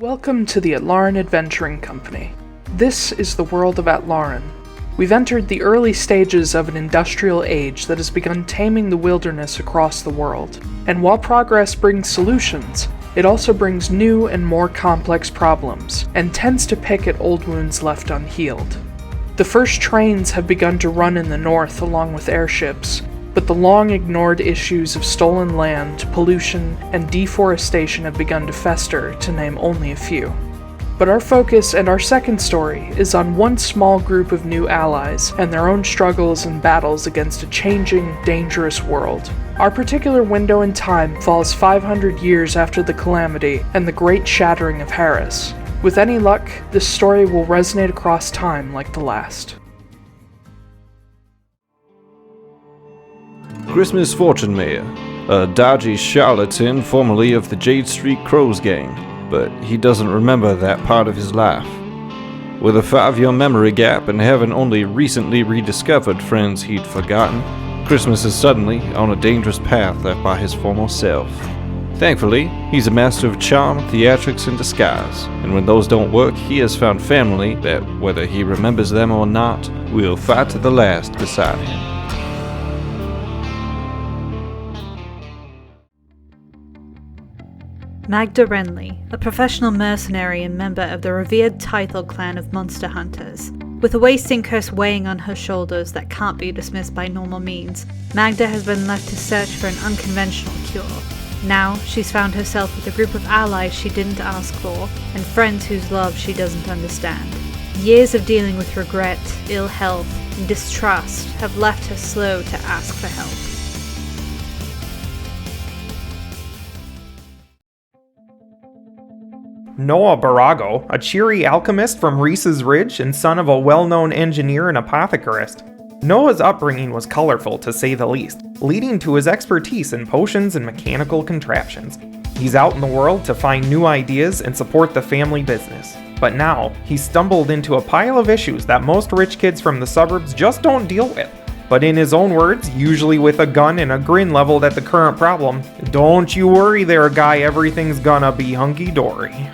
Welcome to the Atlaran Adventuring Company. This is the world of Atlaran. We've entered the early stages of an industrial age that has begun taming the wilderness across the world. And while progress brings solutions, it also brings new and more complex problems, and tends to pick at old wounds left unhealed. The first trains have begun to run in the north along with airships, but the long-ignored issues of stolen land, pollution, and deforestation have begun to fester, to name only a few. But our focus and our second story is on one small group of new allies and their own struggles and battles against a changing, dangerous world. Our particular window in time falls 500 years after the calamity and the great shattering of Harris. With any luck, this story will resonate across time like the last. Christmas Fortunemær, a dodgy charlatan formerly of the Jade Street Crows gang, but he doesn't remember that part of his life. With a 5-year memory gap and having only recently rediscovered friends he'd forgotten, Christmas is suddenly on a dangerous path left by his former self. Thankfully, he's a master of charm, theatrics, and disguise, and when those don't work, he has found family that, whether he remembers them or not, will fight to the last beside him. Magda Wrenly, a professional mercenary and member of the revered Taiylor clan of monster hunters. With a wasting curse weighing on her shoulders that can't be dismissed by normal means, Magda has been left to search for an unconventional cure. Now, she's found herself with a group of allies she didn't ask for, and friends whose love she doesn't understand. Years of dealing with regret, ill health, and distrust have left her slow to ask for help. Borago, a cheery alchemist from Reese's Ridge and son of a well-known engineer and apothecarist. Noah's upbringing was colorful, to say the least, leading to his expertise in potions and mechanical contraptions. He's out in the world to find new ideas and support the family business. But now, he's stumbled into a pile of issues that most rich kids from the suburbs just don't deal with. But in his own words, usually with a gun and a grin leveled at the current problem, "Don't you worry there, guy, everything's gonna be hunky-dory."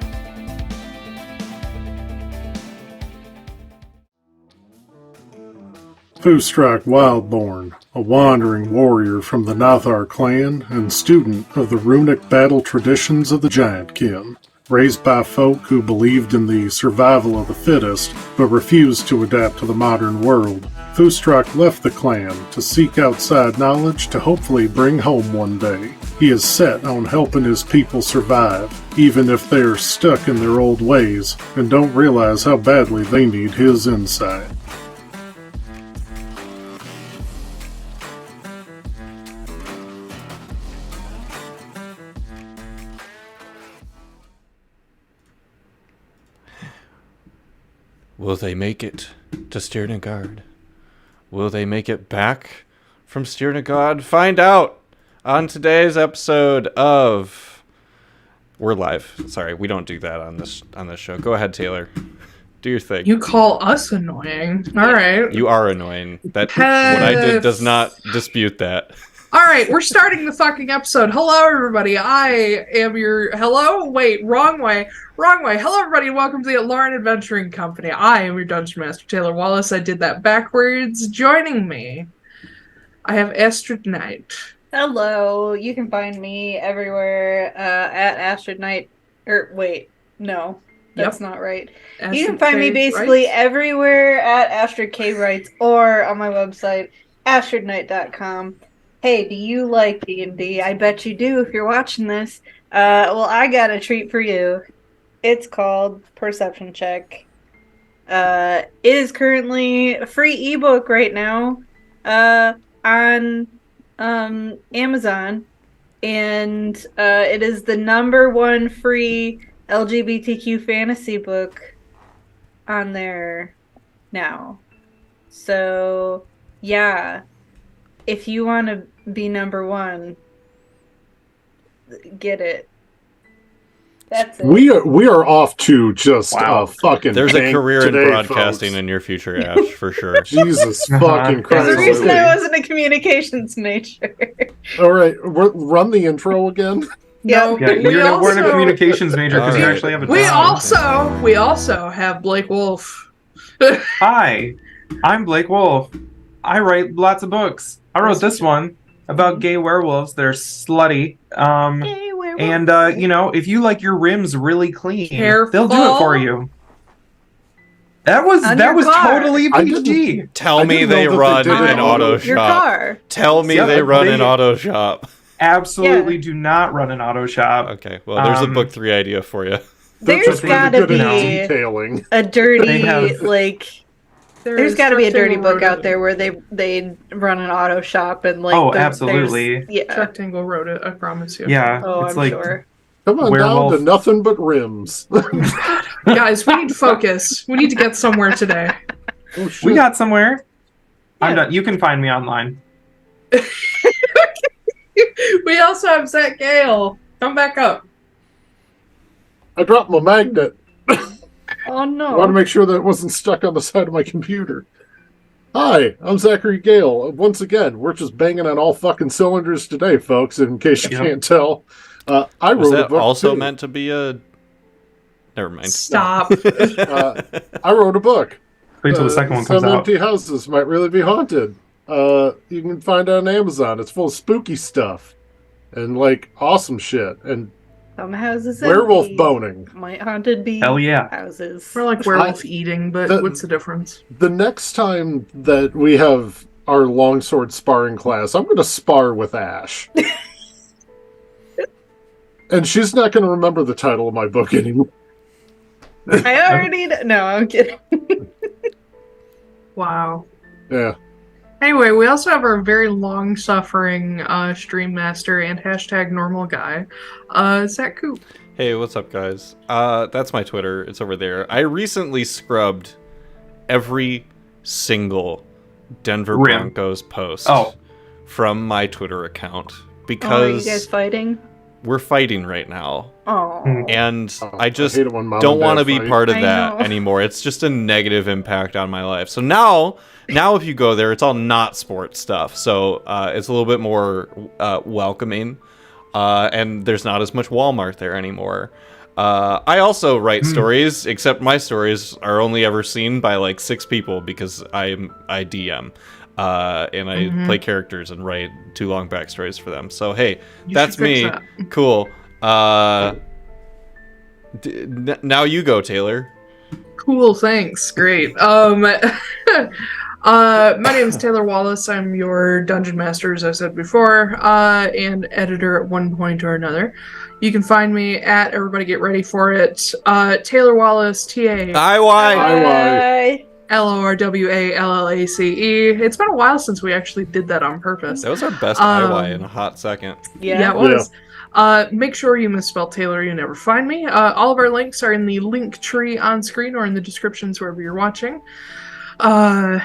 Foostrak Wildborn, a wandering warrior from the Nathar clan and student of the runic battle traditions of the Giantkin. Raised by folk who believed in the survival of the fittest, but refused to adapt to the modern world, Foostrak left the clan to seek outside knowledge to hopefully bring home one day. He is set on helping his people survive, even if they're stuck in their old ways and don't realize how badly they need his insight. Will they make it to Stjernegaard? Will they make it back from Stjernegaard? Find out on today's episode of... We're live. Sorry, we don't do that on this show. Go ahead, Taiylor. Do your thing. You call us annoying. All right. You are annoying. What I did does not dispute that. All right, we're starting the fucking episode. Hello, everybody. I am your... Hello? Wait, wrong way. Hello, everybody, and welcome to the Atlaran Adventuring Company. I am your Dungeon Master, Taiylor Wallace. I did that backwards. Joining me, I have Astrid Knight. Hello, you can find me everywhere at Astrid Knight. No, that's not right. Astrid you can find K. me basically Writes? everywhere at Astrid K. Writes or on my website, astridknight.com. Hey, do you like D&D? I bet you do if you're watching this. Well, I got a treat for you. It's called Perception Check. It is currently a free ebook right now on Amazon, and it is the #1 free LGBTQ fantasy book on there now. So, yeah. If you want to be #1, get it. That's it. We are off to just fucking. There's a career in today, broadcasting folks. in your future, Ash, for sure. Jesus fucking Christ. There's a reason I wasn't a communications major. All right, run the intro again. No, Yep. Yeah, you're a word of communications major because you Alright. actually have a we job. also have Blake Wolfe. Hi, I'm Blake Wolfe. I write lots of books. I wrote this one about gay werewolves. They're slutty. Gay werewolf. And if you like your rims really clean, Careful. they'll do it for you. That was On your car. totally I PG. Tell I me didn't they know that run they did it an on auto Your shop. car. Tell me Yeah, they run they- an auto shop. Absolutely do not run an auto shop. Okay, well, there's a Um, book 3 idea for you. There's Just really gotta good at be detailing. a dirty They have- There's got to be a dirty book out there where they run an auto shop and like. Oh, there's- absolutely. Yeah. Rectangle wrote it, I promise you. Yeah, Oh, it's I'm like sure. Come on Werewolf. down to nothing but rims. Guys, we need to focus. We need to get somewhere today. Oh, shit. we got somewhere. I'm Yeah. done. You can find me online. We also have Zach Gale. Come back up. I dropped my magnet. Oh I want to no. make sure that it wasn't stuck on the side of my computer. Hi, I'm Zachary Gale. Once again, we're just banging on all fucking cylinders today, folks, in case you Yep. can't tell. I Was wrote a that book also too. meant to be a... Never mind. Stop. I wrote a book. Wait till the second one comes Some out. empty houses might really be haunted. You can find it on Amazon. It's full of spooky stuff and like awesome shit and Some houses. werewolf empty. boning. Might haunted be Hell yeah. houses. We're like werewolf eating, but what's the difference? The next time that we have our longsword sparring class, I'm going to spar with Ash. And she's not going to remember the title of my book anymore. I already no, I'm kidding. Wow. Yeah. Anyway, we also have our very long-suffering stream master and hashtag normal guy, Zach Koop. Hey, what's up, guys? That's my Twitter. It's over there. I recently scrubbed every single Denver Rim. Broncos post Oh. from my Twitter account Oh, are because you guys fighting? we're fighting right now. Oh. And I just hate it when mom don't and want to dad be fight. part of I that know. anymore. It's just a negative impact on my life. So now if you go there, it's all not sports stuff. So it's a little bit more welcoming. And there's not as much Walmart there anymore. I also write stories, except my stories are only ever seen by like 6 people because I DM. And I play characters and write 2 long backstories for them. So hey, You that's should fix me. that. Cool. Now you go, Taylor. Cool, thanks. Great. My name is Taiylor Wallace. I'm your dungeon master, as I said before, and editor at one point or another. You can find me at Everybody Get Ready For It. Taiylor Wallace, IY. Bye. Lorwallace. It's been a while since we actually did that on purpose. That was our best Um, IY in a hot second. Yeah, it was. Make sure you misspell Taylor, you never find me. All of our links are in the link tree on screen or in the descriptions wherever you're watching. And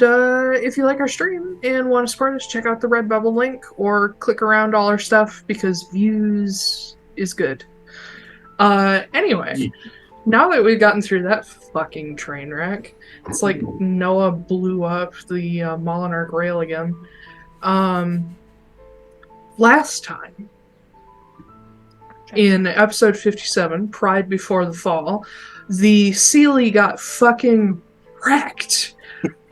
if you like our stream and want to support us, check out the Redbubble link or click around all our stuff because views is good. Anyway, now that we've gotten through that fucking train wreck, it's like Noah blew up the Molinarch rail again. Last time, in episode 57, Pride Before the Fall, the Sealy got fucking wrecked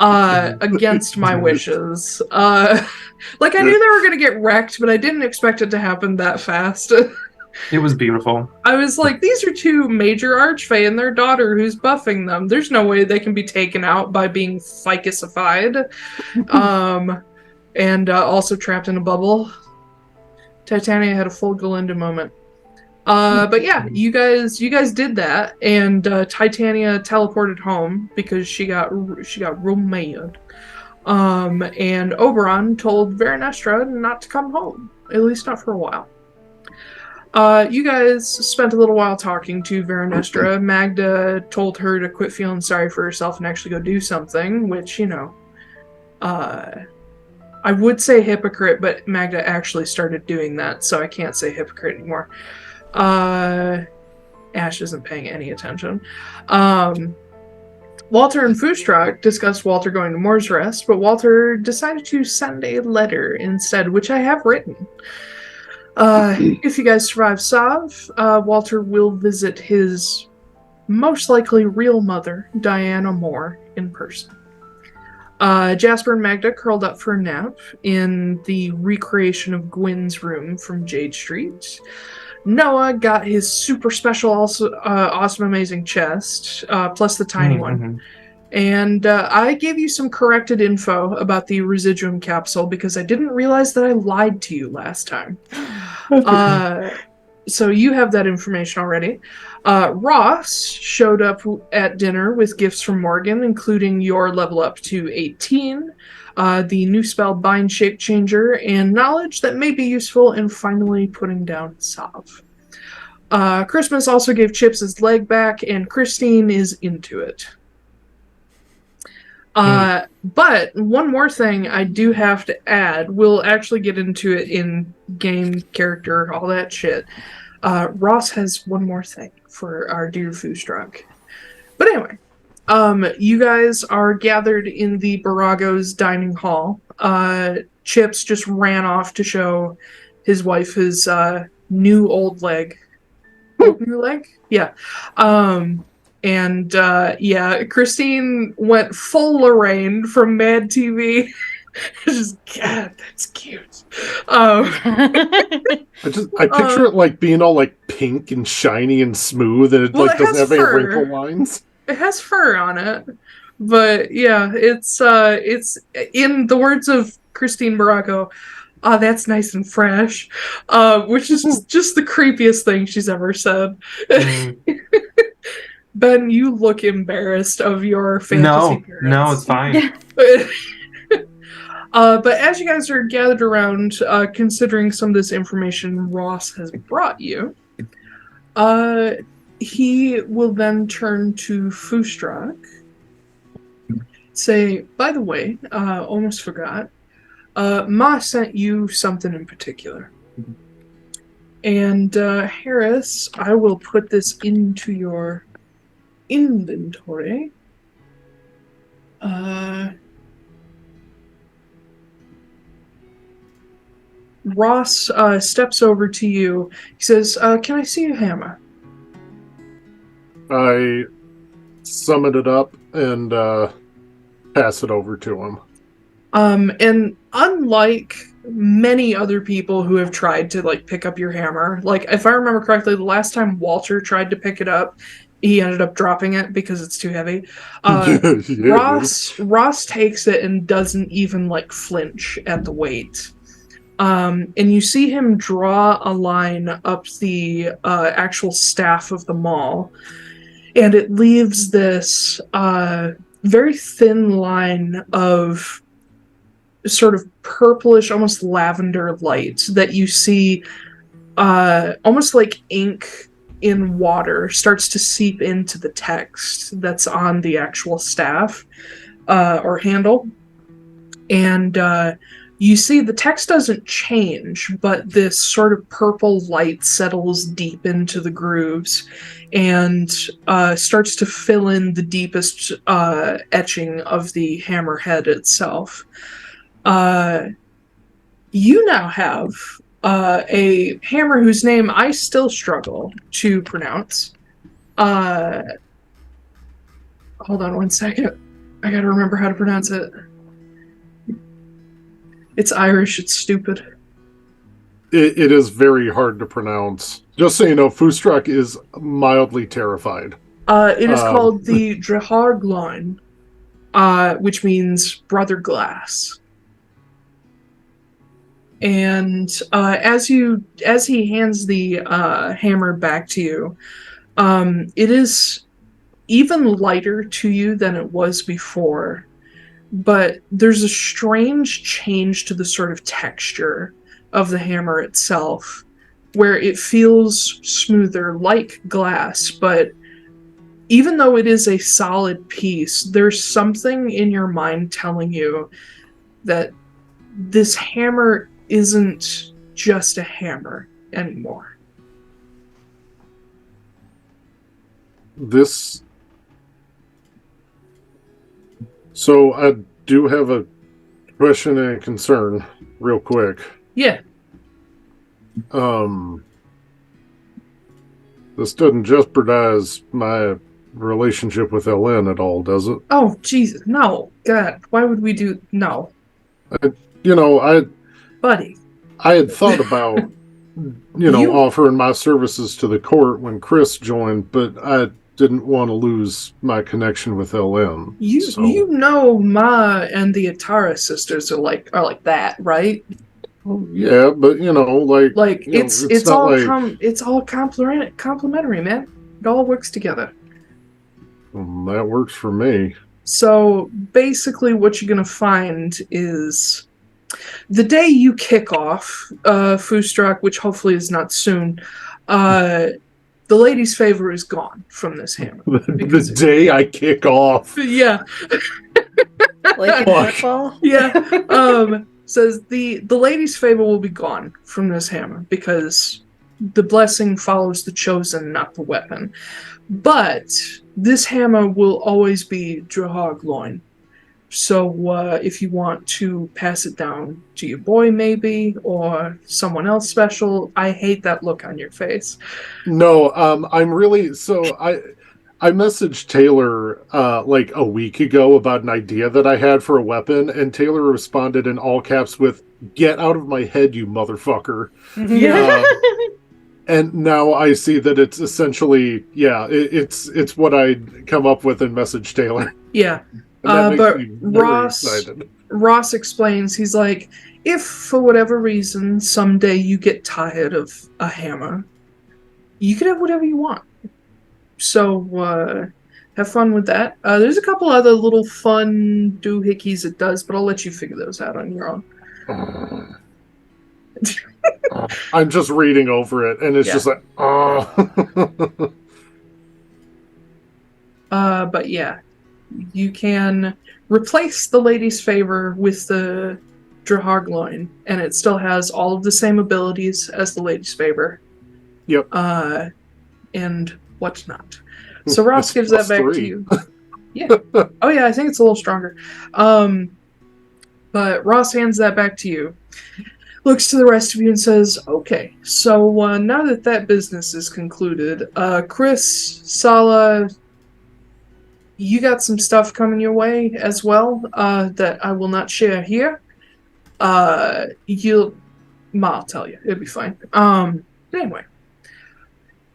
against my wishes. Like, I knew they were going to get wrecked, but I didn't expect it to happen that fast. It was beautiful. I was like, these are 2 major archfey and their daughter who's buffing them. There's no way they can be taken out by being ficus'ified. And also trapped in a bubble. Titania had a full Galinda moment. But yeah, you guys did that, and Titania teleported home because she got real mad. And Oberon told Veranestra not to come home, at least not for a while. You guys spent a little while talking to Veranestra. Magda told her to quit feeling sorry for herself and actually go do something, which, I would say hypocrite, but Magda actually started doing that, so I can't say hypocrite anymore. Ash isn't paying any attention. Walter and Foostrak discussed Walter going to Moore's Rest, but Walter decided to send a letter instead, which I have written. If you guys survive Sav, Walter will visit his most likely real mother, Diana Moore, in person. Jasper and Magda curled up for a nap in the recreation of Gwyn's room from Jade Street. Noah got his super special, awesome, amazing chest, plus the tiny one. And I gave you some corrected info about the residuum capsule because I didn't realize that I lied to you last time. So you have that information already. Ross showed up at dinner with gifts from Morrigan, including your level up to 18, the new spell Bind Shape Changer, and knowledge that may be useful in finally putting down Sav. Christmas also gave Chips his leg back, and Christine is into it. But one more thing I do have to add, we'll actually get into it in game, character, all that shit. Ross has one more thing for our dear Foostrak. But anyway, you guys are gathered in the Borago's dining hall. Chips just ran off to show his wife his new old leg. New leg? Yeah. Christine went full Lorraine from Mad TV. Just, God, that's cute. I picture it like being all like pink and shiny and smooth, and it doesn't have any wrinkle lines. It has fur on it, but yeah, it's in the words of Christine Borago. That's nice and fresh, which is just the creepiest thing she's ever said. Ben, you look embarrassed of your fantasy parents. No, it's fine. But as you guys are gathered around, considering some of this information Ross has brought you, he will then turn to Foostrak, say, by the way, almost forgot, Ma sent you something in particular. And Harris, I will put this into your inventory. Ross steps over to you. He says, can I see your hammer? I summon it up and pass it over to him. And unlike many other people who have tried to pick up your hammer, if I remember correctly, the last time Walter tried to pick it up, he ended up dropping it because it's too heavy. Ross takes it and doesn't even flinch at the weight. And you see him draw a line up the actual staff of the maul, and it leaves this very thin line of sort of purplish, almost lavender light that you see almost like ink in water starts to seep into the text that's on the actual staff or handle. And you see the text doesn't change, but this sort of purple light settles deep into the grooves and starts to fill in the deepest etching of the hammerhead itself. You now have a hammer whose name I still struggle to pronounce. Hold on one second. I gotta remember how to pronounce it. It's Irish, it's stupid. It is very hard to pronounce. Just so you know, Foostrak is mildly terrified. It is called the Drahargline, which means brother glass. And as he hands the hammer back to you, it is even lighter to you than it was before. But there's a strange change to the sort of texture of the hammer itself, where it feels smoother, like glass, but even though it is a solid piece, there's something in your mind telling you that this hammer isn't just a hammer anymore. So I do have a question and a concern, real quick. Yeah. This doesn't jeopardize my relationship with LN at all, does it? Oh, Jesus, no. God, why would we do... No. Buddy. I had thought about, offering my services to the court when Chris joined, but I didn't want to lose my connection with LN. You know Ma and the Atara sisters are like that, right? Yeah, but it's all complimentary, man. It all works together. That works for me. So basically, what you're gonna find is the day you kick off Foostrak, which hopefully is not soon. The lady's favor is gone from this hammer. The day I kick off. Yeah. Like in football? Yeah. Says the lady's favor will be gone from this hammer because the blessing follows the chosen, not the weapon. But this hammer will always be Drahog loin. So if you want to pass it down to your boy maybe, or someone else special, I hate that look on your face. No, I'm really... So I messaged Taiylor like a week ago about an idea that I had for a weapon, and Taiylor responded in all caps with, "Get out of my head, you motherfucker." Yeah. And now I see that it's essentially, it's what I'd come up with and message Taiylor. Yeah. But Ross explains, he's like, if for whatever reason someday you get tired of a hammer, you can have whatever you want. So have fun with that. There's a couple other little fun doohickeys it does, but I'll let you figure those out on your own. I'm just reading over it, and it's just like, oh. But yeah, you can replace the lady's favor with the Drahog loin, and it still has all of the same abilities as the lady's favor. Yep. And whatnot. So Ross gives that back to you. Yeah. Oh yeah, I think it's a little stronger. But Ross hands that back to you. Looks to the rest of you and says, okay, so now that business is concluded, Chris, Sala, you got some stuff coming your way as well that I will not share here. I'll tell you. It'll be fine. Anyway.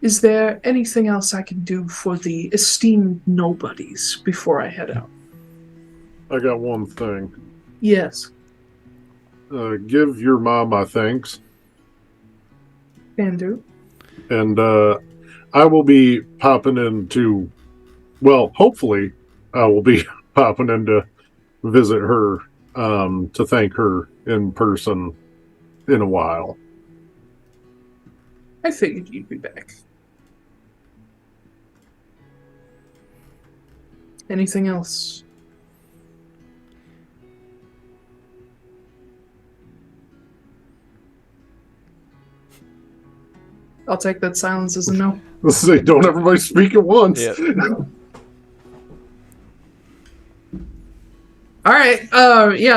Is there anything else I can do for the esteemed nobodies before I head out? I got one thing. Yes. Give your mom my thanks. Can do. And I will be popping into... Well, hopefully I will be popping in to visit her to thank her in person in a while. I figured you'd be back. Anything else? I'll take that silence as a no. Let's say, don't everybody speak at once. Yeah. All right.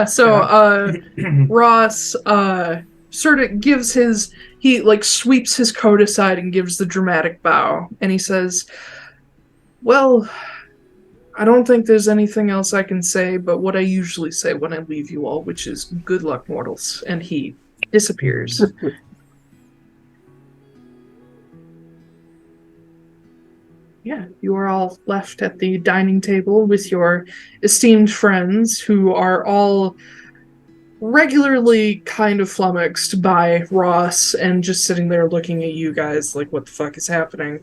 So Ross sort of gives he sweeps his coat aside and gives the dramatic bow, and he says, well, I don't think there's anything else I can say but what I usually say when I leave you all, which is good luck, mortals. And he disappears. Yeah, you are all left at the dining table with your esteemed friends who are all regularly kind of flummoxed by Ross and just sitting there looking at you guys like, what the fuck is happening?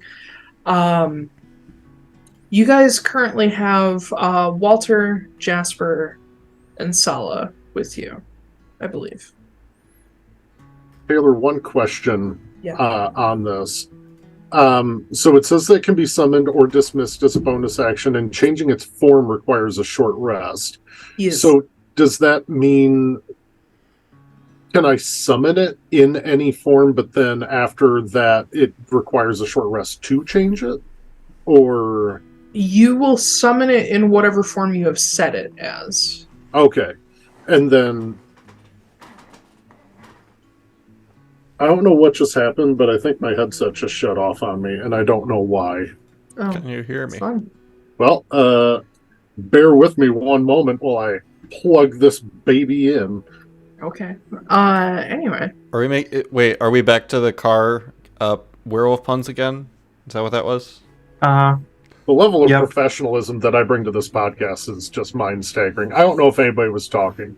You guys currently have Walter, Jasper, and Sala with you, I believe. Taiylor, one question Yeah. on this. So it says that it can be summoned or dismissed as a bonus action, and changing its form requires a short rest. Yes. So does that mean, can I summon it in any form, but then after that it requires a short rest to change it? Or... You will summon it in whatever form you have set it as. Okay. And then... I don't know what just happened, but I think my headset just shut off on me, and I don't know why. Oh, Can you hear me? fun. Well, bear with me one moment while I plug this baby in. Okay. Anyway. Are we back to the car werewolf puns again? Is that what that was? The level of Yep. professionalism that I bring to this podcast is just mind-staggering. I don't know if anybody was talking.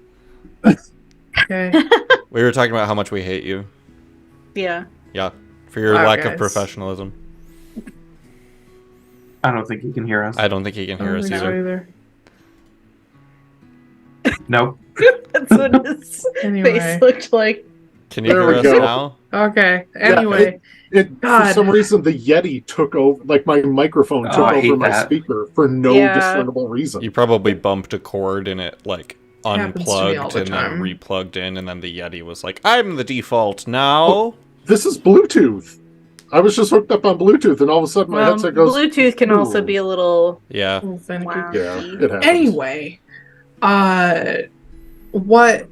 Okay. We were talking about how much we hate you. Yeah. Yeah, for your Wow, lack guys. of professionalism. I don't think he can hear us. I don't think he can hear us I don't think either. so either. No. That's what his Anyway. face looked like. Can you There hear we us go. now? Okay. Anyway. For God. some reason, the Yeti took over, like my microphone Oh, took I hate over my that. speaker for no Yeah. discernible reason. You probably bumped a cord and it like Happens to me all unplugged the and then time. replugged in, and then the Yeti was like, "I'm the default now." This is Bluetooth. I was just hooked up on Bluetooth, and all of a sudden my Well, headset goes. Bluetooth can also be a little Yeah. Finicky. wonky. Yeah, it happens. Anyway, what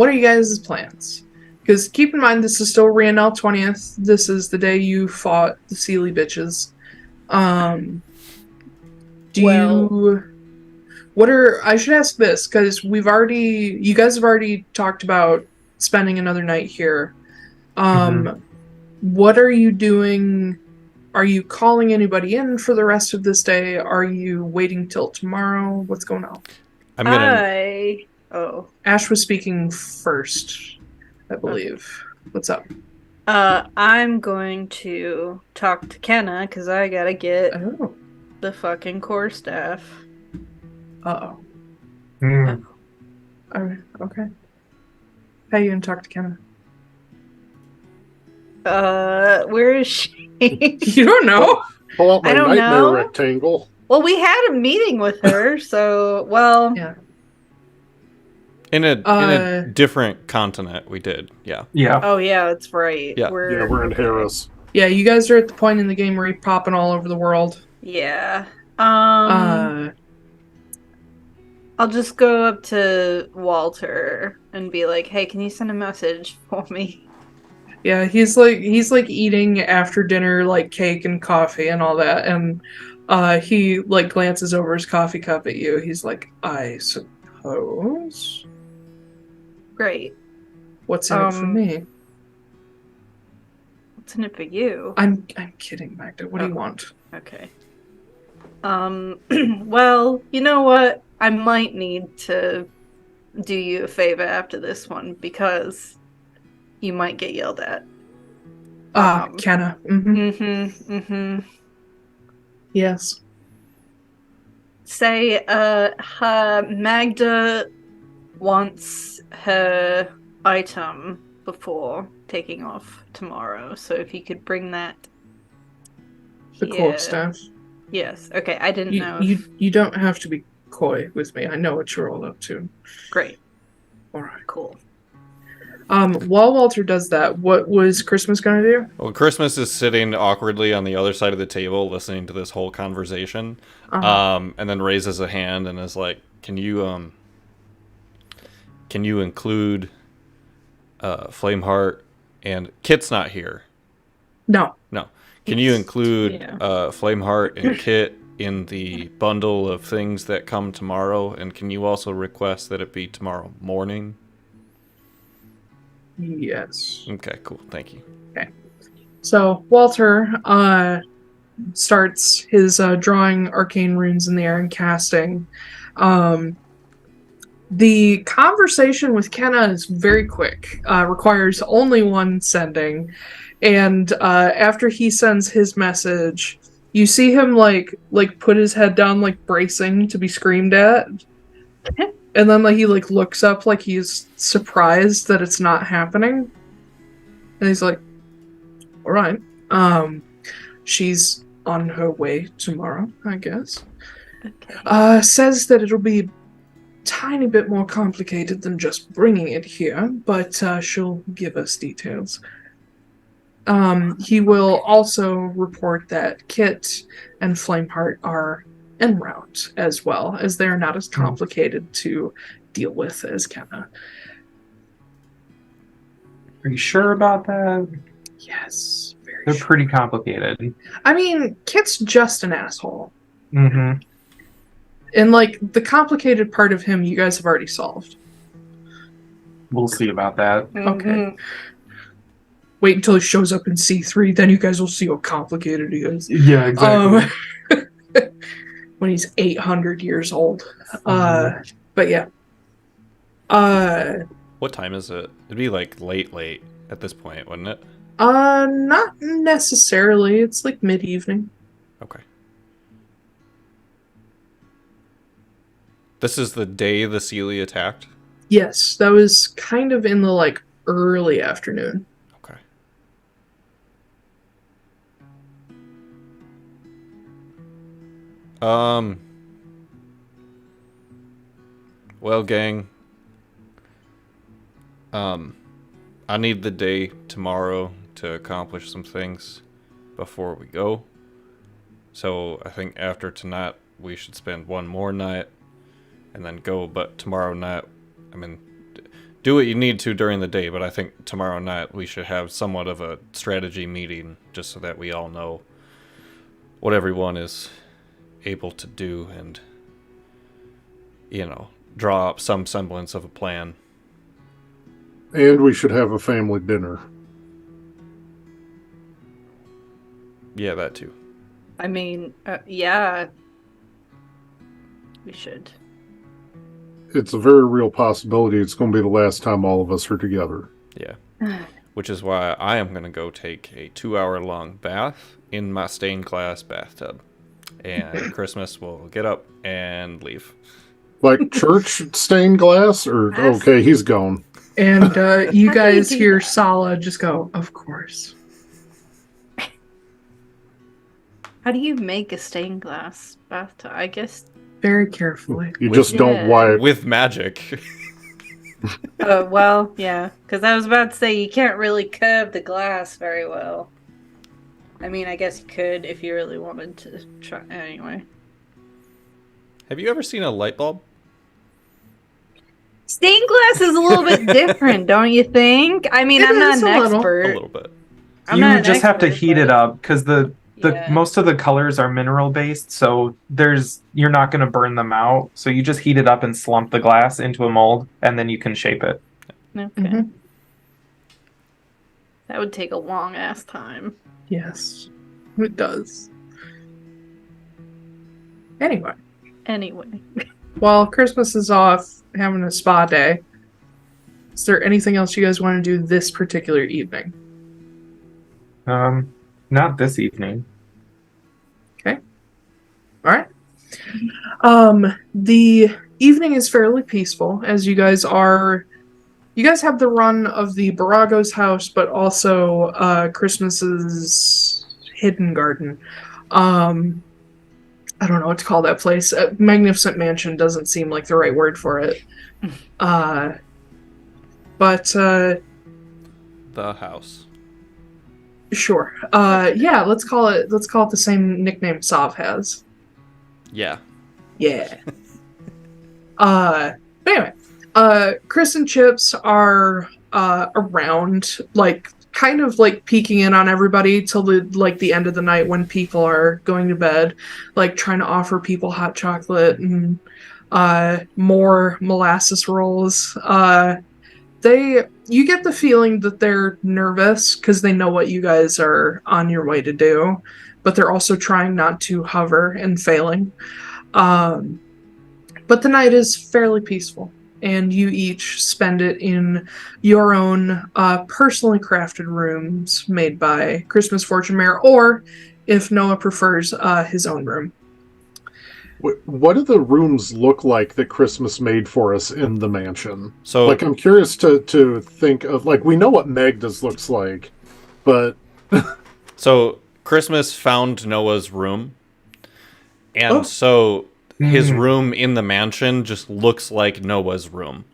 are you guys' plans? Because keep in mind, this is still Randall 20th. This is the day you fought the Sealy bitches. I should ask this, because you guys have already talked about spending another night here. What are you doing? Are you calling anybody in for the rest of this day? Are you waiting till tomorrow? What's going on? I'm gonna. Ash was speaking first, I believe. What's up? I'm going to talk to Kenna because I gotta get Oh. the fucking core staff. Uh-oh. Hmm. Alright, okay. How you gonna talk to Kenna? Where is she? You don't know? Pull out my I don't nightmare know. rectangle. Well, we had a meeting with her, so Yeah. In a different continent, we did. Yeah. Yeah. Oh yeah, that's right. Yeah. We're in Harris. Yeah, you guys are at the point in the game where you're popping all over the world. Yeah. Uh, I'll just go up to Walter and be like, "Hey, can you send a message for me?" yeah, he's like eating after dinner, like cake and coffee and all that, and he like glances over his coffee cup at you. He's like, I suppose. Great. What's in it for me? What's in it for you? I'm kidding, Magda. What do you want? Okay. Well, you know what? I might need to do you a favor after this one because you might get yelled at. Kenna. Mm-hmm. Yes. Say, Magda wants her item before taking off tomorrow, so if you could bring that The here. core stuff. Yes. Okay, I didn't know. You don't have to be coy with me. I know what you're all up to. Great. Alright. Cool. While Walter does that, what was Christmas gonna do? Well, Christmas is sitting awkwardly on the other side of the table, listening to this whole conversation, and then raises a hand and is like, "Can you include Flameheart and Kit's not here? No. Can you include Yeah. Flameheart and Kit in the bundle of things that come tomorrow? And can you also request that it be tomorrow morning?" Yes. Okay, cool. Thank you. So Walter starts his drawing arcane runes in the air and casting. The conversation with Kenna is very quick. Requires only one sending, and after he sends his message, you see him like put his head down, like bracing to be screamed at. And then he looks up like he's surprised that it's not happening. And he's like, all right. She's on her way tomorrow, I guess. Okay. Says that it'll be a tiny bit more complicated than just bringing it here, but she'll give us details. He will also report that Kit and Flameheart are en route as well, as they're not as complicated to deal with as Kenna. Are you sure about that? Yes, very They're sure. pretty complicated. I mean, Kit's just an asshole. Mm-hmm. And, like, the complicated part of him you guys have already solved. We'll see about that. Okay. Wait until he shows up in C3, then you guys will see how complicated he is. Yeah, exactly. When he's 800 years old. But yeah. What time is it? It'd be like late at this point, wouldn't it? Not necessarily. It's like mid-evening. Okay. This is the day the Sealy attacked? Yes, that was kind of in the, like, early afternoon. Okay. Well, gang. I need the day tomorrow to accomplish some things before we go. So I think after tonight, we should spend one more night and then go. But tomorrow night, I mean, do what you need to during the day, but I think tomorrow night we should have somewhat of a strategy meeting just so that we all know what everyone is able to do and, you know, draw up some semblance of a plan. And we should have a family dinner. Yeah, that too. I mean, yeah. We should. It's a very real possibility it's going to be the last time all of us are together. Yeah. Which is why I am going to go take a 2-hour-long bath in my stained glass bathtub. And Christmas will get up and leave. Like church stained glass? Or, okay, he's gone. And you How do guys you do hear that? Sala just go, of course. How do you make a stained glass bathtub? I guess. Very carefully. You just don't wipe. With magic. Well, yeah. Because I was about to say you can't really curve the glass very well. I mean, I guess you could if you really wanted to try. Anyway. Have you ever seen a light bulb? Stained glass is a little bit different, don't you think? I mean, It I'm not is an a little. expert. A little bit. I'm not You an just have to expert, heat it but- up because the Yeah. most of the colors are mineral based, so you're not going to burn them out. So you just heat it up and slump the glass into a mold, and then you can shape it. Okay. Mhm. That would take a long ass time. Yes, it does. Anyway, Anyway. while Christmas is off having a spa day, is there anything else you guys want to do this particular evening? Not this evening. All right. The evening is fairly peaceful as you guys have the run of the Borago's house, but also Christmas's hidden garden. I don't know what to call that place. Magnificent Mansion doesn't seem like the right word for it. But The house. sure. Yeah, let's call it the same nickname Sav has. Yeah. Yeah. But anyway, Chris and Chips are around, like, kind of like peeking in on everybody till the end of the night when people are going to bed, like trying to offer people hot chocolate and more molasses rolls. You get the feeling that they're nervous because they know what you guys are on your way to do, but they're also trying not to hover and failing. But the night is fairly peaceful, and you each spend it in your own personally crafted rooms made by Christmas Fortunemær, or if Noah prefers, his own room. What do the rooms look like that Christmas made for us in the mansion? So, Like, I'm curious to think of, like, we know what Magda's looks like, but... so Christmas found Noah's room, and so his room in the mansion just looks like Noah's room.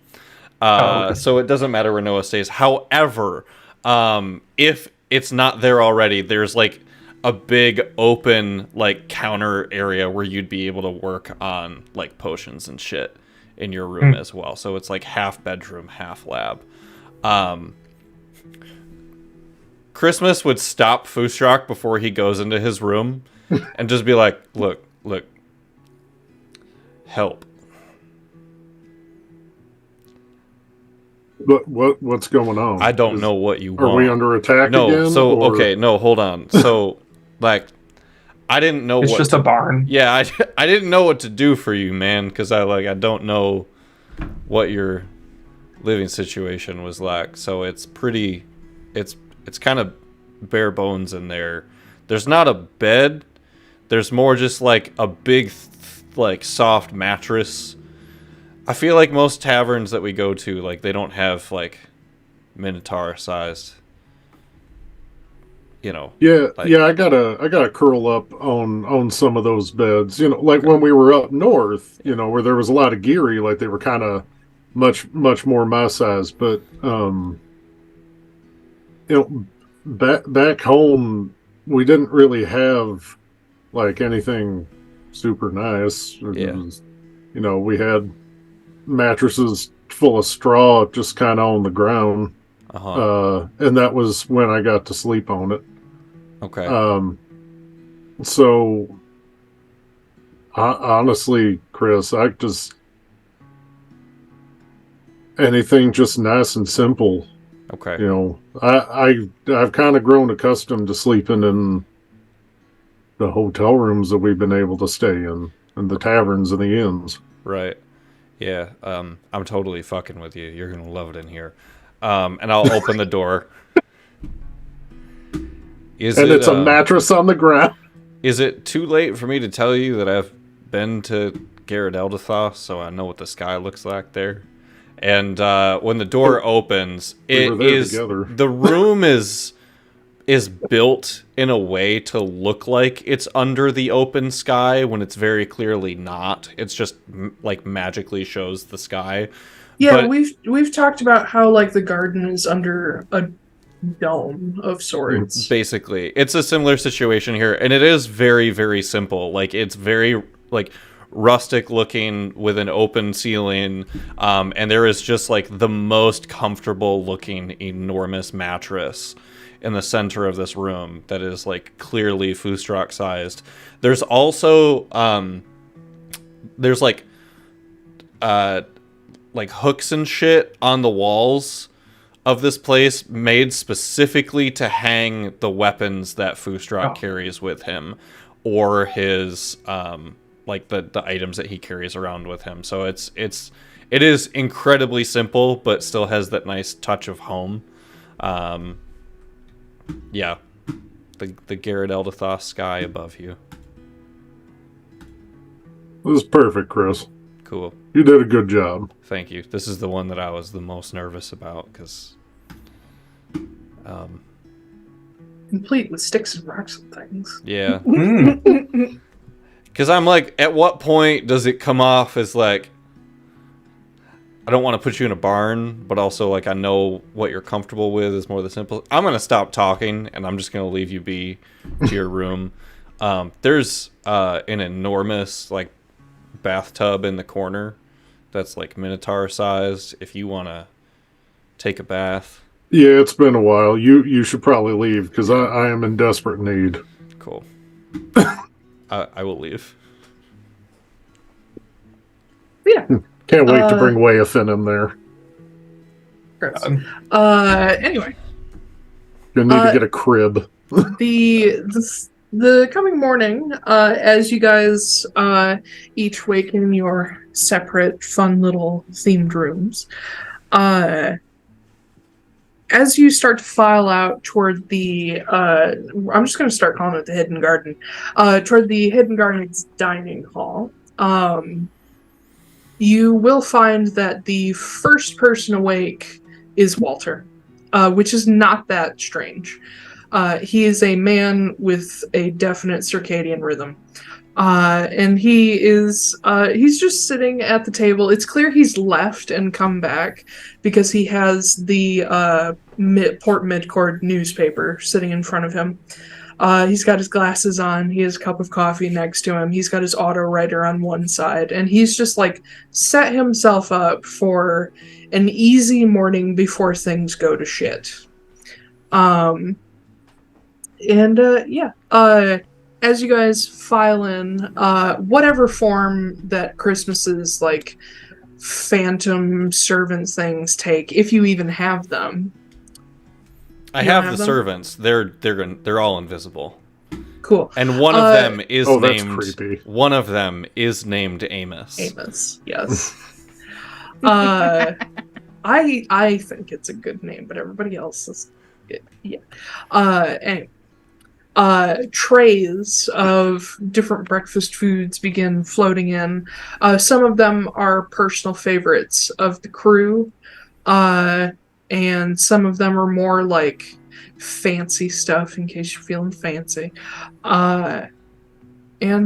Okay. So it doesn't matter where Noah stays. However, if it's not there already, there's like a big open like counter area where you'd be able to work on like potions and shit in your room as well. So it's like half bedroom, half lab. Christmas would stop Foostrak before he goes into his room and just be like, look, help. But what's going on? I don't know what you want. Are we under attack no, again? So, or? Okay, no, hold on. So, like, I didn't know It's what... just a barn. Yeah, I didn't know what to do for you, man, because I don't know what your living situation was like. So it's pretty... It's kind of bare bones in there. There's not a bed. There's more just like a big, like, soft mattress. I feel like most taverns that we go to, like, they don't have like minotaur-sized. You know. Yeah, like, yeah. I gotta curl up on some of those beds. You know, like when we were up north. You know, where there was a lot of geary. Like they were kind of much more my size. But you know, back home we didn't really have like anything super nice. Yeah. Was, you know, we had mattresses full of straw just kind of on the ground. And that was when I got to sleep on it. Okay. So honestly, Chris, I just anything just nice and simple. Okay. You know, I've kind of grown accustomed to sleeping in the hotel rooms that we've been able to stay in, and the taverns and the inns. Right. Yeah. I'm totally fucking with you. You're gonna love it in here. And I'll open the door. It's a mattress on the ground. Is it too late for me to tell you that I've been to Garrett Eldathoth, so I know what the sky looks like there? And when the door opens, the room is built in a way to look like it's under the open sky when it's very clearly not. It's just like magically shows the sky. Yeah, but, we've talked about how like the garden is under a dome of sorts. Basically, it's a similar situation here, and it is very, very simple. Like it's very like rustic looking with an open ceiling, and there is just like the most comfortable looking enormous mattress in the center of this room that is like clearly Foostrak sized. There's also there's like hooks and shit on the walls of this place made specifically to hang the weapons that Foostrak carries with him, or his like the items that he carries around with him. So it is incredibly simple, but still has that nice touch of home. Yeah, the Garrett Eldathoth sky above you. This is perfect, Chris. Cool. You did a good job. Thank you. This is the one that I was the most nervous about, because... complete with sticks and rocks and things. Yeah. Because I'm like, at what point does it come off as like, I don't want to put you in a barn, but also like I know what you're comfortable with is more the simple. I'm going to stop talking, and I'm just going to leave you be to your room. There's an enormous like bathtub in the corner that's like minotaur sized if you want to take a bath. Yeah, it's been a while. You should probably leave, because I am in desperate need. Cool. I will leave. Yeah. Can't wait to bring Wayafin in there. Anyway. You'll need to get a crib. The coming morning, as you guys each wake in your separate, fun little themed rooms, as you start to file out toward the, I'm just going to start calling it the Hidden Garden, toward the Hidden Garden's dining hall, you will find that the first person awake is Walter, which is not that strange. He is a man with a definite circadian rhythm. And he's just sitting at the table. It's clear he's left and come back because he has the Port Midcord newspaper sitting in front of him. He's got his glasses on. He has a cup of coffee next to him. He's got his auto writer on one side, and he's just like set himself up for an easy morning before things go to shit. As you guys file in, whatever form that Christmas's like phantom servants things take, if you even have them. I have the servants. They're all invisible. Cool. And one of them is named. That's creepy. One of them is named Amos. Amos, yes. I think it's a good name, but everybody else is, yeah. Anyway, trays of different breakfast foods begin floating in. Some of them are personal favorites of the crew, and some of them are more like fancy stuff in case you're feeling fancy. And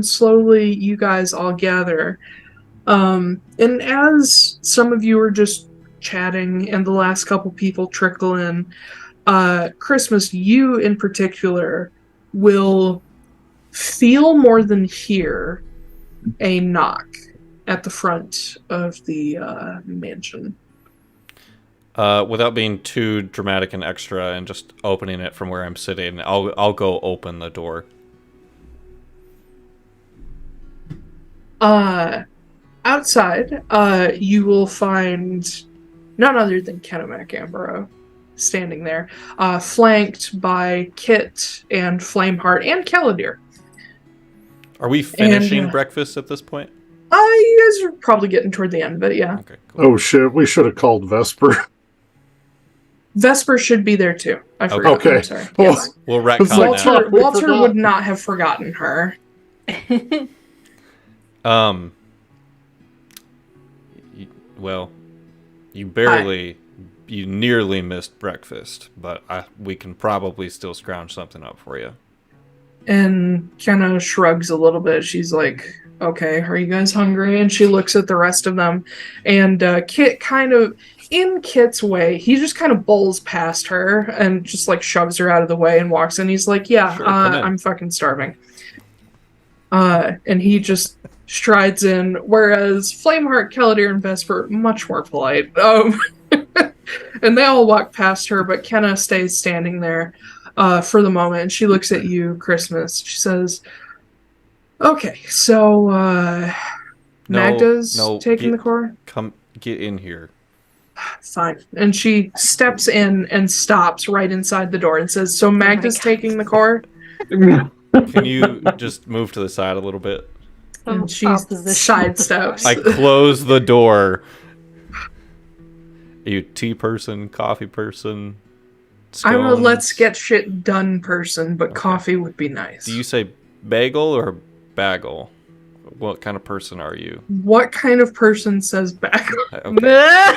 slowly you guys all gather. And as some of you are just chatting and the last couple people trickle in, Christmas, you in particular will feel more than hear a knock at the front of the mansion. Without being too dramatic and extra and just opening it from where I'm sitting, I'll go open the door. Outside, you will find none other than Kennebec Ambro standing there, flanked by Kit and Flameheart and Caladir. Are we finishing breakfast at this point? You guys are probably getting toward the end of it, yeah. Okay, cool. Oh shit, we should have called Vesper. Vesper should be there too. I forgot. Okay. I'm sorry. Well, Yes. We'll retcon that. Walter would not have forgotten her. Well, you nearly missed breakfast, but we can probably still scrounge something up for you. And Kenna shrugs a little bit. She's like, okay, are you guys hungry? And she looks at the rest of them. And Kit kind of, in Kit's way, he just kind of bowls past her and just like shoves her out of the way and walks in. He's like, yeah, sure, I'm fucking starving. And he just strides in, whereas Flameheart, Caladir, and Vesper, much more polite. And they all walk past her, but Kenna stays standing there for the moment. And she looks at you, Christmas. She says, okay, so Magda's taking the core? Come, get in here. Fine. And she steps in and stops right inside the door and says, so Magda's taking the core? Can you just move to the side a little bit? And she sidesteps. I close the door. Are you tea person, coffee person? Scones? I'm a let's get shit done person, but coffee would be nice. Do you say bagel or bagel? What kind of person are you? What kind of person says bagel? Okay.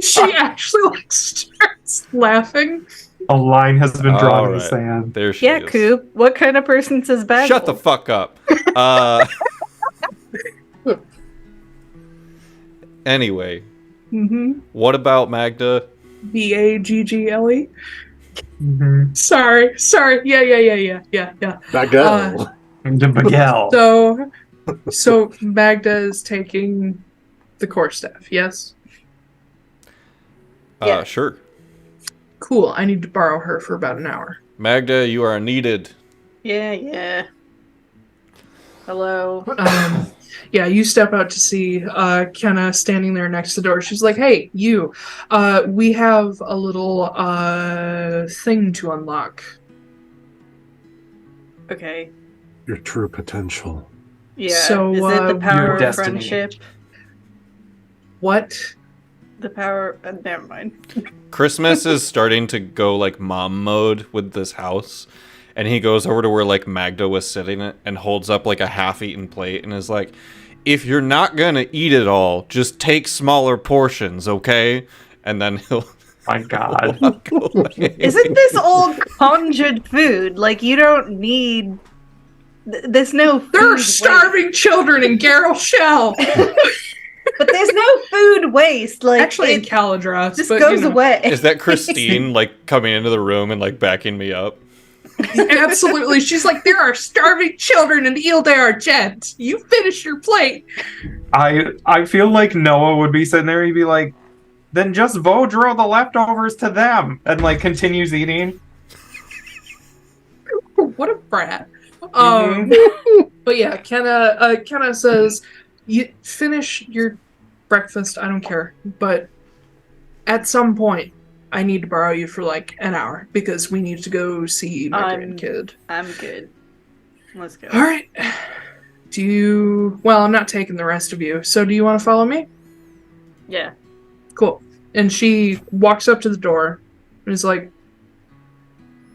She actually starts laughing. A line has been drawn in the Alright. sand. There she is. Koop. What kind of person says bagel? Shut the fuck up. Anyway. What about Magda? Baggle. Mm-hmm. Sorry. Yeah. Bagel. The bagel. So Magda is taking the core staff, yes? Yeah. Sure. Cool, I need to borrow her for about an hour. Magda, you are needed. Yeah. Hello. Yeah, you step out to see Kenna standing there next to the door. She's like, hey, you, we have a little thing to unlock. Okay. Your true potential. Yeah. So, is it the power Your of destiny. friendship? What? The power... never mind. Christmas is starting to go like mom mode with this house. And he goes over to where like Magda was sitting and holds up like a half-eaten plate and is like, if you're not gonna eat it all, just take smaller portions, okay? And then he'll My God. walk away. Isn't this old conjured food? Like, you don't need... There's no food There are waste. starving children in Garrel Shell! But there's no food waste. Like, Actually, in it Caladras. just but, goes away. Is that Christine like coming into the room and like backing me up? Absolutely. She's like, there are starving children in Ile de Argent. You finish your plate. I feel like Noah would be sitting there. He'd be like, Then just Vodro the leftovers to them, and like continues eating. What a brat. Mhm. But yeah, Kenna says, "You finish your breakfast. I don't care, but at some point, I need to borrow you for like an hour because we need to go see my grandkid." I'm good. Let's go. All right. Do you? Well, I'm not taking the rest of you. So, do you want to follow me? Yeah. Cool. And she walks up to the door and is like,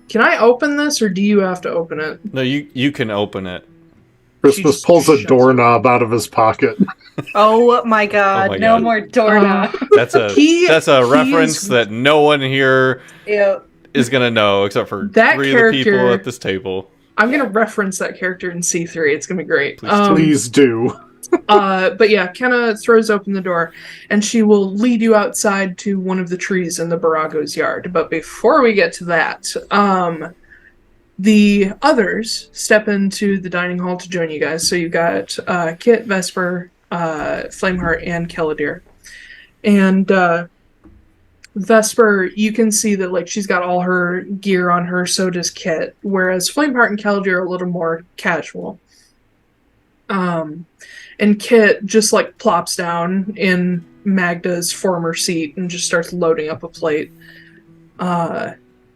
"Can I open this, or do you have to open it?" No, you can open it. Christmas pulls a doorknob out of his pocket. Oh my god! No more doorknob. That's a reference that no one here is gonna know except for that three of the people at this table. I'm gonna reference that character in C3. It's gonna be great. Please do. But yeah, Kenna throws open the door, and she will lead you outside to one of the trees in the Borago's yard. But before we get to that, the others step into the dining hall to join you guys. So you've got Kit, Vesper, Flameheart, and Keladir. And Vesper, you can see that like she's got all her gear on her, so does Kit. Whereas Flameheart and Keladir are a little more casual. And Kit just like plops down in Magda's former seat and just starts loading up a plate.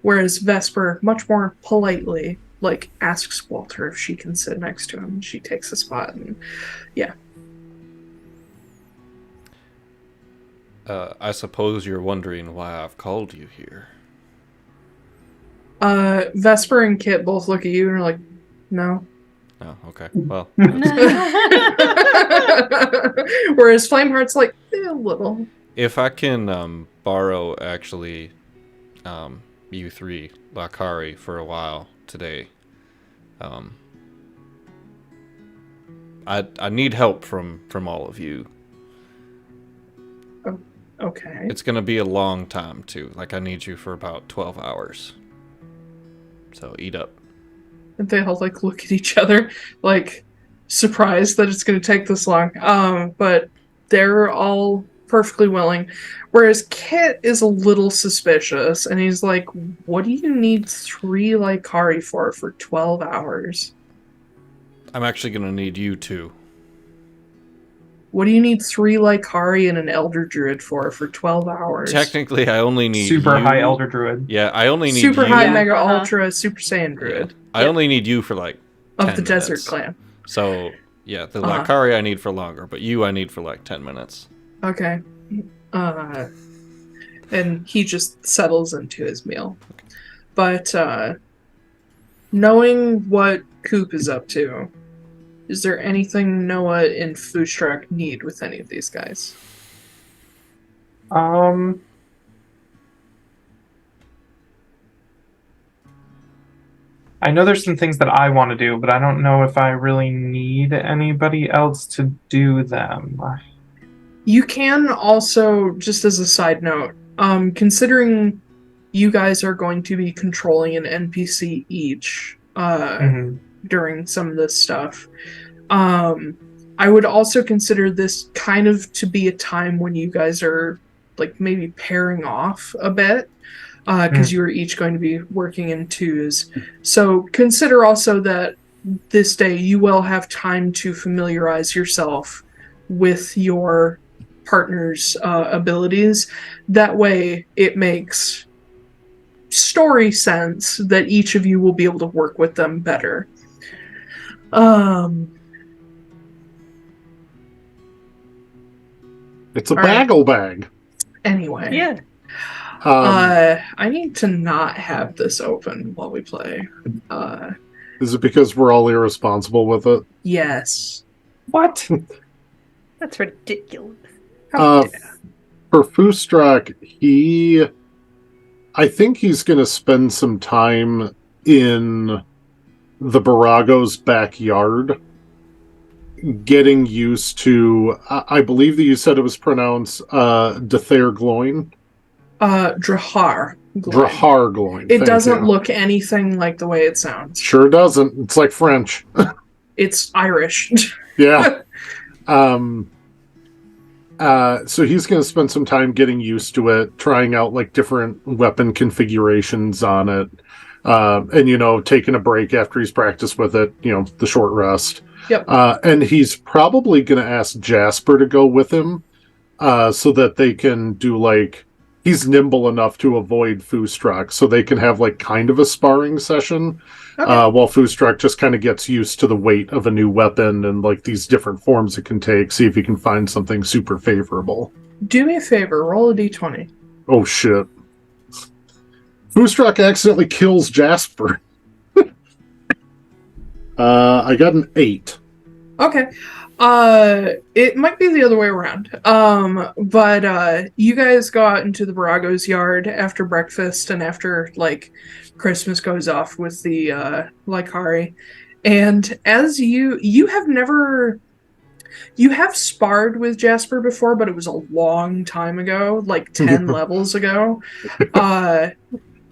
Whereas Vesper, much more politely, like asks Walter if she can sit next to him. She takes a spot, and yeah. I suppose you're wondering why I've called you here. Vesper and Kit both look at you and are like, "No." Oh, okay. Well. Whereas Flameheart's like, a little. If I can borrow, actually, you three, Lakari, for a while today. I need help from all of you. Oh, okay. It's going to be a long time, too. Like, I need you for about 12 hours. So, eat up. And they all like look at each other, like surprised that it's going to take this long. But they're all perfectly willing. Whereas Kit is a little suspicious, and he's like, "What do you need 3 Lycari for 12 hours? I'm actually going to need you two. What do you need 3 Lycari and an Elder Druid for 12 hours? Technically, I only need super you. high Elder Druid. Yeah, I only need super you. high, Mega Ultra, Super Saiyan Druid. I only need you for like 10 of the minutes. Desert Clan. So, yeah, the Lycari I need for longer, but you I need for like 10 minutes. Okay. And he just settles into his meal. But knowing what Koop is up to, is there anything Noah and Foostrak need with any of these guys? I know there's some things that I want to do, but I don't know if I really need anybody else to do them. You can also, just as a side note, considering you guys are going to be controlling an NPC each during some of this stuff, I would also consider this kind of to be a time when you guys are like maybe pairing off a bit. Because you are each going to be working in twos. So consider also that this day you will have time to familiarize yourself with your partner's abilities. That way it makes story sense that each of you will be able to work with them better. It's a bagel bag. Anyway. Yeah. I need to not have this open while we play. Is it because we're all irresponsible with it? Yes. What? That's ridiculous. For Foostrak, I think he's going to spend some time in the Borago's backyard, getting used to, I believe that you said it was pronounced Dethair Gloin. Drahar. Drahar Gloin. It doesn't look anything like the way it sounds. Sure doesn't. It's like French. It's Irish. Yeah. So he's going to spend some time getting used to it, trying out like different weapon configurations on it, and taking a break after he's practiced with it. The short rest. Yep. And he's probably going to ask Jasper to go with him, so that they can do like he's nimble enough to avoid Foostrak, so they can have like kind of a sparring session. Okay. While Foostrak just kind of gets used to the weight of a new weapon and like these different forms it can take, see if he can find something super favorable. Do me a favor, roll a d20. Oh shit. Foostrak accidentally kills Jasper. I got an 8. Okay. It might be the other way around. But you guys go out into the Borago's yard after breakfast and after, like, Christmas goes off with the, Lycari. And as you have sparred with Jasper before, but it was a long time ago, like 10 levels ago.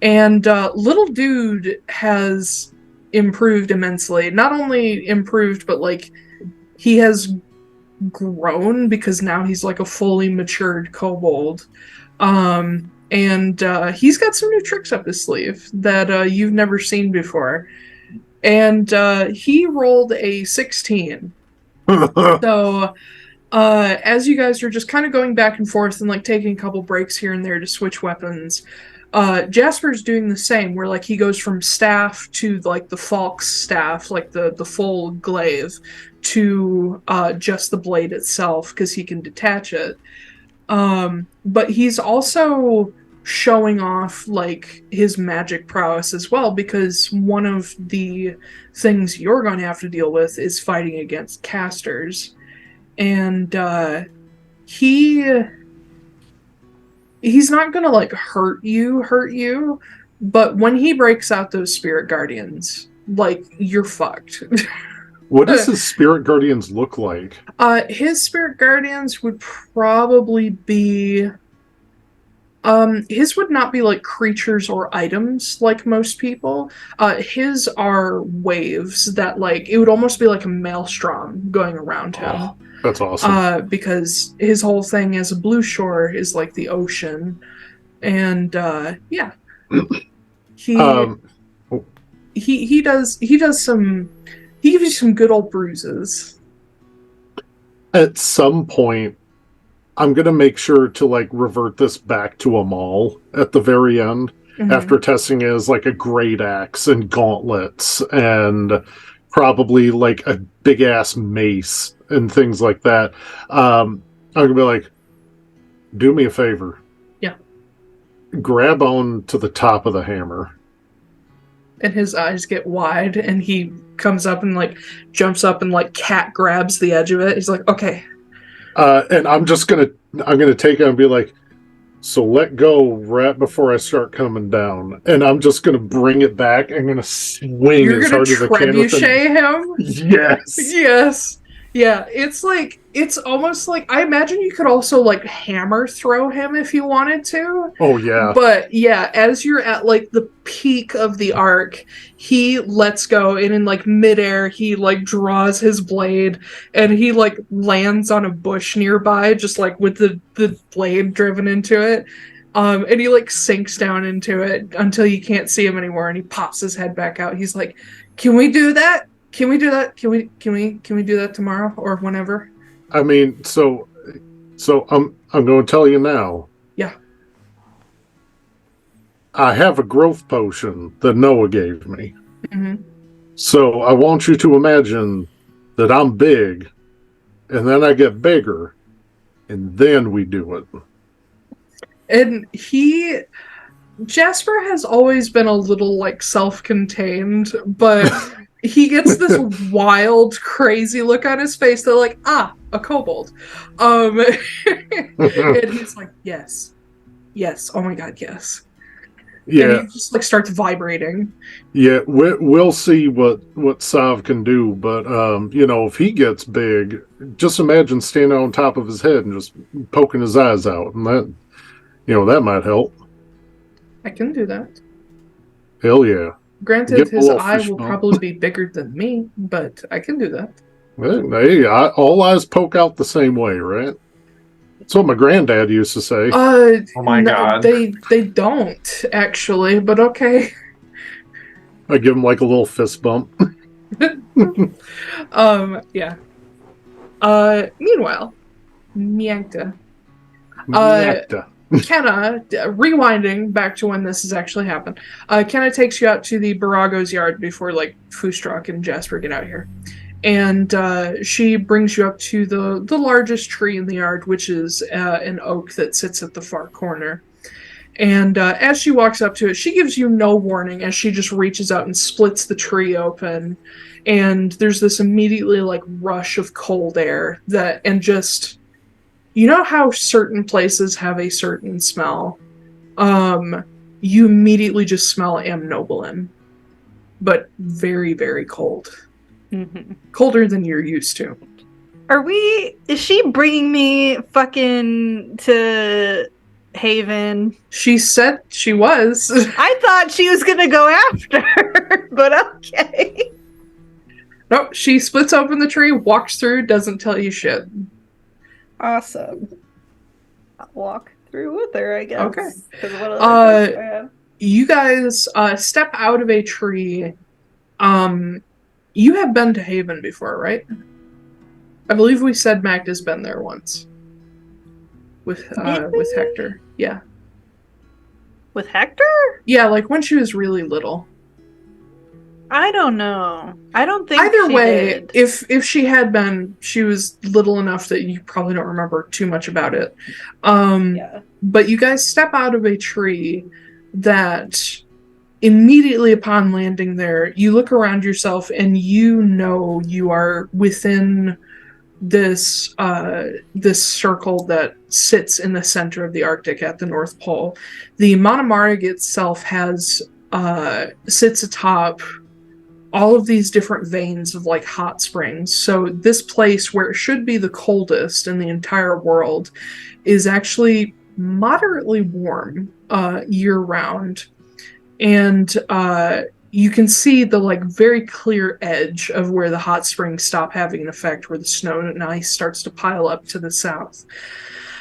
And little dude has improved immensely. Not only improved, but, like, he has grown because now he's like a fully matured kobold. And he's got some new tricks up his sleeve that you've never seen before. And he rolled a 16. So as you guys are just kind of going back and forth and like taking a couple breaks here and there to switch weapons, Jasper's doing the same, where like he goes from staff to like the Falk's staff, like the full glaive, to just the blade itself because he can detach it. But he's also showing off like his magic prowess as well, because one of the things you're going to have to deal with is fighting against casters, and he's not gonna like hurt you, but when he breaks out those spirit guardians, like, you're fucked. What does his spirit guardians look like? His spirit guardians would probably be his would not be like creatures or items like most people. His are waves that, like, it would almost be like a maelstrom going around him. Oh, that's awesome. Because his whole thing as a blue shore is like the ocean. And yeah. He gives you some good old bruises. At some point, I'm going to make sure to like revert this back to a maul at the very end, after testing it as like a great axe and gauntlets and probably like a big ass mace and things like that. I'm going to be like, do me a favor. Yeah. Grab on to the top of the hammer. And his eyes get wide and he comes up and like jumps up and like cat grabs the edge of it. He's like, okay. And I'm gonna take it and be like, so let go right before I start coming down, and I'm just gonna bring it back. I'm gonna swing You're as hard as I can. You're gonna trebuchet him? Yes. Yes. Yeah, it's almost like, I imagine you could also like hammer throw him if you wanted to. Oh yeah. But yeah, as you're at like the peak of the arc, he lets go, and in like midair he like draws his blade and he like lands on a bush nearby, just like with the blade driven into it. And he like sinks down into it until you can't see him anymore, and he pops his head back out. He's like, "Can we do that? Can we do that? Can we do that tomorrow or whenever?" I mean, so I'm going to tell you now. Yeah. I have a growth potion that Noah gave me. Mm-hmm. So I want you to imagine that I'm big, and then I get bigger, and then we do it. And Jasper has always been a little like self-contained, but he gets this wild, crazy look on his face. They're like, a kobold. And he's like, yes, oh my god, yes. Yeah. And he just like starts vibrating. Yeah, we'll see what Sav can do, but if he gets big, just imagine standing on top of his head and just poking his eyes out, and that might help. I can do that. Hell yeah. Granted, his eye will probably be bigger than me, but I can do that. Hey, all eyes poke out the same way, right? That's what my granddad used to say. Oh my god. They don't, actually, but okay. I give him like a little fist bump. Yeah. Meanwhile, Magda. Magda. Kenna, rewinding back to when this has actually happened, Kenna takes you out to the Borago's yard before, like, Foostrak and Jasper get out here. And she brings you up to the largest tree in the yard, which is an oak that sits at the far corner. And as she walks up to it, she gives you no warning as she just reaches out and splits the tree open. And there's this immediately, like, rush of cold air that, and just... You know how certain places have a certain smell? You immediately just smell amnobalin. But very, very cold. Mm-hmm. Colder than you're used to. Is she bringing me fucking to Haven? She said she was. I thought she was gonna go after her, but okay. Nope, she splits open the tree, walks through, doesn't tell you shit. Awesome. I'll walk through with her, I guess. Okay. 'Cause what other choice do I have? You guys step out of a tree. You have been to Haven before, right? I believe we said Magda's been there once. With Hector. Yeah. With Hector? Yeah, like when she was really little. I don't know. I don't think Either she way, did. if she had been, she was little enough that you probably don't remember too much about it. Yeah. But you guys step out of a tree that immediately upon landing there, you look around yourself and you know you are within this circle that sits in the center of the Arctic at the North Pole. The Monomarig itself sits atop all of these different veins of like hot springs. So this place, where it should be the coldest in the entire world, is actually moderately warm year round. And you can see the like very clear edge of where the hot springs stop having an effect, where the snow and ice starts to pile up to the south.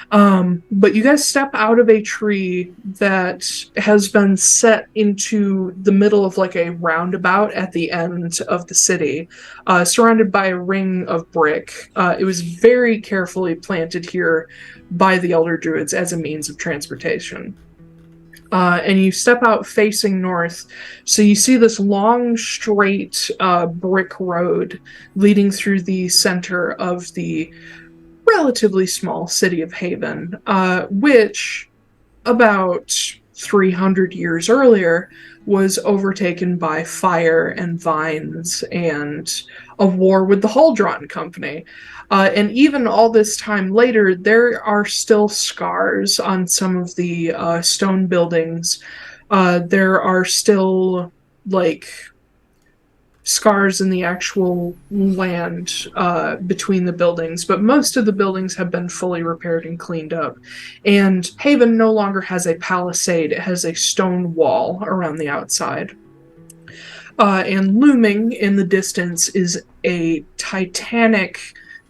But you guys step out of a tree that has been set into the middle of like a roundabout at the end of the city, surrounded by a ring of brick. It was very carefully planted here by the Elder Druids as a means of transportation. And you step out facing north, so you see this long, straight brick road leading through the center of the relatively small city of Haven, which about 300 years earlier was overtaken by fire and vines and a war with the Huldron Company. And even all this time later, there are still scars on some of the stone buildings. There are still, like, scars in the actual land between the buildings, but most of the buildings have been fully repaired and cleaned up. And Haven no longer has a palisade, it has a stone wall around the outside. And looming in the distance is a titanic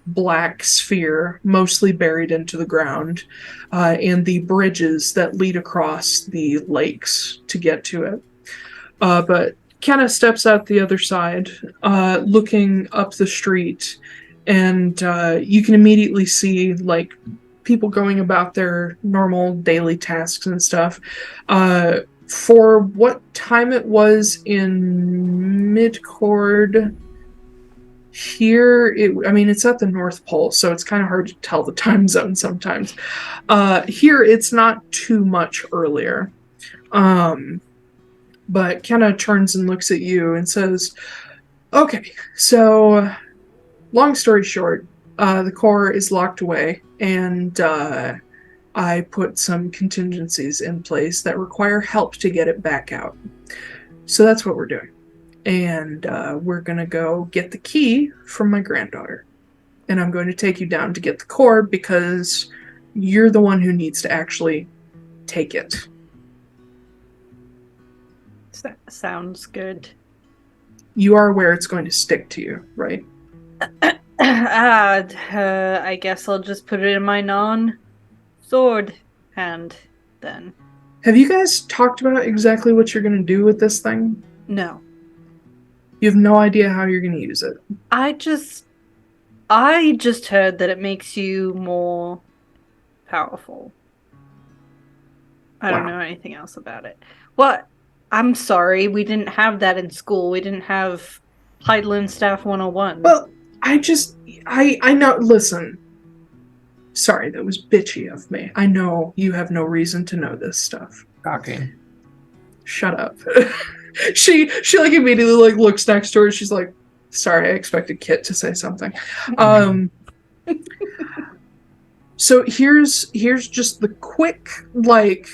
black sphere, mostly buried into the ground, and the bridges that lead across the lakes to get to it. But Kenna steps out the other side, looking up the street, and you can immediately see, like, people going about their normal daily tasks and stuff. For what time it was in Midcord, here, it's at the North Pole, so it's kind of hard to tell the time zone sometimes. Here, it's not too much earlier. But Kenna turns and looks at you and says, okay, so long story short, the core is locked away, and I put some contingencies in place that require help to get it back out. So that's what we're doing. And we're going to go get the key from my granddaughter. And I'm going to take you down to get the core because you're the one who needs to actually take it. Sounds good. You are aware it's going to stick to you, right? I guess I'll just put it in my sword hand, then. Have you guys talked about exactly what you're going to do with this thing? No. You have no idea how you're going to use it. I just heard that it makes you more powerful. I don't know anything else about it. What? I'm sorry, we didn't have that in school. We didn't have Highland Staff 101. Well, I know, listen. Sorry, that was bitchy of me. I know you have no reason to know this stuff. Shocking. Shut up. She like immediately like looks next to her. She's like, sorry, I expected Kit to say something. So here's just the quick like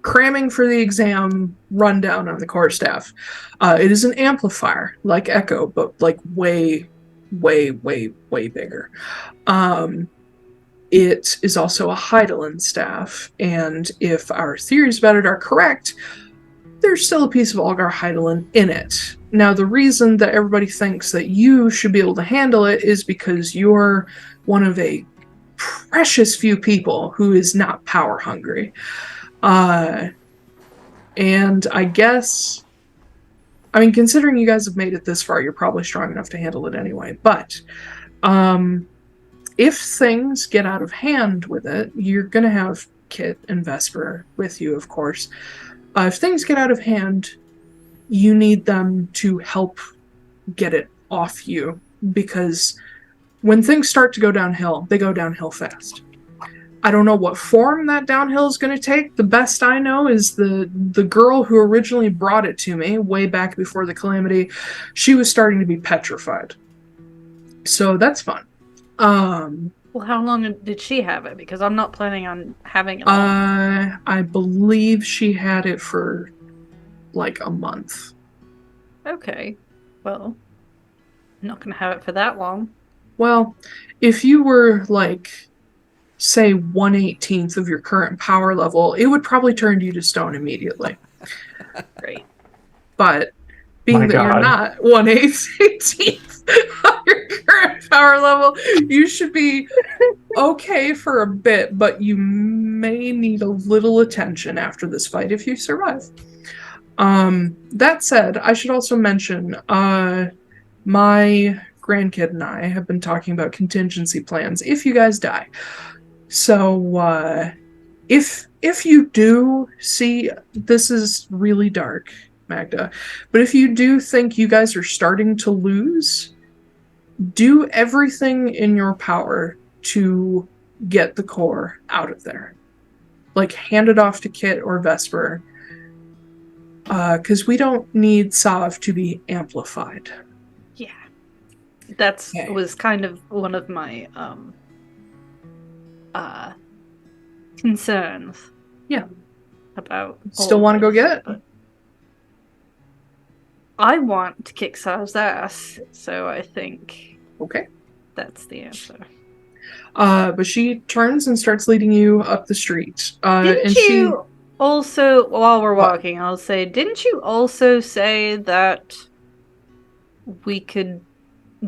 cramming for the exam rundown on the core staff. It is an amplifier like Echo, but like way bigger. It is also a Heidelin staff, and if our theories about it are correct, there's still a piece of Algar Heidelin in it. Now, the reason that everybody thinks that you should be able to handle it is because you're one of a precious few people who is not power hungry. And I guess, I mean, considering you guys have made it this far, you're probably strong enough to handle it anyway. But if things get out of hand with it, you're going to have Kit and Vesper with you, of course. If things get out of hand, you need them to help get it off you, because when things start to go downhill, they go downhill fast. I don't know what form that downhill is going to take. The best I know is the girl who originally brought it to me, way back before the calamity, she was starting to be petrified. So that's fun. Well, how long did she have it? Because I'm not planning on having it long. I believe she had it for like a month. Okay. Well, I'm not going to have it for that long. Well, if you were like, say, 1/18 of your current power level, it would probably turn you to stone immediately. Great. But being that you're not 1/18 of your current power level, you should be okay for a bit, but you may need a little attention after this fight if you survive. That said, I should also mention, my grandkid and I have been talking about contingency plans if you guys die. So, if you do see, this is really dark, Magda, but if you do think you guys are starting to lose, do everything in your power to get the core out of there. Like, hand it off to Kit or Vesper, because we don't need Sav to be amplified. Yeah. That's was kind of one of my concerns. Yeah. About still want to go get it? I want to kick Sav's ass, so I think that's the answer. But she turns and starts leading you up the street. Didn't you also, while we're walking, I'll say, didn't you also say that we could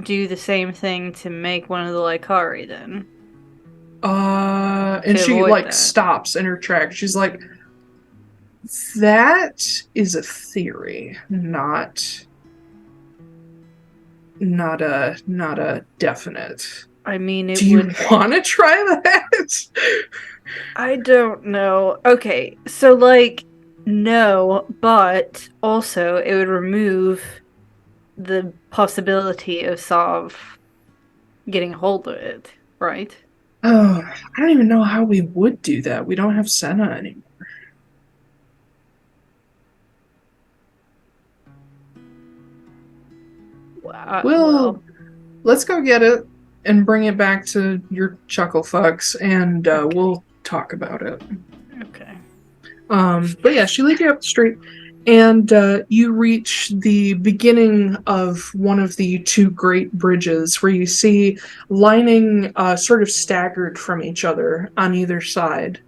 do the same thing to make one of the Lycari then? And she stops in her tracks. She's like, that is a theory, not a definite. I mean, do you want to try that? I don't know. Okay, so no, but also it would remove the possibility of Sav getting a hold of it, right? Oh, I don't even know how we would do that. We don't have Senna anymore. Well, let's go get it and bring it back to your chuckle fucks, and we'll talk about it. Okay. But yeah, she leads you up the street, and you reach the beginning of one of the two great bridges, where you see lining sort of staggered from each other on either side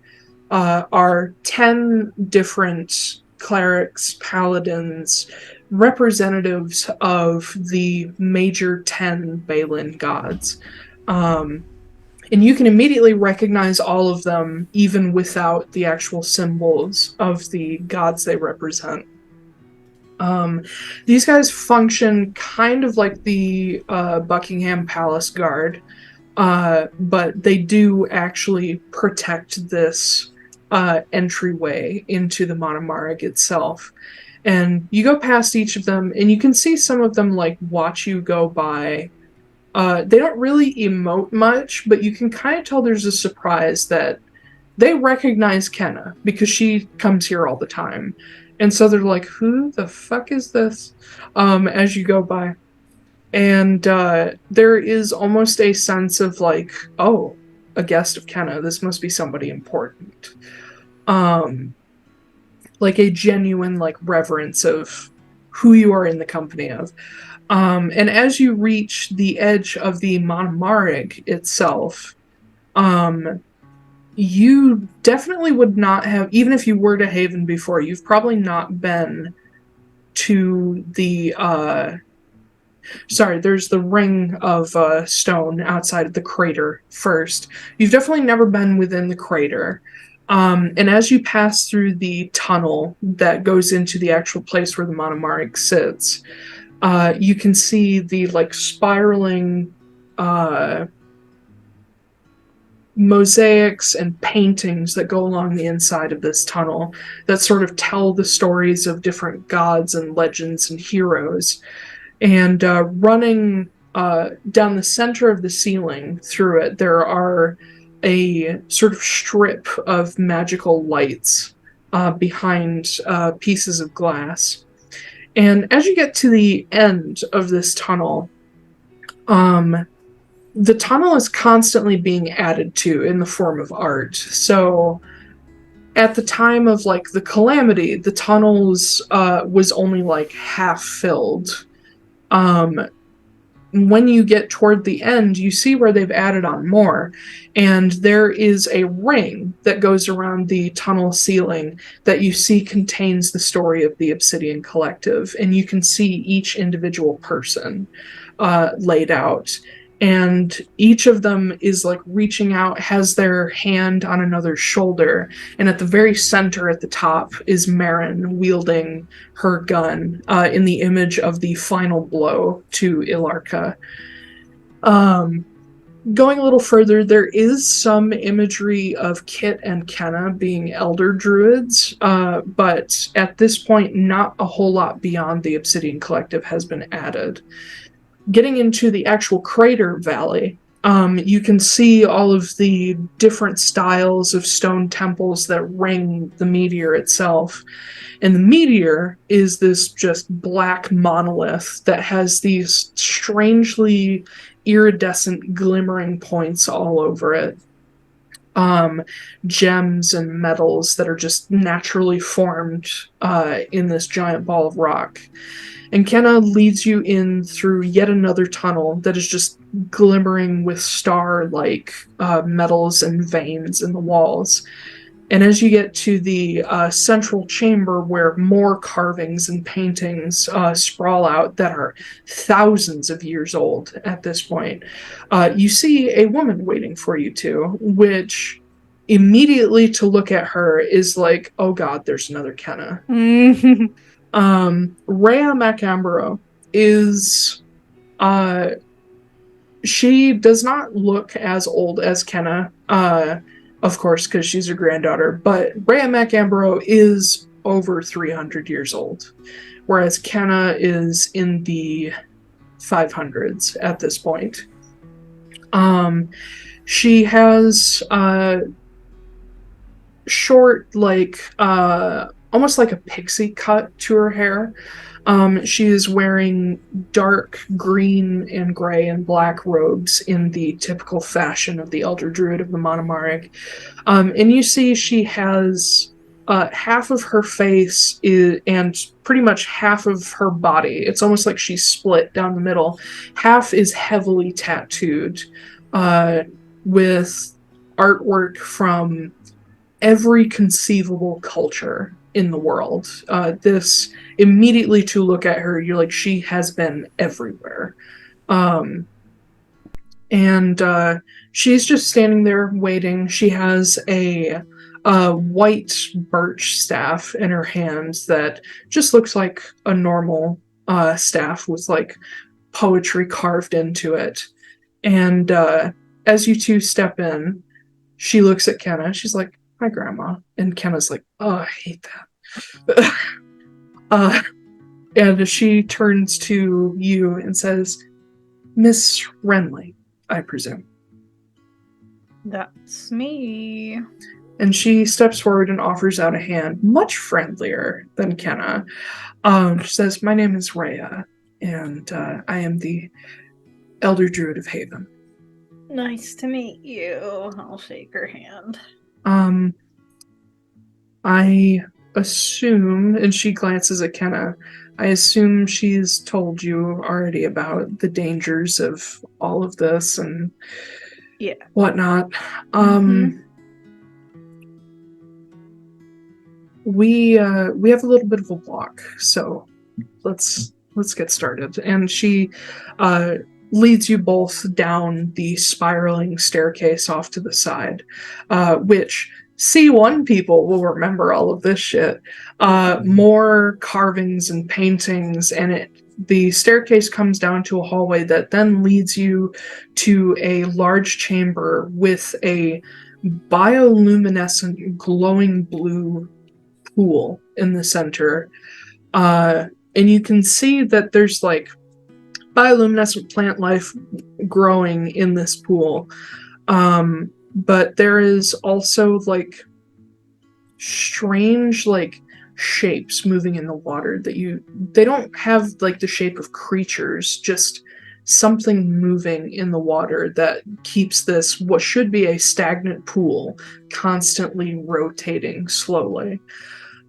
are 10 different clerics, paladins, representatives of the major 10 Balin gods, And you can immediately recognize all of them, even without the actual symbols of the gods they represent. These guys function kind of like the Buckingham Palace Guard, but they do actually protect this entryway into the Monomarg itself. And you go past each of them, and you can see some of them like watch you go by. They don't really emote much, but you can kind of tell there's a surprise that they recognize Kenna because she comes here all the time. And so they're like, who the fuck is this? As you go by. And there is almost a sense of like, oh, a guest of Kenna. This must be somebody important. Like a genuine like reverence of who you are in the company of. And as you reach the edge of the Monomarg itself, you definitely would not have, even if you were to Haven before, you've probably not been to the, there's the ring of stone outside of the crater first. You've definitely never been within the crater. And as you pass through the tunnel that goes into the actual place where the Monomarg sits, you can see the like spiraling mosaics and paintings that go along the inside of this tunnel that sort of tell the stories of different gods and legends and heroes. And running down the center of the ceiling through it, there are a sort of strip of magical lights behind pieces of glass. And as you get to the end of this tunnel, the tunnel is constantly being added to in the form of art. So at the time of like the calamity, the tunnels was only like half filled. When you get toward the end, you see where they've added on more. And there is a ring that goes around the tunnel ceiling that you see contains the story of the Obsidian Collective. And you can see each individual person laid out. And each of them is like reaching out, has their hand on another's shoulder. And at the very center at the top is Marin wielding her gun in the image of the final blow to Ilarka. Going a little further, there is some imagery of Kit and Kenna being elder druids, but at this point, not a whole lot beyond the Obsidian Collective has been added. Getting into the actual crater valley, you can see all of the different styles of stone temples that ring the meteor itself. And the meteor is this just black monolith that has these strangely iridescent glimmering points all over it. Gems and metals that are just naturally formed in this giant ball of rock. And Kenna leads you in through yet another tunnel that is just glimmering with star-like metals and veins in the walls. And as you get to the central chamber where more carvings and paintings sprawl out that are thousands of years old at this point, you see a woman waiting for you too, which immediately to look at her is like, oh god, there's another Kenna. Rhea MacAmbro is, she does not look as old as Kenna, of course, because she's her granddaughter, but Rhea MacAmbro is over 300 years old, whereas Kenna is in the 500s at this point. She has, short, like, almost like a pixie cut to her hair. She is wearing dark green and gray and black robes in the typical fashion of the Elder Druid of the Monomarg. And you see she has half of her face and pretty much half of her body. It's almost like she's split down the middle. Half is heavily tattooed with artwork from every conceivable culture in the world. This immediately to look at her, you're like, she has been everywhere. And she's just standing there waiting. She has a white birch staff in her hands that just looks like a normal staff with like poetry carved into it. And as you two step in, she looks at Kenna. She's like, "Hi, Grandma." And Kenna's like, "Oh, I hate that." And she turns to you and says, "Miss Wrenly, I presume." That's me. And she steps forward and offers out a hand, much friendlier than Kenna. She says, "My name is Rhea, and I am the Elder Druid of Haven." Nice to meet you. I'll shake her hand. I assume, and she glances at Kenna, I assume she's told you already about the dangers of all of this and whatnot. We have a little bit of a walk, so let's get started. And she leads you both down the spiraling staircase off to the side, which C1 people will remember all of this shit. More carvings and paintings, and the staircase comes down to a hallway that then leads you to a large chamber with a bioluminescent glowing blue pool in the center. And you can see that there's like bioluminescent plant life growing in this pool. But there is also like strange like shapes moving in the water that they don't have like the shape of creatures, just something moving in the water that keeps this what should be a stagnant pool constantly rotating slowly.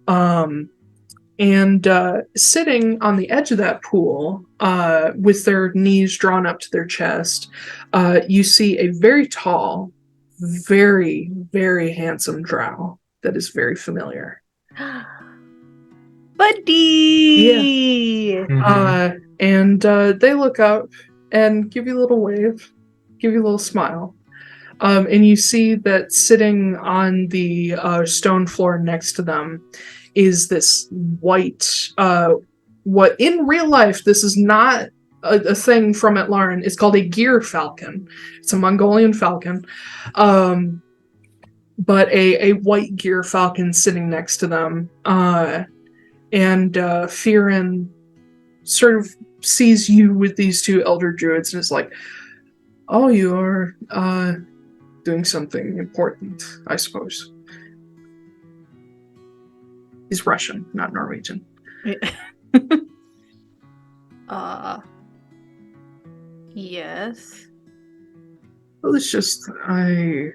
And sitting on the edge of that pool, with their knees drawn up to their chest, you see a very tall, very, very handsome drow that is very familiar. Buddy! Yeah. And they look up and give you a little wave, give you a little smile. And you see that sitting on the stone floor next to them is this white, what in real life, this is not a thing from Atlaran. It's called a gear falcon. It's a Mongolian falcon. But a white gear falcon sitting next to them. And Firin sort of sees you with these two elder druids and is like, "Oh, you are doing something important, I suppose." He's Russian, not Norwegian. Yes. Well, it's just, I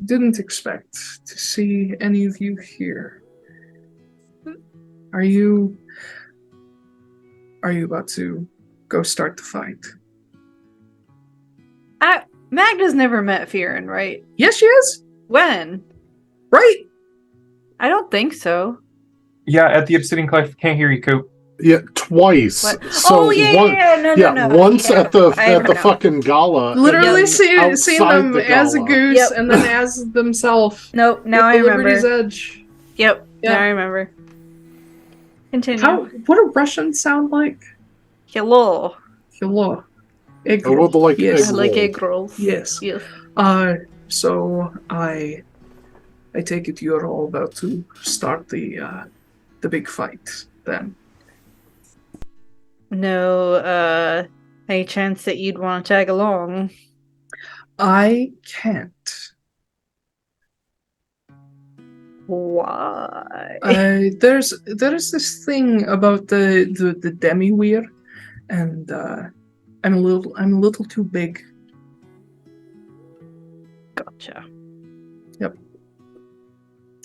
didn't expect to see any of you here. Are you about to go start the fight? Magda's never met Firin, right? Yes, she is. When? Right. I don't think so. Yeah, at the Obsidian Cliff. Can't hear you, Koop. Yeah, twice. What? So No. Once at the fucking gala. Literally seeing them the as a gala. goose and then as themselves. Nope, now I remember. Liberty's Edge. Yep, Yeah. now I remember. Continue. What do Russians sound like? Hello. Hello. Egg I would roll. like Yes. egg I like roll. egg rolls. Yes. Yes. So I take it you're all about to start the big fight then. No, any chance that you'd want to tag along? I can't. Why? There's this thing about the demi-weir, and I'm a little too big. Gotcha. Yep.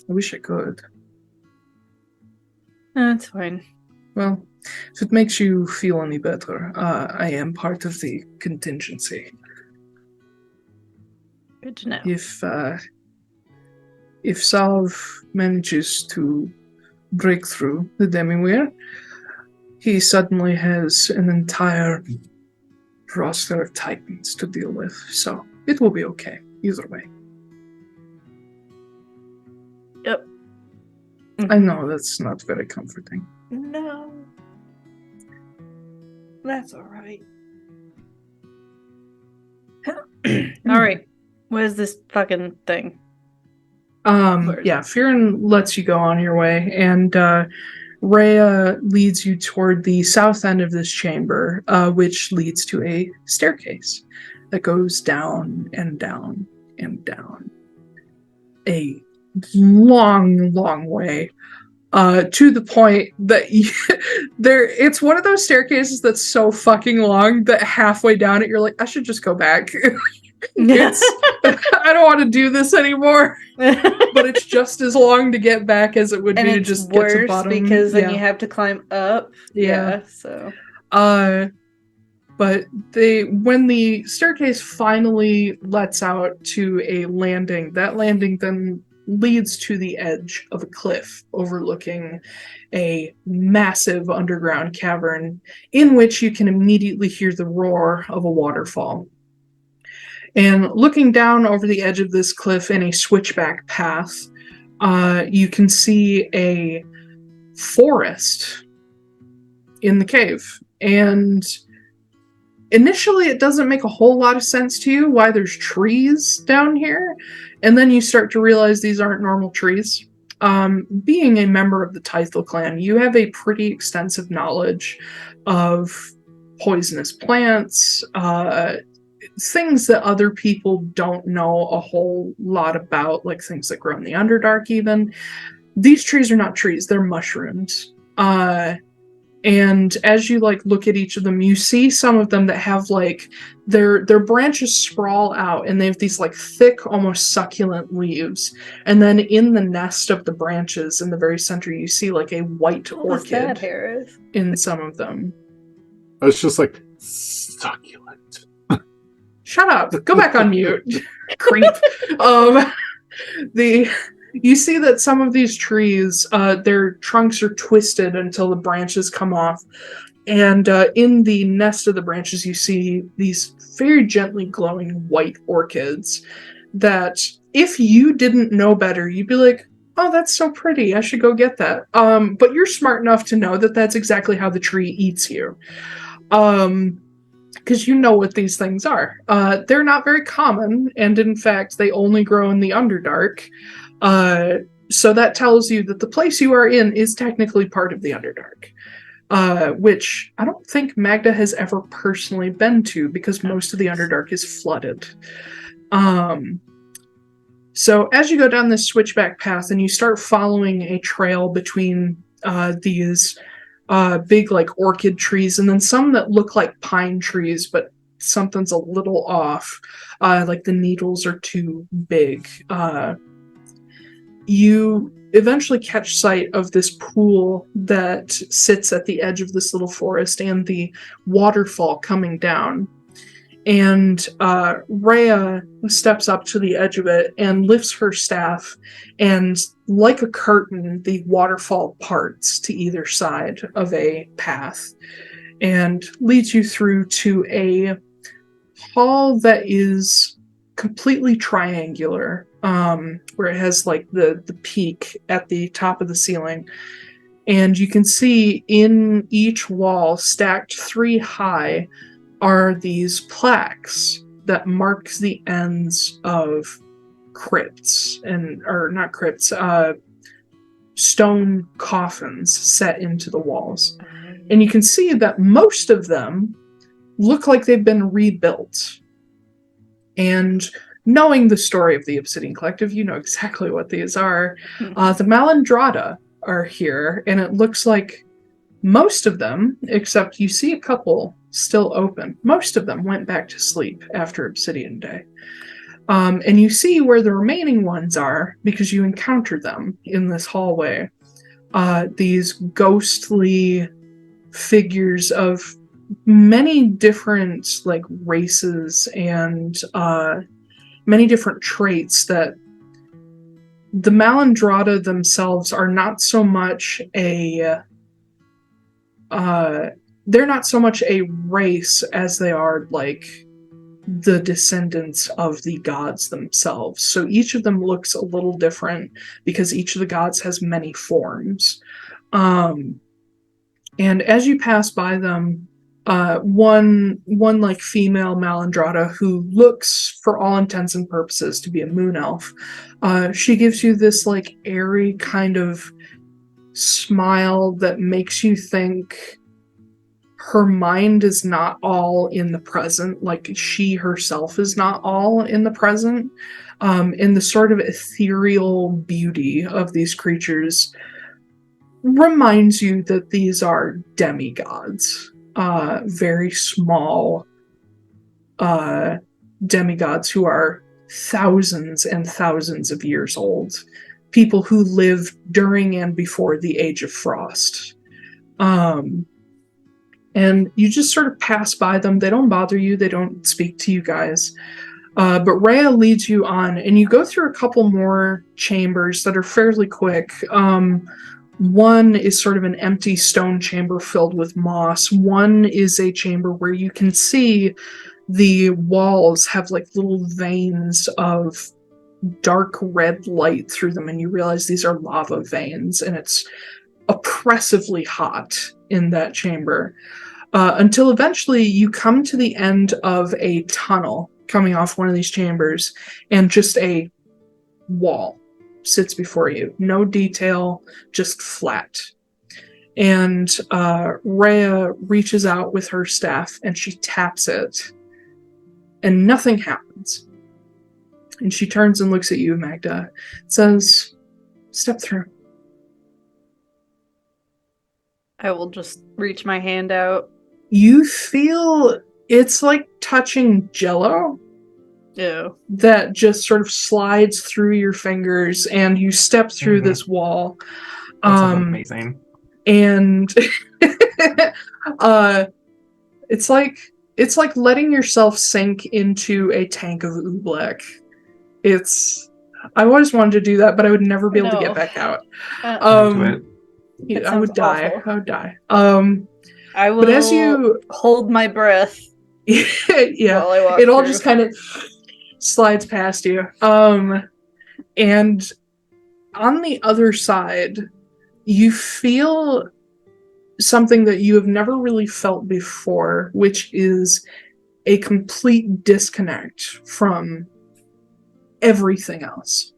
I wish I could. That's fine. Well, if it makes you feel any better, I am part of the contingency. Good to know. If Salve manages to break through the demi-weir, he suddenly has an entire roster of titans to deal with, so it will be okay either way. Yep. I know that's not very comforting. No. That's alright. Alright. What is this fucking thing? Yeah, Fearin lets you go on your way, and Rhea leads you toward the south end of this chamber, which leads to a staircase that goes down and down and down. A long, long way. To the point that it's one of those staircases that's so fucking long that halfway down it, you're like, I should just go back. I don't want to do this anymore. But it's just as long to get back as it would be to just get to the bottom. Because then you have to climb up. So. But when the staircase finally lets out to a landing, that landing then leads to the edge of a cliff overlooking a massive underground cavern in which you can immediately hear the roar of a waterfall. And looking down over the edge of this cliff in a switchback path, you can see a forest in the cave. And initially, it doesn't make a whole lot of sense to you why there's trees down here. And then you start to realize these aren't normal trees. Being a member of the Taiylor clan, you have a pretty extensive knowledge of poisonous plants, things that other people don't know a whole lot about, like things that grow in the Underdark even. These trees are not trees, they're mushrooms. And as you look at each of them, you see some of them that have their branches sprawl out and they have these thick, almost succulent leaves. And then in the nest of the branches in the very center, you see a white orchid in some of them. It's just succulent. Shut up. Go back on mute. Creep. You see that some of these trees, their trunks are twisted until the branches come off. And in the nest of the branches, you see these very gently glowing white orchids that if you didn't know better, you'd be like, oh, that's so pretty. I should go get that. But you're smart enough to know that that's exactly how the tree eats you. Because you know what these things are. They're not very common, and in fact, they only grow in the Underdark. So that tells you that the place you are in is technically part of the Underdark, which I don't think Magda has ever personally been to because most of the Underdark is flooded. So as you go down this switchback path and you start following a trail between these big orchid trees and then some that look like pine trees, but something's a little off, the needles are too big. You eventually catch sight of this pool that sits at the edge of this little forest and the waterfall coming down. And Rhea steps up to the edge of it and lifts her staff, and like a curtain, the waterfall parts to either side of a path and leads you through to a hall that is completely triangular, where it has the peak at the top of the ceiling. And you can see in each wall, stacked 3 high, are these plaques that mark the ends of crypts, or not crypts, stone coffins set into the walls. And you can see that most of them look like they've been rebuilt. And knowing the story of the Obsidian Collective, you know exactly what these are. The Malandrada are here, and it looks like most of them, except you see a couple still open, most of them went back to sleep after Obsidian Day. And you see where the remaining ones are because you encounter them in this hallway. These ghostly figures of many different races and many different traits that the Malandrada themselves are not so much a they're not so much a race as they are like the descendants of the gods themselves. So each of them looks a little different because each of the gods has many forms. And as you pass by them, one like female Malandrada who looks for all intents and purposes to be a moon elf, she gives you this like airy kind of smile that makes you think her mind is not all in the present, like she herself is not all in the present. And the sort of ethereal beauty of these creatures reminds you that these are demigods. Very small demigods who are thousands and thousands of years old. People who lived during and before the Age of Frost. And you just sort of pass by them. They don't bother you. They don't speak to you guys. But Rhea leads you on, and you go through a couple more chambers that are fairly quick. One is sort of an empty stone chamber filled with moss. One is a chamber where you can see the walls have like little veins of dark red light through them, and you realize these are lava veins, and it's oppressively hot in that chamber. Until eventually you come to the end of a tunnel coming off one of these chambers, and just a wall sits before you. No detail, just flat. And Rhea reaches out with her staff and she taps it, and nothing happens. And she turns and looks at you, Magda. Says, "Step through." I will just reach my hand out. You feel it's like touching Jell-O. Ew. That just sort of slides through your fingers, and you step through this wall. That sounds amazing. And it's like letting yourself sink into a tank of oobleck. I always wanted to do that, but I would never be able to get back out. Into it. I would die. Awful. I would die. I will but as you hold my breath. Yeah, while I walk it all through. just kind of slides past you. And on the other side, you feel something that you have never really felt before, which is a complete disconnect from everything else.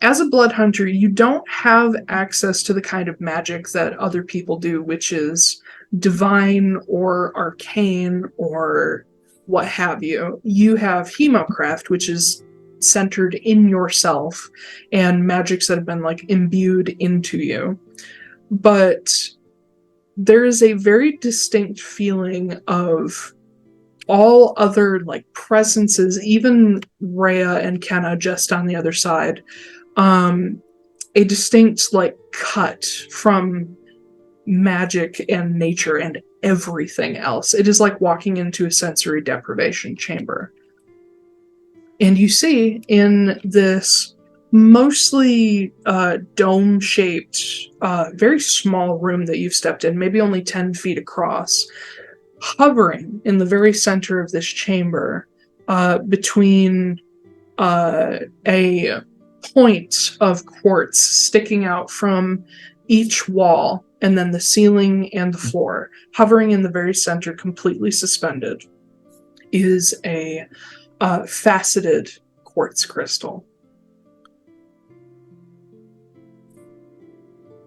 As a blood hunter, you don't have access to the kind of magic that other people do, which is divine or arcane or what have you. You have hemocraft, which is centered in yourself, and magics that have been like imbued into you. But there is a very distinct feeling of all other like presences, even Rhea and Kenna just on the other side, a distinct like cut from magic and nature and everything else. It is like walking into a sensory deprivation chamber. And you see in this mostly dome-shaped, very small room that you've stepped in, maybe only 10 feet across, hovering in the very center of this chamber, between a point of quartz sticking out from each wall, and then the ceiling and the floor, hovering in the very center, completely suspended, is a faceted quartz crystal.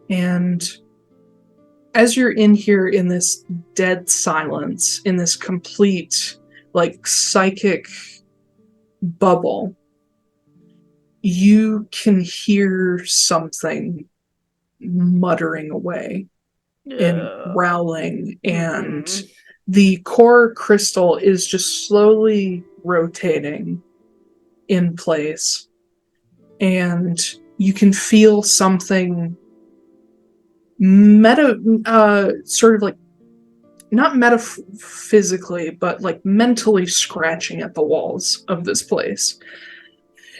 And as you're in here in this dead silence, in this complete, like, psychic bubble, you can hear something muttering away and growling, and the core crystal is just slowly rotating in place, and you can feel something sort of like, not metaphysically, but like mentally scratching at the walls of this place.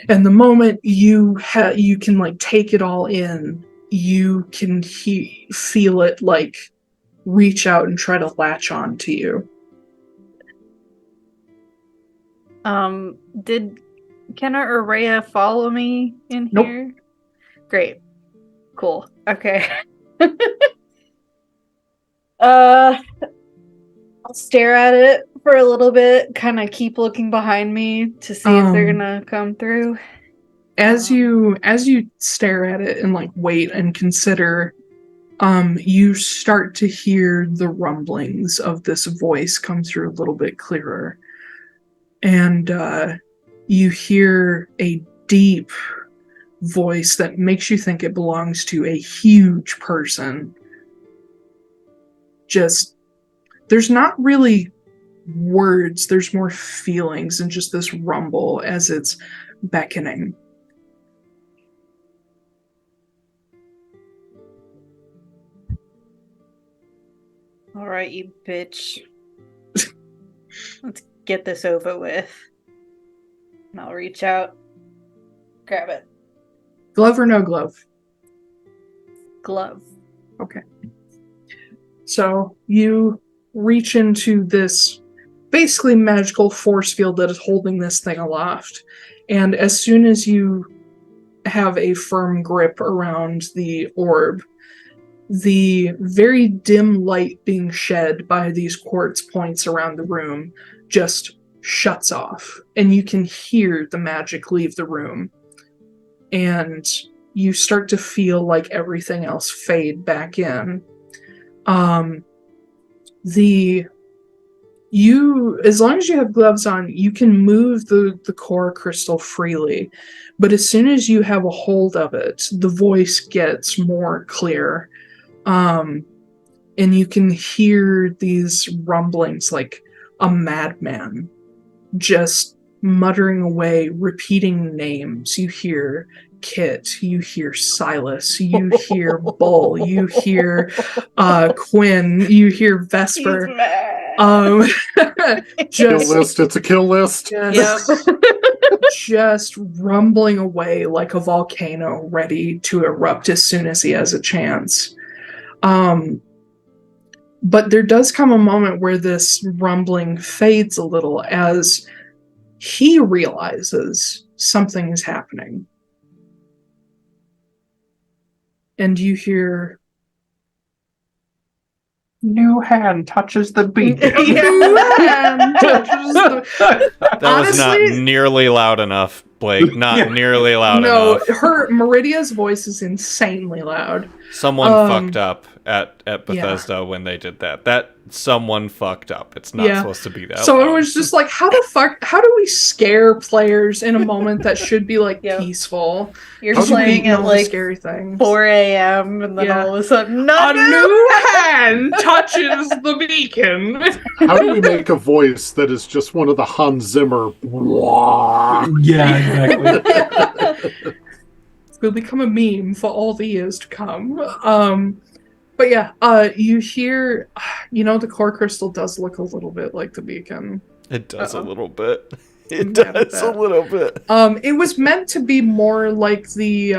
And the moment you can like take it all in, you can feel it like reach out and try to latch on to you. Did Kenna or Rhea follow me in Nope. here? Great. Cool. Okay. I'll stare at it for a little bit, kind of keep looking behind me to see if they're gonna come through. As you stare at it and like wait and consider, you start to hear the rumblings of this voice come through a little bit clearer. And you hear a deep voice that makes you think it belongs to a huge person. Just, there's not really words, there's more feelings and just this rumble as it's beckoning. All right, you bitch. Let's get this over with. And I'll reach out, grab it. Glove or no glove? Glove. Okay. So you reach into this basically magical force field that is holding this thing aloft. And as soon as you have a firm grip around the orb, the very dim light being shed by these quartz points around the room just shuts off. And you can hear the magic leave the room. And you start to feel like everything else fade back in. As long as you have gloves on, you can move the core crystal freely. But as soon as you have a hold of it, the voice gets more clear. And you can hear these rumblings like a madman just muttering away, repeating names. You hear Kit, you hear Silas, you hear Bull, you hear Quinn, you hear Vesper. Kill list, it's a kill list. Just rumbling away like a volcano ready to erupt as soon as he has a chance. But there does come a moment where this rumbling fades a little as he realizes something is happening. And you hear... New hand touches the beacon. New hand touches the... That was not nearly loud enough, Blake. Not nearly loud enough. No, Meridia's voice is insanely loud. Someone fucked up at Bethesda when they did that. That someone fucked up. It's not supposed to be that So loud. it was just like, how do we scare players in a moment that should be like peaceful? You're playing at like scary things. 4 a.m. and then all of a sudden, a new hand touches the beacon. How do we make a voice that is just one of the Hans Zimmer? Yeah, exactly. Will become a meme for all the years to come. But yeah, you hear, the core crystal does look a little bit like the beacon. It does a little bit. It does a little bit. It was meant to be more like the,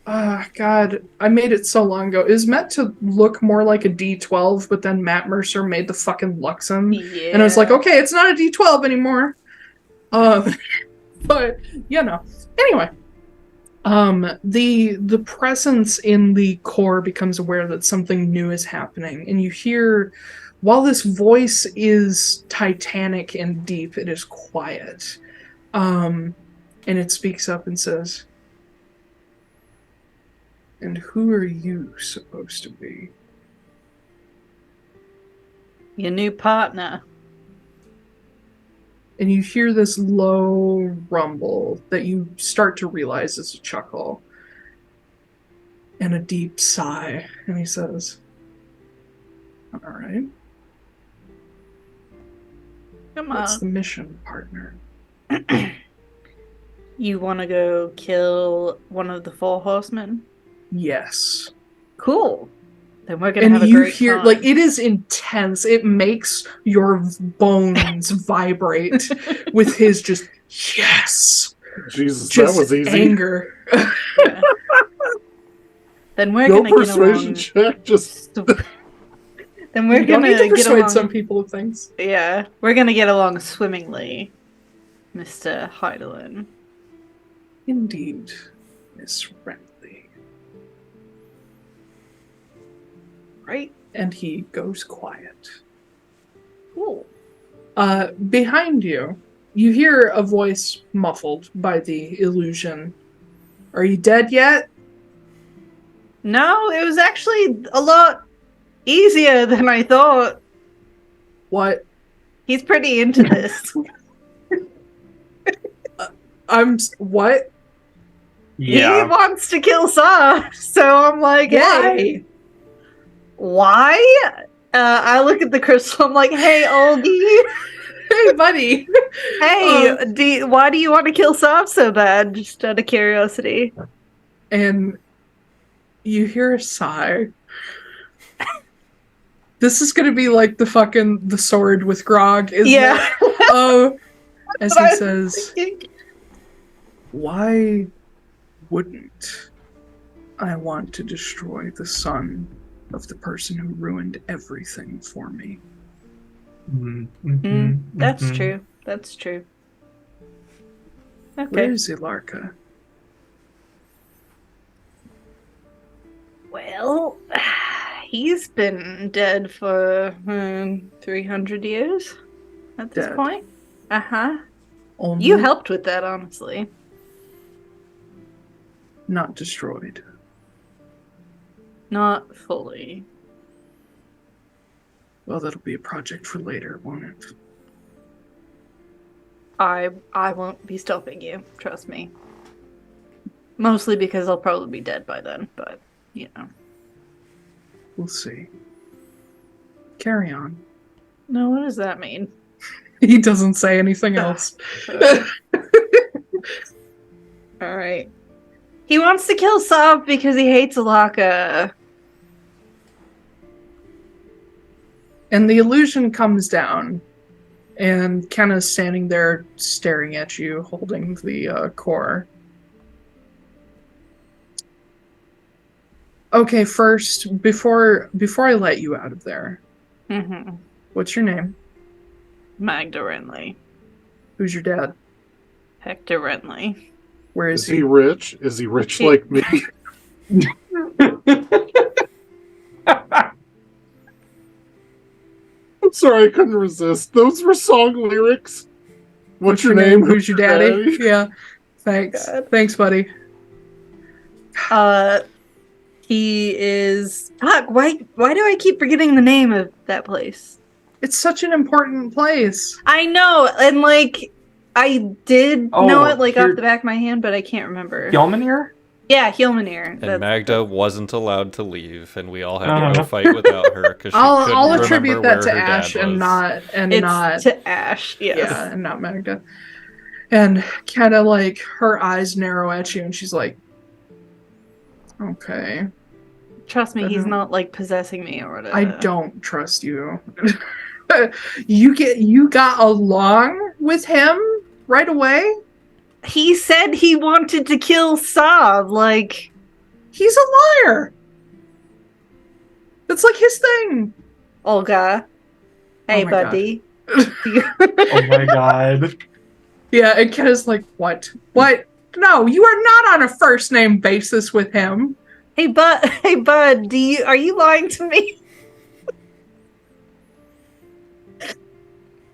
God, I made it so long ago. It was meant to look more like a D12, but then Matt Mercer made the fucking Luxon. Yeah. And I was like, okay, it's not a D12 anymore. But, Anyway. The presence in the core becomes aware that something new is happening, and you hear, while this voice is titanic and deep, it is quiet. And it speaks up and says, "And who are you supposed to be?" Your new partner. And you hear this low rumble that you start to realize is a chuckle. And a deep sigh. And he says, "All right. Come What's on. the mission, partner?" You want to go kill one of the 4 horsemen? Yes. Cool. Then we're going to have a great time. Like, it is intense. It makes your bones vibrate with his just, yes. Jesus, Just that was easy. anger. Then we're No gonna get persuasion along. check, just... Then we're You don't gonna need to get persuade along. some people of things. Yeah, we're gonna get along swimmingly, Mr. Heidelin. Indeed, Miss Wrenly. Right? And he goes quiet. Cool. Behind you, you hear a voice muffled by the illusion. Are you dead yet? No, it was actually a lot easier than I thought. What? He's pretty into this. What? He wants to kill Saw, so I'm like, hey. Why? I look at the crystal, I'm like, hey, Olgie. Hey, buddy. Hey, why do you want to kill Saw so bad? Just out of curiosity. And you hear a sigh. This is gonna be like the sword with Grog, isn't it? Oh, as he says, why wouldn't I want to destroy the son of the person who ruined everything for me? That's true. That's true. Okay. Where is Ilarka? Well, he's been dead for 300 years at this point. Uh-huh. Only You helped with that, honestly. not destroyed. Not fully. Well, that'll be a project for later, won't it? I won't be stopping you, trust me. Mostly because I'll probably be dead by then, but, you know. We'll see. Carry on. No, what does that mean? He doesn't say anything else. Alright. He wants to kill Saab because he hates Alaka. And the illusion comes down, and Kenna's standing there staring at you, holding the core. Okay, first, before I let you out of there, what's your name? Magda Wrenly. Who's your dad? Hector Wrenly. Where Is he rich? Is he rich like me? I'm sorry, I couldn't resist. Those were song lyrics. What's your name? Who's your daddy? Yeah. Thanks. God. Thanks, buddy. He is... Fuck, why do I keep forgetting the name of that place? It's such an important place. I know, and like, I did know it like off the back of my hand, but I can't remember. Hjelmanir? Yeah, Hjelmanir. And Magda wasn't allowed to leave, and we all had to go fight without her because she I'll couldn't attribute remember that where to her Ash dad and was. not to Ash. Yes. Yeah, and not Magda. And kind of like her eyes narrow at you, and she's like, "Okay, Trust me, he's not like possessing me or whatever. I don't trust you. You got along with him right away. He said he wanted to kill Saab. Like, he's a liar. That's like his thing. Olga, hey, my buddy. Oh my god. Yeah, and Kenna's like, what? What? No, you are not on a first name basis with him. Hey, bud. Are you lying to me?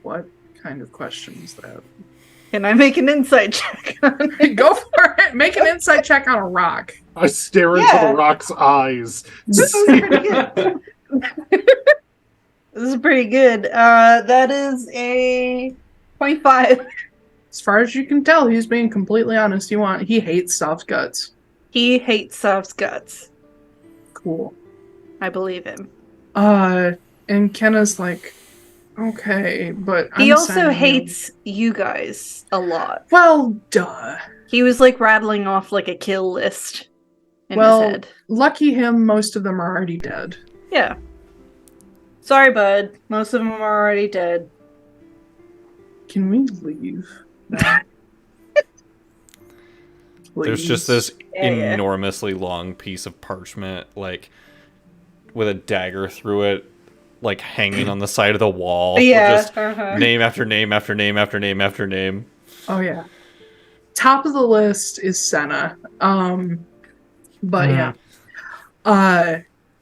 What kind of question is that? Can I make an insight check on it? Go for it. Make an insight check on a rock. I stare into the rock's eyes. This is pretty good. This is pretty good. That is a 25. As far as you can tell, he's being completely honest. He hates soft guts. He hates Saab's guts. Cool. I believe him. And Kenna's like, okay, but He I'm also sending you- hates you guys a lot. Well, duh. He was like rattling off like a kill list in his Well, head. lucky him, most of them are already dead. Yeah. Sorry, bud. Most of them are already dead. Can we leave now? There's Please. just this enormously long piece of parchment, like with a dagger through it, like hanging on the side of the wall. Yeah. Just name after name after name after name after name. Oh yeah. Top of the list is Senna. But yeah.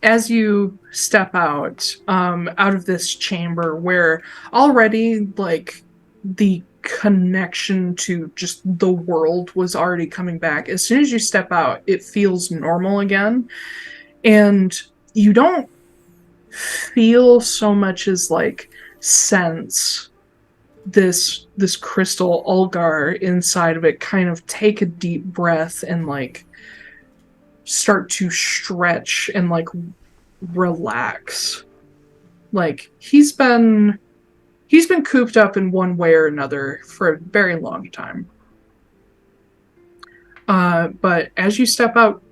As you step out of this chamber where already like the connection to just the world was already coming back, as soon as you step out, it feels normal again. And you don't feel so much as like sense this crystal Ulgar inside of it kind of take a deep breath and like start to stretch and like relax. Like he's been cooped up in one way or another for a very long time. But as you step out,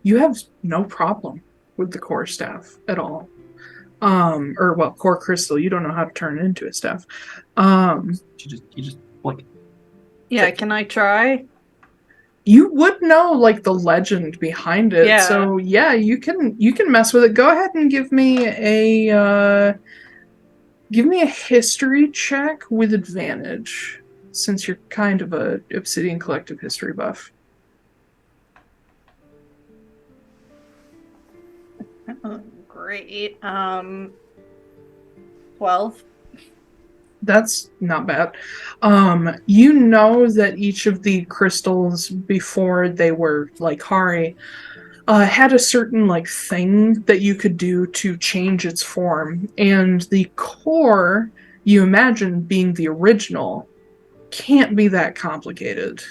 you have no problem with the core staff at all. Core crystal. You don't know how to turn it into a staff. You just like. Yeah, can I try? You would know like the legend behind it. Yeah. So yeah, you can mess with it. Go ahead and give me a history check with advantage, since you're kind of a Obsidian Collective history buff. Great. 12. That's not bad. You know that each of the crystals before they were like Hari had a certain like thing that you could do to change its form, and the core, you imagine being the original, can't be that complicated.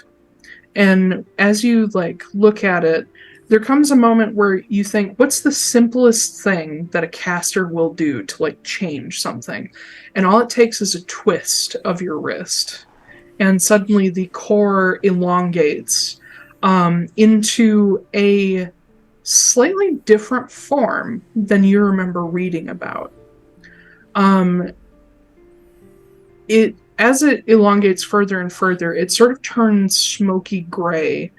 And as you like look at it, there comes a moment where you think, what's the simplest thing that a caster will do to like change something? And all it takes is a twist of your wrist. And suddenly the core elongates into a slightly different form than you remember reading about. As it elongates further and further, it sort of turns smoky gray.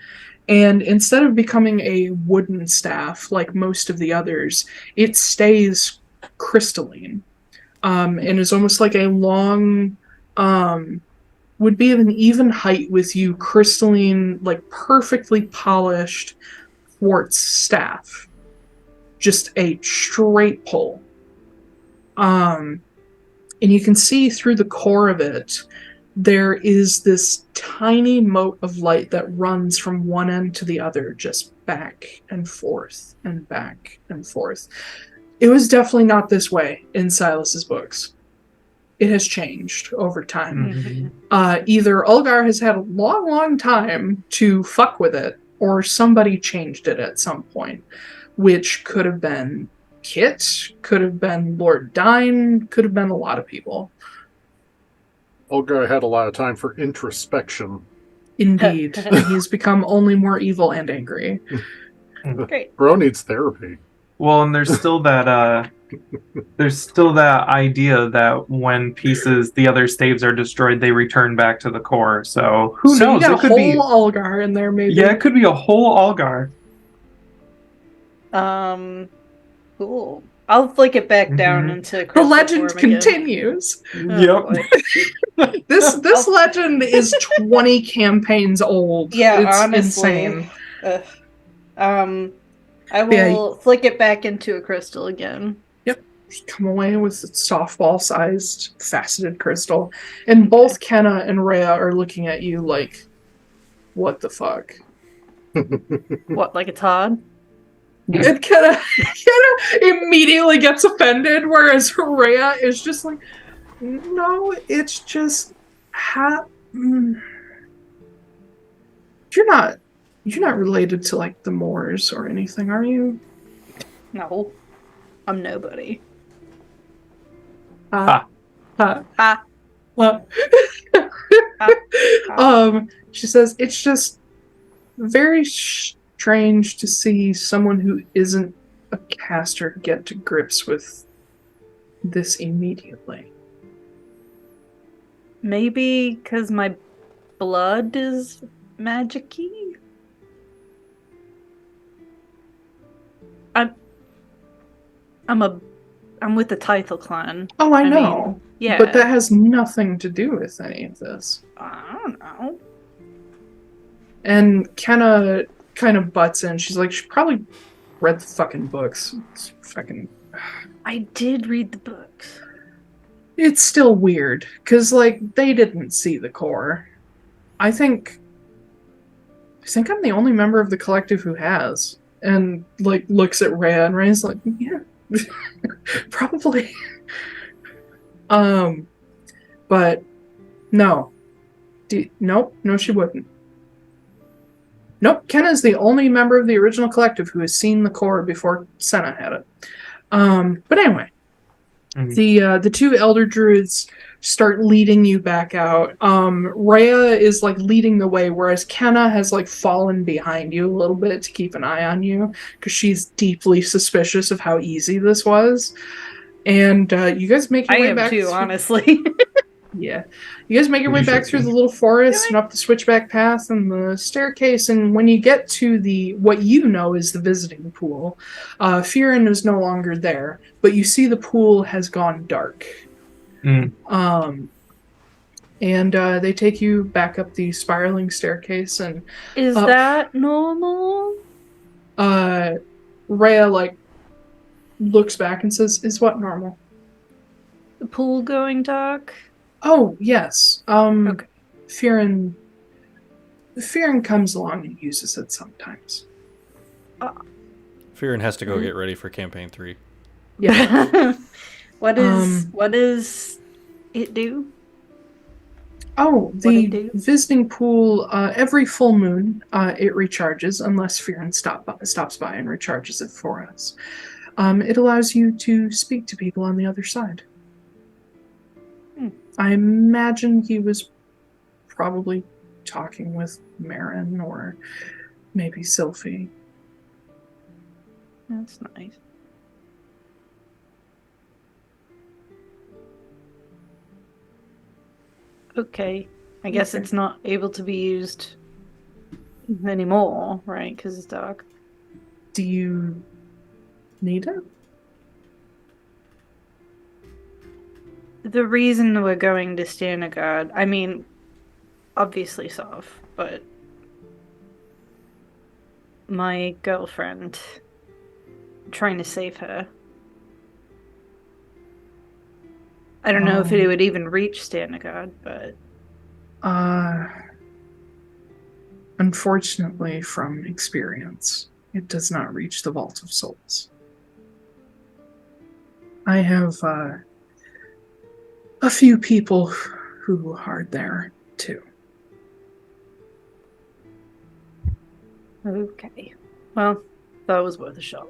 And instead of becoming a wooden staff like most of the others, it stays crystalline. And is almost like a long, would be of an even height with you, crystalline, like perfectly polished quartz staff. Just a straight pull. And you can see through the core of it, there is this tiny mote of light that runs from one end to the other, just back and forth and back and forth. It was definitely not this way in Silas's books. It has changed over time. Mm-hmm. Either Ulgar has had a long, long time to fuck with it, or somebody changed it at some point, which could have been Kit, could have been Lord Dine, could have been a lot of people. Olga had a lot of time for introspection. Indeed. He's become only more evil and angry. Great. Bro needs therapy. Well, and there's still that idea that when the other staves are destroyed, they return back to the core. So who knows? You got It could a be whole Ulgar in there, maybe. it could be a whole Ulgar. Cool. I'll flick it back down into The crystal legend form again. continues. Oh, boy. This legend is 20 campaigns old. Yeah, it's honestly. insane. I will flick it back into a crystal again. Yep. Come away with a softball-sized, faceted crystal. And both Kenna and Rhea are looking at you like, what the fuck? What, like a Todd? And Kenna immediately gets offended, whereas Rhea is just like, no, it's just you're not related to like the Moors or anything, are you? No. I'm nobody. She says it's just very strange to see someone who isn't a caster get to grips with this immediately. Maybe because my blood is magic-y? I'm with the Taiylor clan. Oh, I know. mean, yeah. But that has nothing to do with any of this. I don't know. And Kenna kind of butts in. She's like, she probably read the fucking books. It's fucking... I did read the books. It's still weird, because, like, they didn't see the core. I think I'm the only member of the collective who has. And, like, looks at Rhea, and Rhea's like, yeah, probably. But, no. Nope, no she wouldn't. Nope, Kenna's the only member of the original collective who has seen the core before Senna had it. But anyway, the two elder druids start leading you back out. Rhea is like leading the way, whereas Kenna has like fallen behind you a little bit to keep an eye on you because she's deeply suspicious of how easy this was. And you guys make your way back. I am too, honestly. Yeah. You guys make your way back through the little forest and up the switchback path and the staircase, and when you get to what you know is the visiting pool, Fearin is no longer there, but you see the pool has gone dark. And they take you back up the spiraling staircase, and is that normal? Rhea, like, looks back and says, is what normal? The pool going dark? Oh, yes. Okay. Fearin comes along and uses it sometimes. Fearin has to go get ready for campaign 3. Yeah. What does it do? Oh, the visiting pool, every full moon, it recharges, unless Fearin stops by and recharges it for us. It allows you to speak to people on the other side. I imagine he was probably talking with Marin or maybe Sylphie. That's nice. Okay. I guess it's not able to be used anymore, right? Because it's dark. Do you need it? The reason we're going to Stjernegaard, I mean, obviously Sov, but my girlfriend, trying to save her. I don't know if it would even reach Stjernegaard, but... Unfortunately, from experience, it does not reach the Vault of Souls. I have, a few people who are there, too. Okay. Well, that was worth a shot.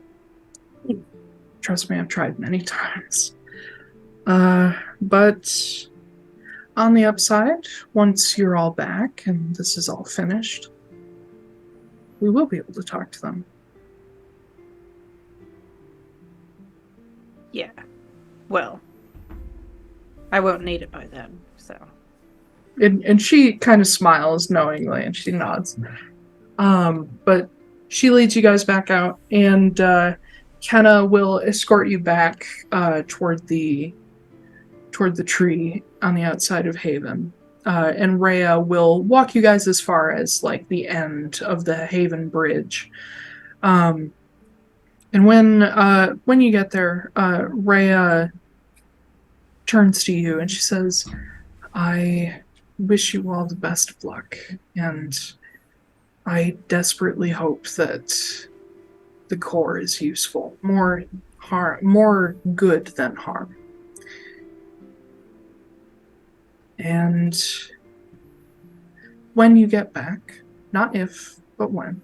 Trust me, I've tried many times. But on the upside, once you're all back and this is all finished, we will be able to talk to them. Yeah. Well, I won't need it by then, so. And she kind of smiles knowingly and she nods. But she leads you guys back out, and Kenna will escort you back toward the tree on the outside of Haven. And Rhea will walk you guys as far as like the end of the Haven Bridge. And when you get there, Rhea turns to you and she says, I wish you all the best of luck, and I desperately hope that the core is useful. More good than harm. And when you get back, not if, but when,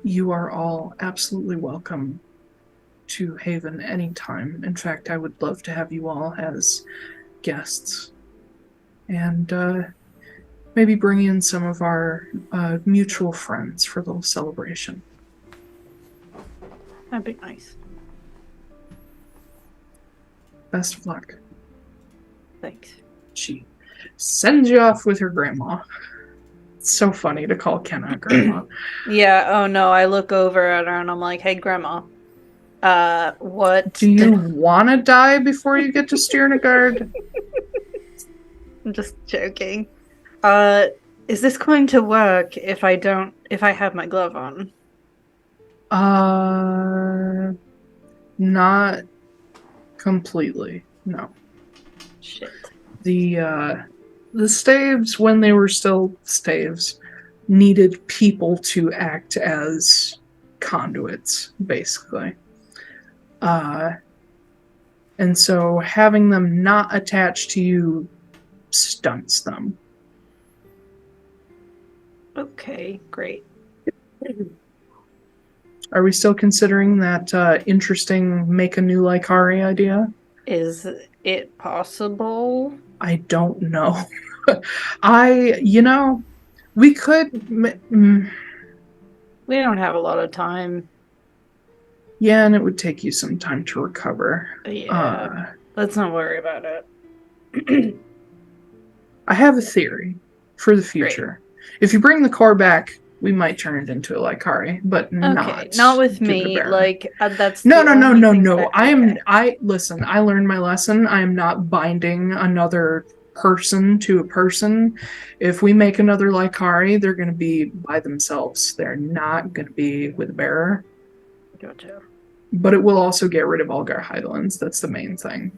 you are all absolutely welcome to Haven anytime. In fact, I would love to have you all as guests. And maybe bring in some of our mutual friends for a little celebration. That'd be nice. Best of luck. Thanks. She sends you off with her grandma. It's so funny to call Kenna grandma. Yeah, oh no, I look over at her and I'm like, hey, Grandma, what? Do you want to die before you get to Stjernegaard? I'm just joking. Is this going to work if I have my glove on? Not completely, no. Shit. The staves, when they were still staves, needed people to act as conduits, basically. And so having them not attached to you stunts them. Okay, great. Are we still considering that interesting make a new Lycari idea? Is it possible? I don't know. We could... We don't have a lot of time. Yeah, and it would take you some time to recover. Yeah, let's not worry about it. I have a theory for the future. Great. If you bring the core back, we might turn it into a Lycari, but not with me. Like that's no. Listen. I learned my lesson. I am not binding another person to a person. If we make another Lycari, they're going to be by themselves. They're not going to be with a bearer. Gotcha. But it will also get rid of Algar Highlands. That's the main thing.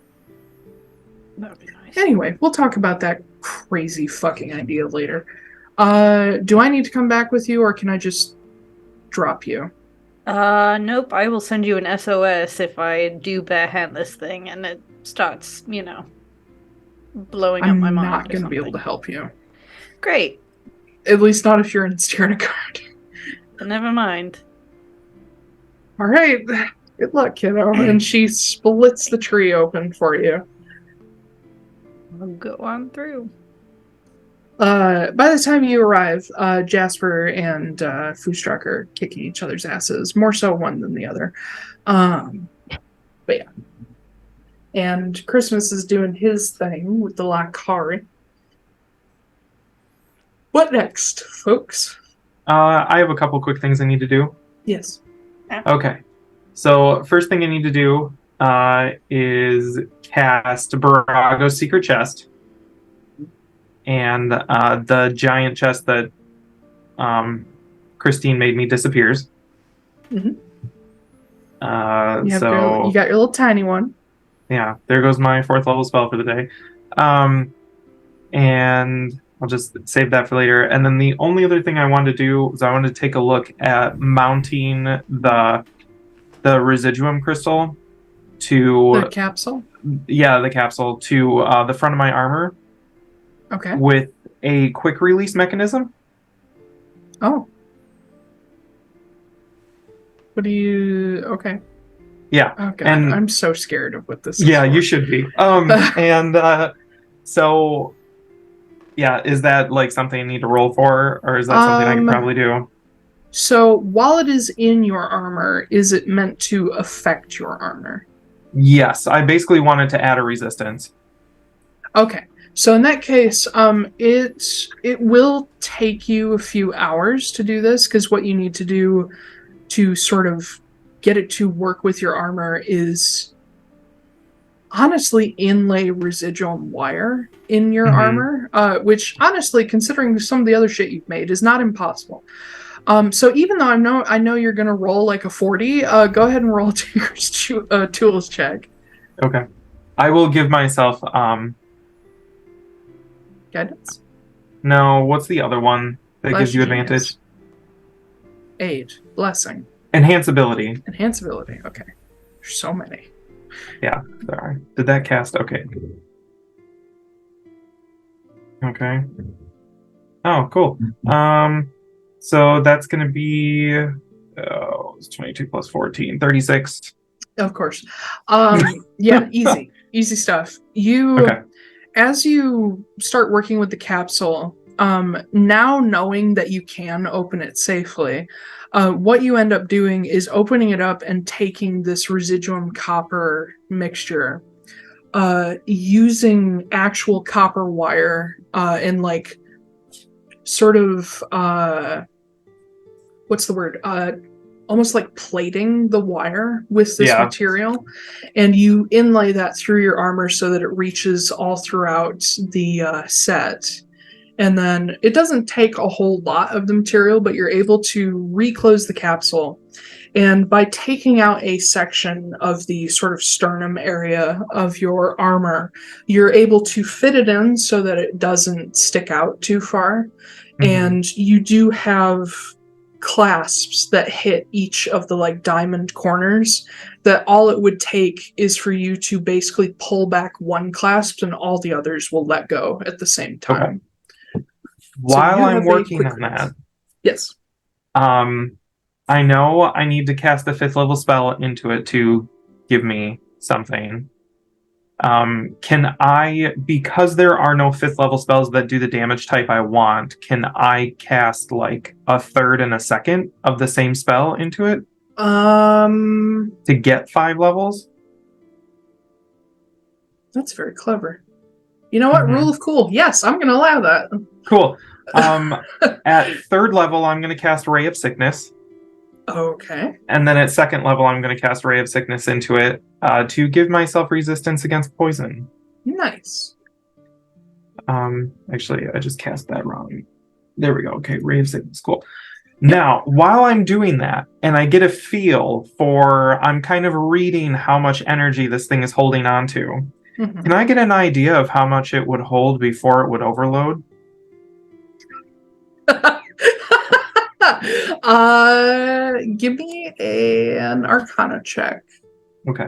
That would be nice. Anyway, we'll talk about that crazy fucking idea later. Do I need to come back with you, or can I just drop you? Nope. I will send you an SOS if I do barehand this thing and it starts, blowing up my mind. I'm not going to be able to help you. Great. At least not if you're in Stjernegaard. Never mind. All right. Good luck, kiddo. And she splits the tree open for you. I'll go on through. By the time you arrive, Jasper and Foostrak are kicking each other's asses, more so one than the other. But yeah. And Christmas is doing his thing with the Lycari. What next, folks? I have a couple quick things I need to do. Yes. Okay. So first thing I need to do is cast Borago's Secret Chest. And the giant chest that Christine made me disappears. Mm-hmm. You got your little tiny one. Yeah, there goes my 4th level spell for the day. And I'll just save that for later. And then the only other thing I wanted to do was I wanted to take a look at mounting the residuum crystal to the capsule. Yeah, the capsule to the front of my armor. Okay. With a quick release mechanism. Oh. What do you... Okay. Yeah. Oh, God. And I'm so scared of what this is. Yeah, you should be. So, yeah, is that like something I need to roll for? Or is that something I can probably do? So, while it is in your armor, is it meant to affect your armor? Yes. I basically wanted to add a resistance. Okay. So in that case, it will take you a few hours to do this, because what you need to do to sort of get it to work with your armor is honestly inlay residuum wire in your armor, which honestly, considering some of the other shit you've made, is not impossible. So even though I know you're gonna roll like a 40, go ahead and roll a Tinker's Tools check. Okay, I will give myself Guidance? No, what's the other one that gives you Genius. advantage? Aid. Blessing. Enhanceability. Enhanceability. Okay. There's so many. Yeah, sorry. Did that cast? Okay. Okay. Oh, cool. So that's going to be it's 22 plus 14, 36. Of course. Yeah, easy. Easy stuff. As you start working with the capsule, now knowing that you can open it safely, what you end up doing is opening it up and taking this residuum copper mixture, using actual copper wire, and like sort of what's the word? Almost like plating the wire with this material, and you inlay that through your armor so that it reaches all throughout the set. And then it doesn't take a whole lot of the material, but you're able to reclose the capsule. And by taking out a section of the sort of sternum area of your armor, you're able to fit it in so that it doesn't stick out too far. Mm-hmm. And you do have clasps that hit each of the like diamond corners, that all it would take is for you to basically pull back one clasp and all the others will let go at the same time. Okay. While I'm working on that, yes, I know I need to cast a 5th level spell into it to give me something. Can I, because there are no 5th level spells that do the damage type I want, can I cast like a 3rd and a 2nd of the same spell into it? To get 5 levels? That's very clever. You know what? Mm-hmm. Rule of cool. Yes, I'm going to allow that. Cool. At 3rd level, I'm going to cast Ray of Sickness. Okay. And then at 2nd level, I'm going to cast Ray of Sickness into it to give myself resistance against poison. Nice. Actually, I just cast that wrong. There we go. Okay, Ray of Sickness. Cool. Yep. Now, while I'm doing that, and I get a feel for, I'm kind of reading how much energy this thing is holding on to, mm-hmm. Can I get an idea of how much it would hold before it would overload? Give me an Arcana check. Okay.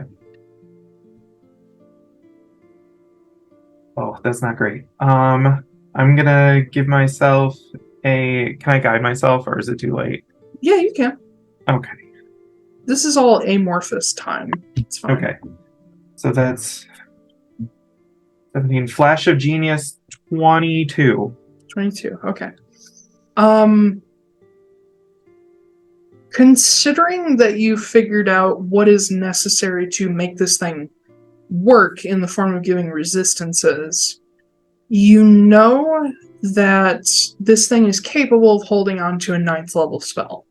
Oh, that's not great. I'm gonna give myself a. Can I guide myself, or is it too late? Yeah, you can. Okay. This is all amorphous time. It's fine. Okay. So that's 17. Flash of Genius, 22. 22. Okay. Considering that you figured out what is necessary to make this thing work in the form of giving resistances, you know that this thing is capable of holding on to a 9th level spell.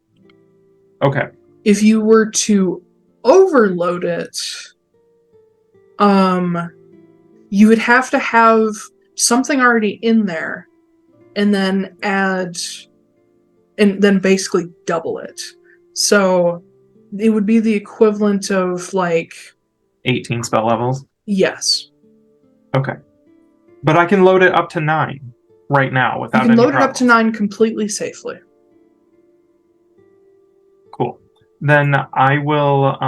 Okay. If you were to overload it, you would have to have something already in there and then add, and then basically double it. So it would be the equivalent of like 18 spell levels? Yes. Okay. But I can load it up to 9 right now without any You can load problems. it up to 9 completely safely. Cool. Then I will,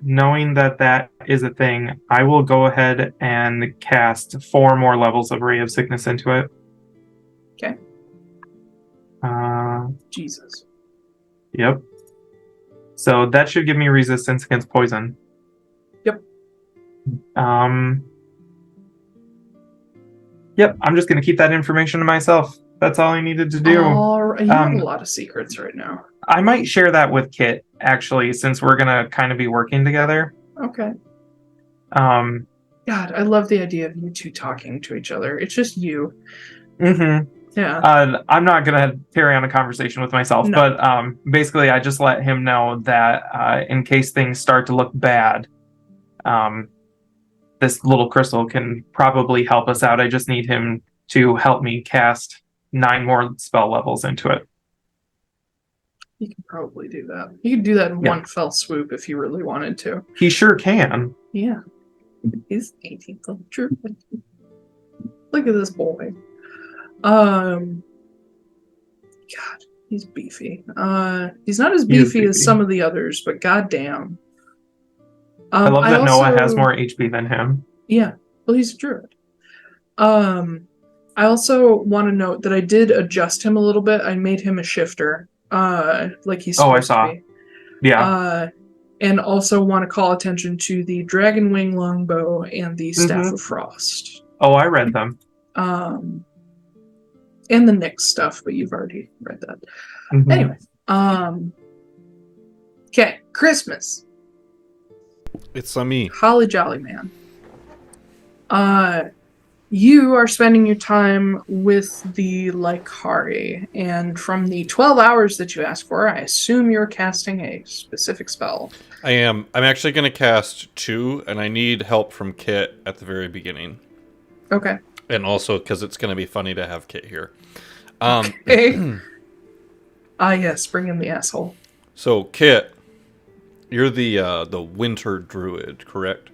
knowing that that is a thing, I will go ahead and cast 4 more levels of Ray of Sickness into it. Okay. Jesus. Yep. So that should give me resistance against poison. Yep. Yep, I'm just going to keep that information to myself. That's all I needed to do. You have a lot of secrets right now. I might share that with Kit, actually, since we're going to kind of be working together. Okay. God, I love the idea of you two talking to each other. It's just you. Mm-hmm. Yeah. I'm not going to carry on a conversation with myself, but basically I just let him know that in case things start to look bad, this little crystal can probably help us out. I just need him to help me cast 9 more spell levels into it. You can probably do that. You can do that in one fell swoop if you really wanted to. He sure can. Yeah. He's 18th level. True. Look at this boy. God, he's beefy. He's not as beefy as some of the others, but goddamn. I love that Noah has more HP than him. Yeah, well, he's a druid. I also want to note that I did adjust him a little bit. I made him a shifter, like he's supposed to be. Yeah. And also want to call attention to the Dragon Wing Longbow and the Staff of Frost. Oh, I read them. And the Nyx stuff, but you've already read that. Mm-hmm. Anyway, okay, Christmas. It's me. Holly jolly man. You are spending your time with the Lycari, and from the 12 hours that you asked for, I assume you're casting a specific spell. I am. I'm actually going to cast 2, and I need help from Kit at the very beginning. Okay. And also because it's going to be funny to have Kit here. Okay. Yes, bring in the asshole. So, Kit, you're the winter druid, correct?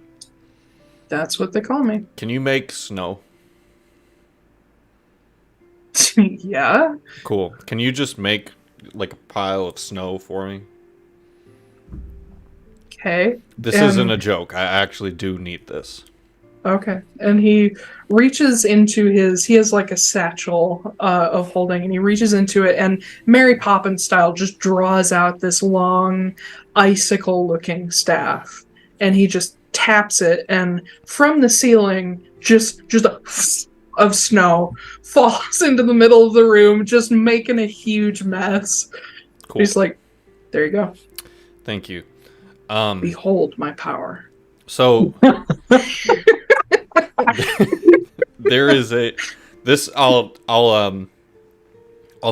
That's what they call me. Can you make snow? Yeah. Cool. Can you just make like a pile of snow for me? Okay. This isn't a joke. I actually do need this. Okay. And he reaches into he has like a satchel of holding, and he reaches into it and Mary Poppins style just draws out this long icicle looking staff, and he just taps it, and from the ceiling just a of snow falls into the middle of the room, just making a huge mess. Cool. He's like, there you go. Thank you. Behold my power. So there is I'll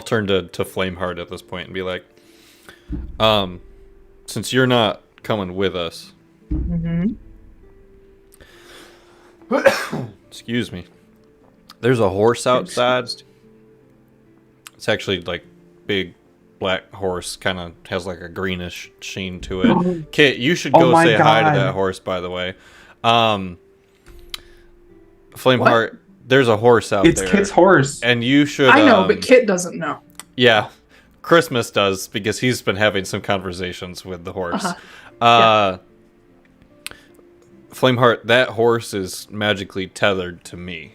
turn to Flameheart at this point and be like, since you're not coming with us, excuse me, there's a horse outside. It's actually like big black horse, kind of has like a greenish sheen to it. Kit, you should go say hi to that horse, by the way. Flameheart, there's a horse out there. It's Kit's horse. And you should... I know, but Kit doesn't know. Yeah. Christmas does, because he's been having some conversations with the horse. Flameheart, that horse is magically tethered to me.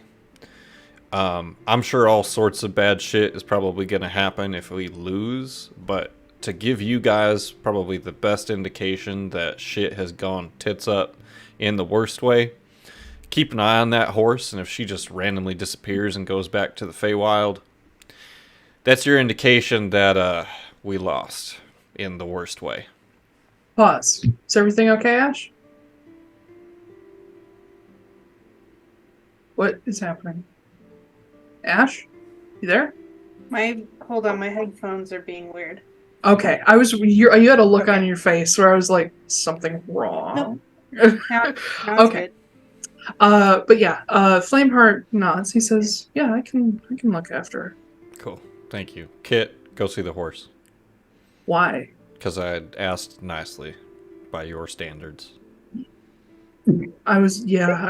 I'm sure all sorts of bad shit is probably going to happen if we lose, but to give you guys probably the best indication that shit has gone tits up in the worst way, keep an eye on that horse, and if she just randomly disappears and goes back to the Feywild, that's your indication that we lost in the worst way. Pause. Is everything okay, Ash? What is happening? Ash? You there? Hold on, my headphones are being weird. Okay, you had a look on your face where I was like, something wrong. Nope. Now Okay. But yeah, Flameheart nods. He says, "Yeah, I can look after her." Cool. Thank you. Kit, go see the horse. Why? Because I had asked nicely by your standards. I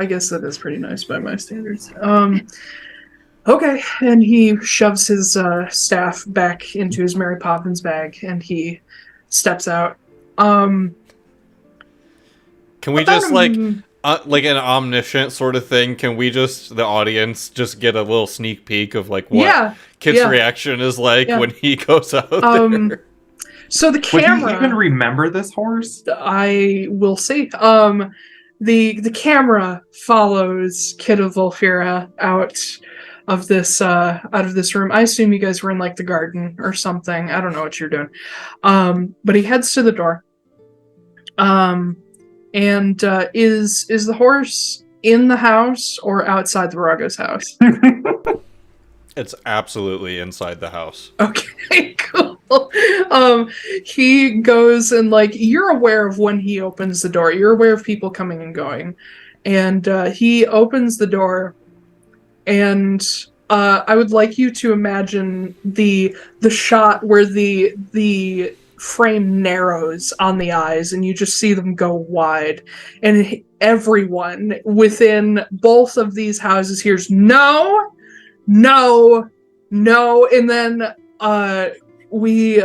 guess that is pretty nice by my standards. Okay, and he shoves his staff back into his Mary Poppins bag, and he steps out. Can we just like an omniscient sort of thing? Can we the audience, just get a little sneak peek of like what Kit's reaction is like when he goes out there? So the camera. Would you even remember this horse? I will see. The camera follows Kit of Volfira out of this room. I assume you guys were in like the garden or something. I don't know what you're doing. But he heads to the door. And is the horse in the house or outside the Borago's house? It's absolutely inside the house. Okay, cool. He goes and like, you're aware of when he opens the door. You're aware of people coming and going. And he opens the door, and I would like you to imagine the shot where the frame narrows on the eyes and you just see them go wide, and everyone within both of these houses hears no, and then we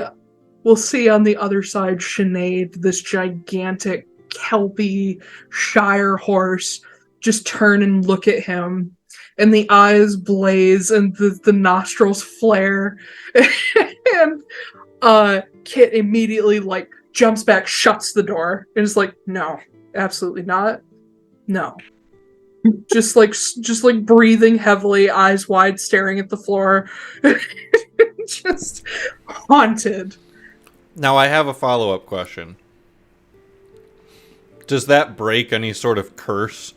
will see on the other side Sinead, this gigantic kelpie shire horse, just turn and look at him, and the eyes blaze and the nostrils flare. And Kit immediately like jumps back, shuts the door, and is like, no, absolutely not. No. just like breathing heavily, eyes wide, staring at the floor. Just haunted. Now I have a follow-up question. Does that break any sort of curse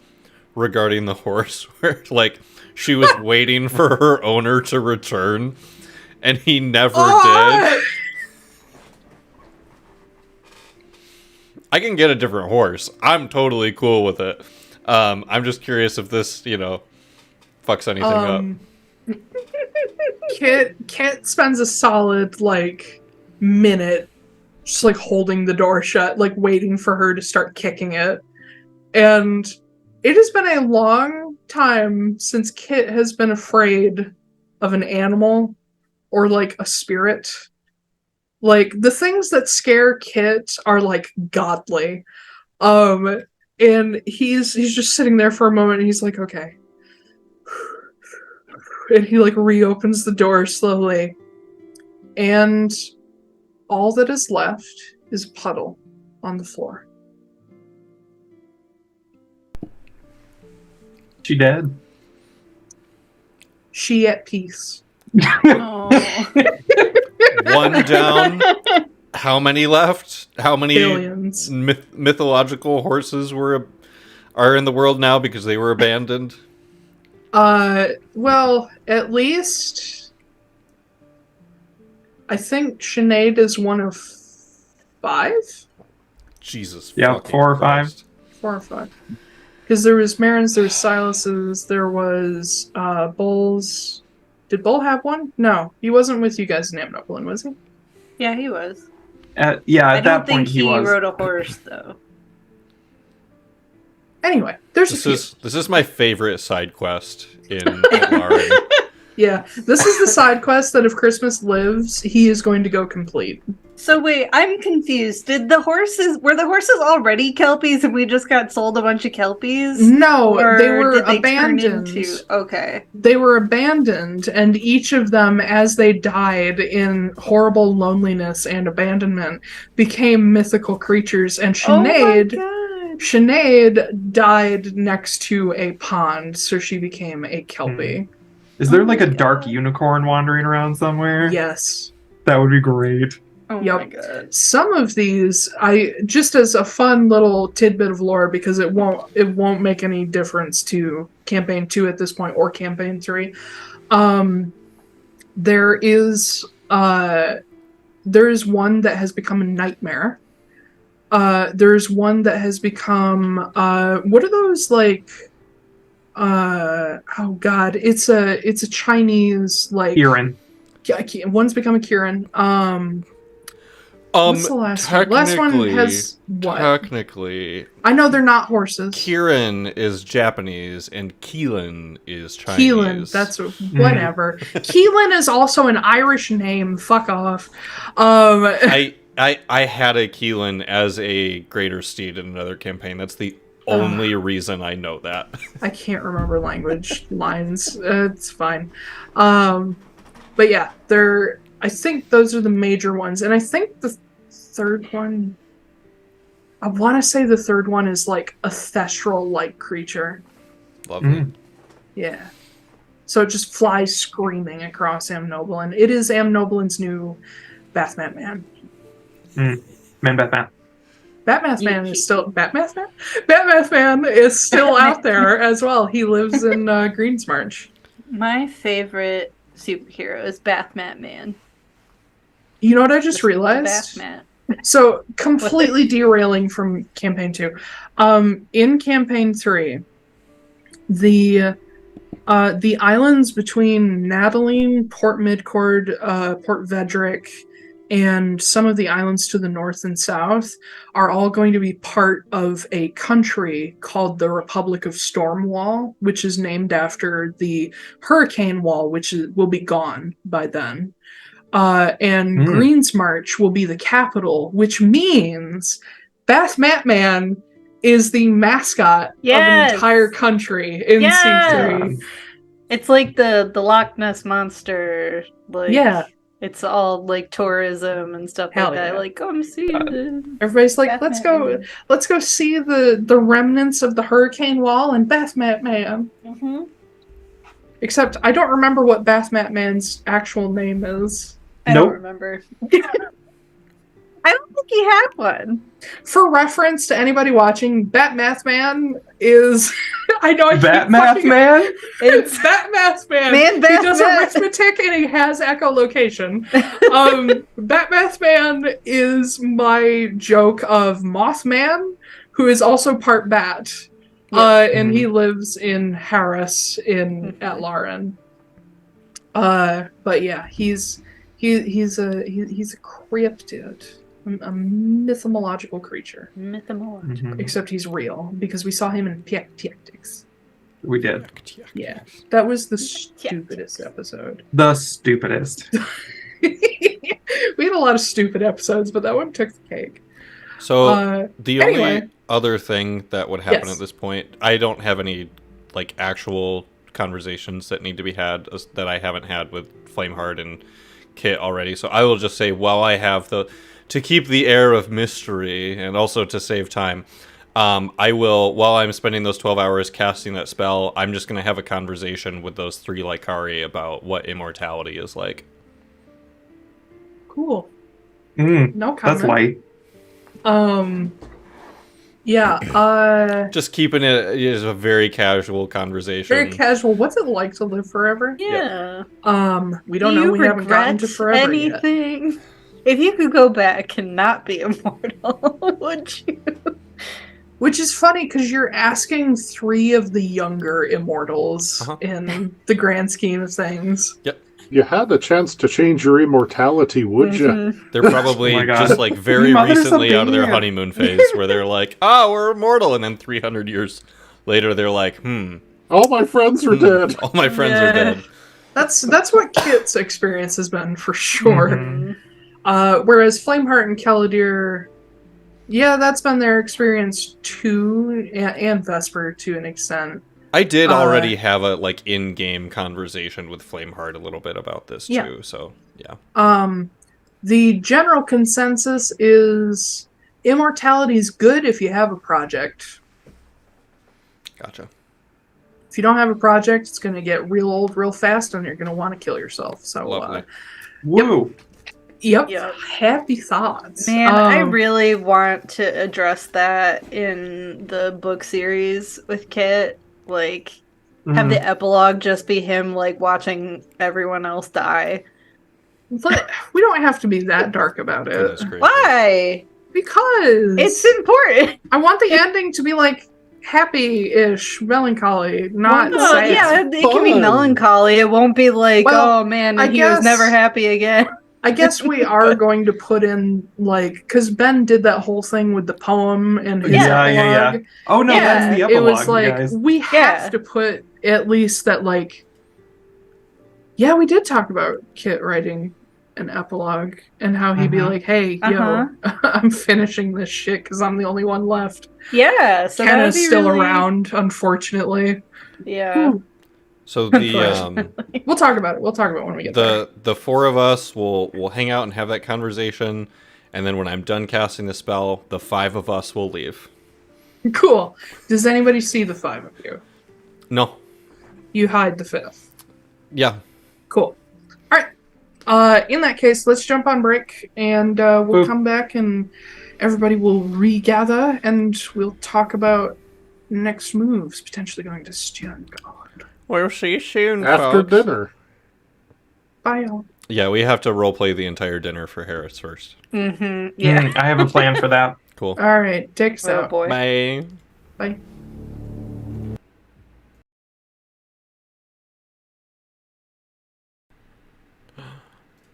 regarding the horse, where like she was waiting for her owner to return, and he never did. I can get a different horse. I'm totally cool with it. I'm just curious if this, fucks anything up. Kit spends a solid, minute just, holding the door shut, waiting for her to start kicking it. And it has been a long time since Kit has been afraid of an animal or, a spirit. The things that scare Kit are, godly. And he's just sitting there for a moment, and he's like, okay. And he, reopens the door slowly. And all that is left is a puddle on the floor. She dead? She at peace. Oh. One down. How many left? How many Billions. Mythological horses are in the world now because they were abandoned? Well, at least I think Sinead is one of 5? Jesus. Yeah, fucking 4 or 5. Christ. 4 or 5. Because there was Marin's, there was Silas's, there was Bull's. Did Bull have one? No, he wasn't with you guys in Amnoblin, was he? Yeah, he was. At I that don't point think he was. rode a horse, though. Anyway, there's a few. This is my favorite side quest in Atlaran. Yeah, this is the side quest that if Christmas lives, he is going to go complete. So wait, I'm confused. Were the horses already Kelpies and we just got sold a bunch of Kelpies? No, Or they were did they abandoned. turn into... Okay. They were abandoned, and each of them, as they died in horrible loneliness and abandonment, became mythical creatures. And Sinead, Oh my god. Sinead died next to a pond, so she became a Kelpie. Is there Oh my a dark God. unicorn wandering around somewhere? Yes. That would be great. Oh Yep. my god. Some of these, just as a fun little tidbit of lore, because it won't make any difference to campaign 2 at this point or campaign 3. There is one that has become a nightmare. There's one that has become what are those oh god, it's a Chinese Kieran. one's become a Kieran. What's the last one? Last one has what? Technically, I know they're not horses. Kieran is Japanese and Keelan is Chinese. Keelan, that's whatever. Keelan is also an Irish name. Fuck off. I had a Keelan as a greater steed in another campaign. That's the only reason I know that. I can't remember language lines. It's fine. But yeah, I think those are the major ones, and I think the third one. I want to say the third one is a thestral-like creature. Lovely. Yeah. So it just flies screaming across Amnoblin. It is Amnoblin's new Bathmat Man. Man, Batman. Batmath Man is still Batmath Man? Batmath Man is still out there as well. He lives in Greensmarch. My favorite superhero is Bathmat Man. You know what I just realized? Bathmat. So, completely derailing from Campaign 2. In Campaign 3, the islands between Nataline, Port Midcord, Port Vedrick, and some of the islands to the north and south are all going to be part of a country called the Republic of Stormwall, which is named after the Hurricane Wall, which will be gone by then. And Greensmarch will be the capital, which means Bathmat Man is the mascot of an entire country in C3. It's like the Loch Ness Monster. Yeah. It's all tourism and stuff Hell like that. yeah. Come see it. Everybody's like, Bathmat let's go see the remnants of the Hurricane Wall and Bathmat Man. Mm-hmm. Except I don't remember what Bathmat Man's actual name is. I don't remember. I don't think he had one. For reference to anybody watching, Bat Math Man is... I know I Bat keep Math fucking- Man? It's Bat Math Man. Man, He Bat does Math. arithmetic and he has echolocation. Bat Math Man is my joke of Mothman, who is also part bat. And he lives in Harris in Atlaran. But yeah, he's a cryptid, a mythological creature. Mythological. Except he's real because we saw him in Tactics. We did. Yeah, that was the stupidest episode. The stupidest. We had a lot of stupid episodes, but that one took the cake. So the anyway. only other thing that would happen Yes. at this point, I don't have any like actual conversations that need to be had that I haven't had with Flameheart and Kit already. So I will just say, while I have to keep the air of mystery and also to save time, I will, while I'm spending those 12 hours casting that spell, I'm just going to have a conversation with those 3 Lycari about what immortality is like. Cool. No comment. That's light. Yeah. Just keeping it is a very casual conversation. Very casual. What's it like to live forever? Yeah. We don't Do know. you We haven't gotten to regret forever yet. anything? If you could go back and not be immortal, would you? Which is funny because you're asking 3 of the younger immortals in the grand scheme of things. Yep. You had a chance to change your immortality, would you? They're probably Oh my God. just like very Mothers recently of out of their Beer. honeymoon phase where they're like, we're immortal. And then 300 years later, they're like, All my friends are dead. all my friends are dead. That's what Kit's experience has been for sure. Whereas Flameheart and Caladir, yeah, that's been their experience too, and Vesper to an extent. I did already have a like in-game conversation with Flameheart a little bit about this too. So yeah. The general consensus is immortality is good if you have a project. Gotcha. If you don't have a project, it's going to get real old real fast, and you're going to want to kill yourself. So, Lovely. Woo. Yep. Yep. Happy thoughts. Man, I really want to address that in the book series with Kit. Like, have the epilogue just be him, like, watching everyone else die. But we don't have to be that dark about it. Goodness gracious. Why? Because It's important. I want the ending to be, like, happy-ish, melancholy, not No, sad. yeah, it can be fun. melancholy. It won't be like, Well, oh man, I he guess- was never happy again. I guess we are going to put in, like, because Ben did that whole thing with the poem and his Yeah. epilogue. Oh no, Yeah, that's the It epilogue, was like, guys. we have Yeah. to put at least that, like, yeah, we did talk about Kit writing an epilogue and how he'd be like, hey, yo, I'm finishing this shit because I'm the only one left. Yeah, so that would Kenna's be still really... around, unfortunately. Yeah. So the We'll talk about it. We'll talk about it when we get there. the 4 of us will hang out and have that conversation, and then when I'm done casting the spell, the 5 of us will leave. Cool. Does anybody see the 5 of you? No. You hide the 5th. Yeah. Cool. All right. In that case, let's jump on break, and we'll come back, and everybody will regather, and we'll talk about next moves, potentially going to Stjernegaard. We'll see you soon, After folks. dinner. Bye, y'all. Yeah, we have to roleplay the entire dinner for Harris first. Yeah. I have a plan for that. Cool. All right. Take us Oh out. boy. Bye. Bye.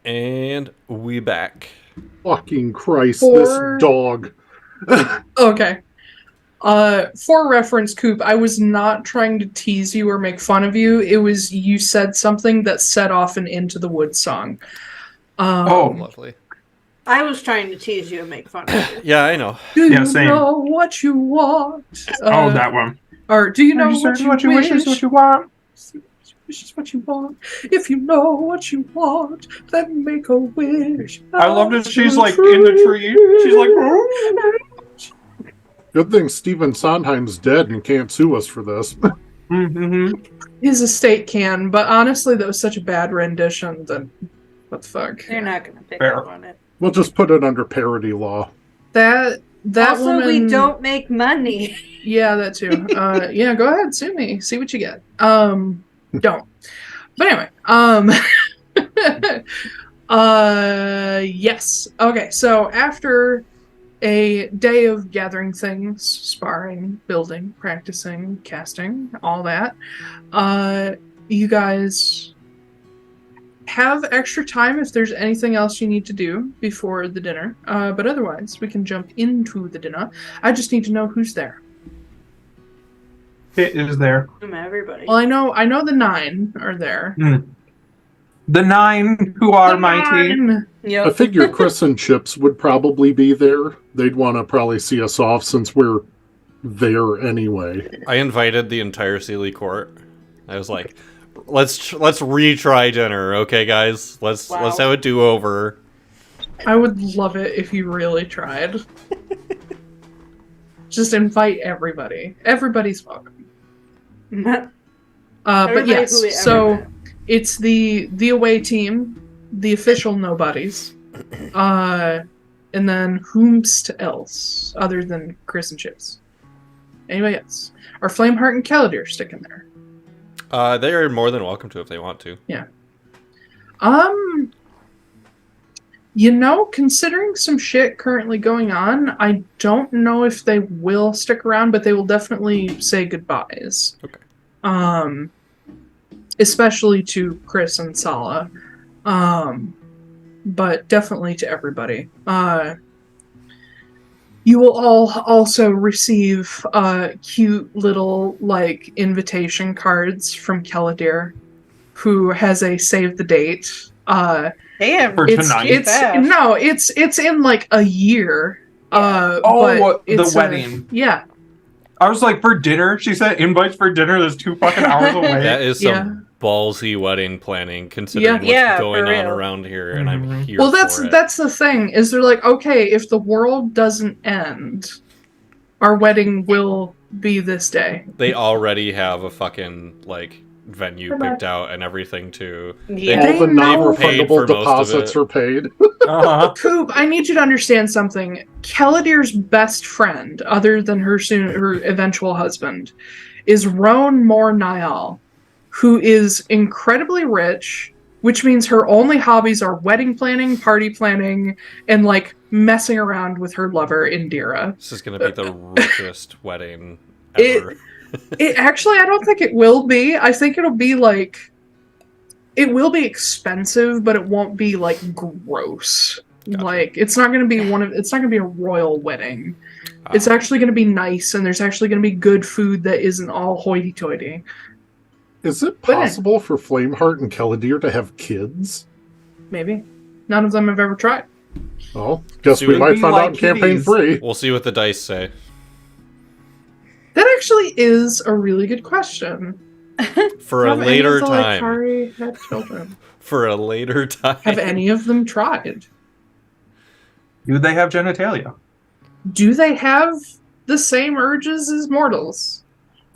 And we back. Fucking Christ, Four- this dog. Okay. For reference, Koop, I was not trying to tease you or make fun of you. It was you said something that set off an Into the Woods song. Lovely. I was trying to tease you and make fun of you. Yeah, I know. Do Yeah, you same. know what you want? That one. Or do you know what you wish? wish is what you want. Wish is what you want. If you know what you want, then make a wish. I love that she's like in the tree. She's like, Good thing Stephen Sondheim's dead and can't sue us for this. His estate can, but honestly, that was such a bad rendition that what the fuck? They're not going to pick Fair. up on it. We'll just put it under parody law. That also, woman. we don't make money. Yeah, that too. Yeah, go ahead, sue me. See what you get. Don't. But anyway, yes. Okay, so after a day of gathering things, sparring, building, practicing, casting, all that, you guys have extra time if there's anything else you need to do before the dinner. But otherwise, we can jump into the dinner. I just need to know who's there. Kit is there. Everybody. Well, I know the 9 are there. The 9 who are mighty. Yep. I figure Chris and Chips would probably be there. They'd want to probably see us off since we're there anyway. I invited the entire Sealy court. I was like, let's retry dinner, okay, guys? Let's have a do-over. I would love it if you really tried. Just invite everybody. Everybody's welcome. But yes, so it's the away team, the official Nobodies, and then whomst else other than Chris and Chips? Anybody else? Are Flameheart and Caladir sticking there? They are more than welcome to if they want to. Yeah. Considering some shit currently going on, I don't know if they will stick around, but they will definitely say goodbyes. Okay. Especially to Chris and Sala. But definitely to everybody. You will all also receive cute little invitation cards from Caladir, who has a save the date. Damn, for tonight. It's in a year. But the wedding. Yeah. I was like, for dinner? She said invites for dinner that's 2 fucking hours away. That is some ballsy wedding planning, considering what's going on around here, and I'm here Well, for it. that's the thing, is they're like, okay, if the world doesn't end, our wedding will be this day. They already have a fucking, venue picked out and everything, too. Yeah. All the non-refundable paid for most of deposits it. are paid. Koop, I need you to understand something. Caladir's best friend, other than her eventual husband, is Roan Mor Niall, who is incredibly rich, which means her only hobbies are wedding planning, party planning, and messing around with her lover Indira. This is going to be the richest wedding ever. It actually, I don't think it will be. I think it'll be it will be expensive, but it won't be gross. Gotcha. It's not going to be it's not going to be a royal wedding. It's actually going to be nice, and there's actually going to be good food that isn't all hoity-toity. Is it possible for Flameheart and Caladir to have kids? Maybe. None of them have ever tried. Oh, guess So we it would might be find like out in campaign kitties. 3. We'll see what the dice say. That actually is a really good question. For a Have any later of the time. Lycari had children? For a later time. Have any of them tried? Do they have genitalia? Do they have the same urges as mortals?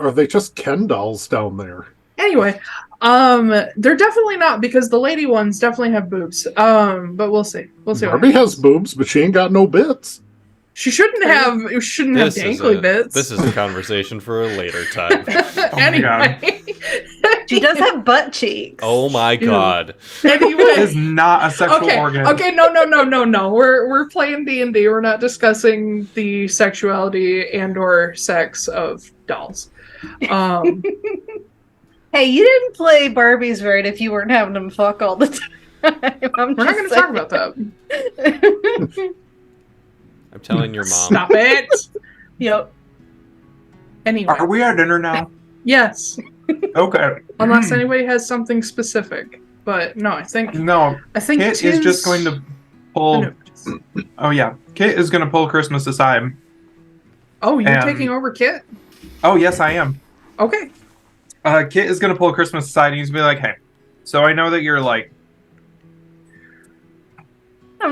Are they just Ken dolls down there? Anyway, they're definitely not, because the lady ones definitely have boobs. But we'll see. We'll see. Barbie has boobs, but she ain't got no bits. She shouldn't have dangly bits. This is a conversation for a later time. Anyway. She does have butt cheeks. Oh my god. It Anyway. is not a sexual organ. Okay, no. We're playing D&D. We're not discussing the sexuality and or sex of dolls. Hey, you didn't play Barbies right if you weren't having them fuck all the time. We're not going to talk about that. I'm telling your mom. Stop it. Yep. Anyway. Are we at dinner now? Yes. Okay. Unless anybody has something specific. But no, I think Kit is just going to pull. Oh yeah, Kit is going to pull Christmas aside. Oh, you're taking over Kit? Oh yes, I am. Okay. Kit is going to pull Christmas aside and he's going to be like, "Hey, so I know that you're this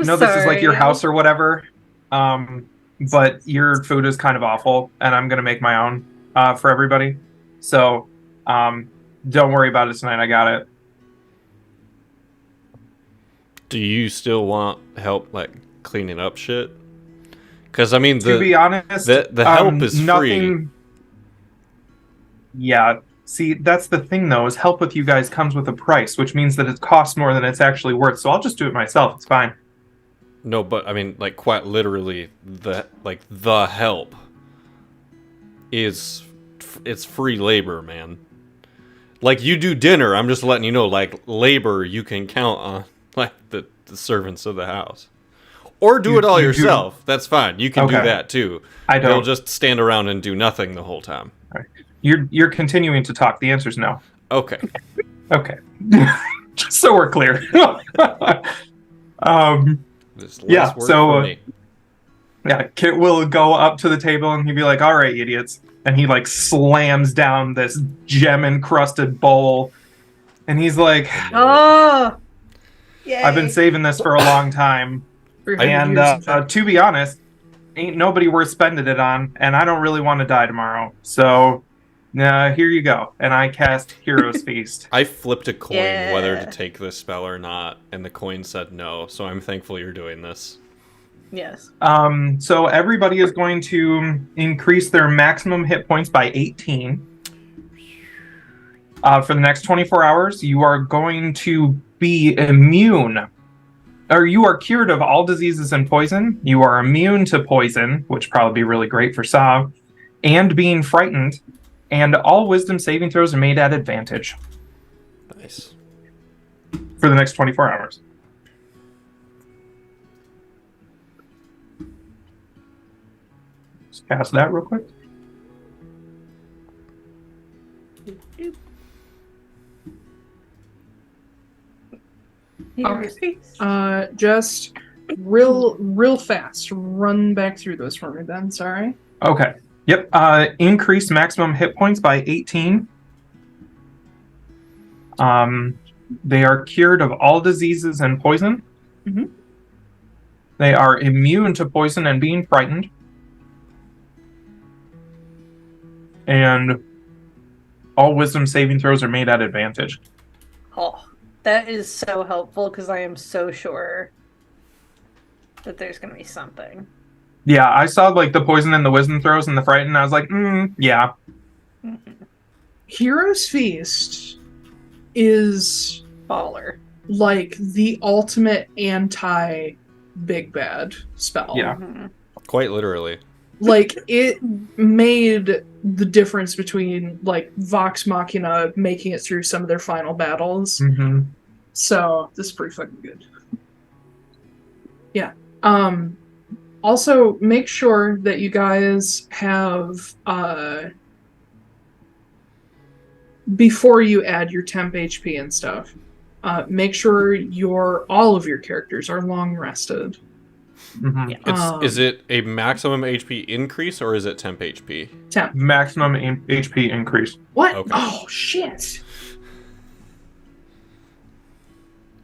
is your house or whatever, but your food is kind of awful, and I'm going to make my own for everybody. So, don't worry about it tonight. I got it." Do you still want help, cleaning up shit? Because, I mean, To be honest, the help is free. Yeah. See, that's the thing, though, is help with you guys comes with a price, which means that it costs more than it's actually worth. So I'll just do it myself. It's fine. No, but, I mean, like, quite literally, the help is... It's free labor, man. Like, you do dinner, I'm just letting you know, like, labor you can count on, like, the servants of the house. Or do it all yourself. That's fine. You can do that, too. I don't. You'll just stand around and do nothing the whole time. Right. You're continuing to talk. The answer's no. Okay. Okay. Just so we're clear. Yeah, so... Yeah, Kit will go up to the table and he'll be like, all right, idiots. And he, like, slams down this gem-encrusted bowl. And he's like, Oh! Yay. I've been saving this for a long time. And to be honest, ain't nobody worth spending it on. And I don't really want to die tomorrow. So, here you go. And I cast Hero's Feast. I flipped a coin whether to take this spell or not. And the coin said no. So I'm thankful you're doing this. Yes. So everybody is going to increase their maximum hit points by 18. For the next 24 hours, you are going to be immune, or you are cured of all diseases and poison. You are immune to poison, which probably be really great for Sav, and being frightened, and all wisdom saving throws are made at advantage. Nice. For the next 24 hours. Just cast that real quick. Okay. Just real fast. Run back through those for me, Ben. Sorry. Okay. Yep. Increase maximum hit points by 18. They are cured of all diseases and poison. Mm-hmm. They are immune to poison and being frightened. And all wisdom saving throws are made at advantage. Oh, that is so helpful because I am so sure that there's going to be something. Yeah, I saw like the poison and the wisdom throws and the frightened, and I was like, yeah. Hero's Feast is Baller. like the ultimate anti-big bad spell. Yeah. Mm-hmm. Quite literally. Like, it made the difference between, like, Vox Machina making it through some of their final battles. Mm-hmm. So, this is pretty fucking good. Yeah. Also, make sure that you guys have, before you add your temp HP and stuff, make sure all of your characters are long rested. Mm-hmm. Yeah. Is it a maximum HP increase or is it temp HP? Temp. Maximum HP increase. What? Okay. Oh, shit.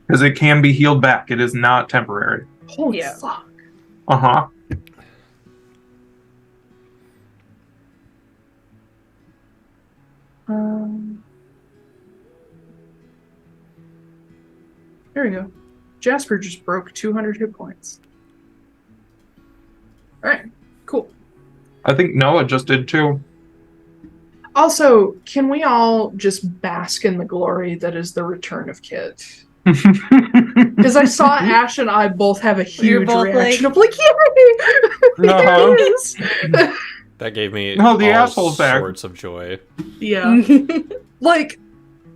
Because it can be healed back. It is not temporary. Holy Yeah. fuck. Uh-huh. There we go. Jasper just broke 200 hit points. Alright, cool. I think Noah just did too. Also, can we all just bask in the glory that is the return of Kit? Because I saw Ash and I both have a huge both reaction like- of like, yay! Uh-huh. There it is! That gave me No, the all asshole's back. sorts of joy. Yeah. Like,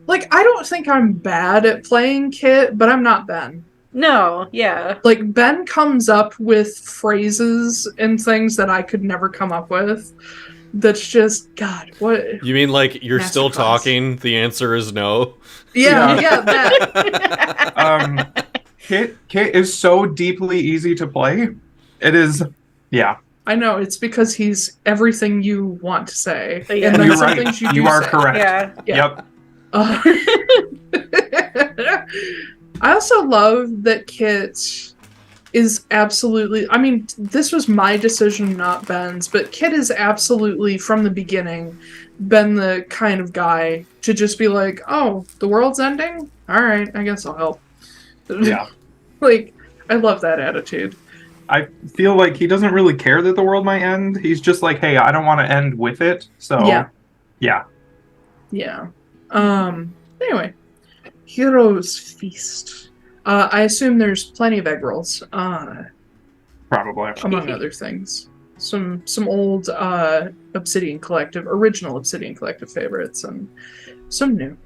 I don't think I'm bad at playing Kit, but I'm not Ben. No, yeah. Like, Ben comes up with phrases and things that I could never come up with. That's just, God, what? You mean like you're still Masterclass. talking, the answer is no? Yeah, that. Kit is so deeply easy to play. It is, yeah. I know, it's because he's everything you want to say. Yeah. And then You're some right. things You do are say. correct. Yeah. Yep. I also love that Kit is absolutely, I mean, this was my decision, not Ben's, but Kit is absolutely, from the beginning, been the kind of guy to just be like, oh, the world's ending? Alright, I guess I'll help. Yeah. Like, I love that attitude. I feel like he doesn't really care that the world might end. He's just like, hey, I don't want to end with it. So yeah. Anyway, Heroes Feast. I assume there's plenty of egg rolls. Probably. Among other things. Some old original Obsidian Collective favorites, and some new.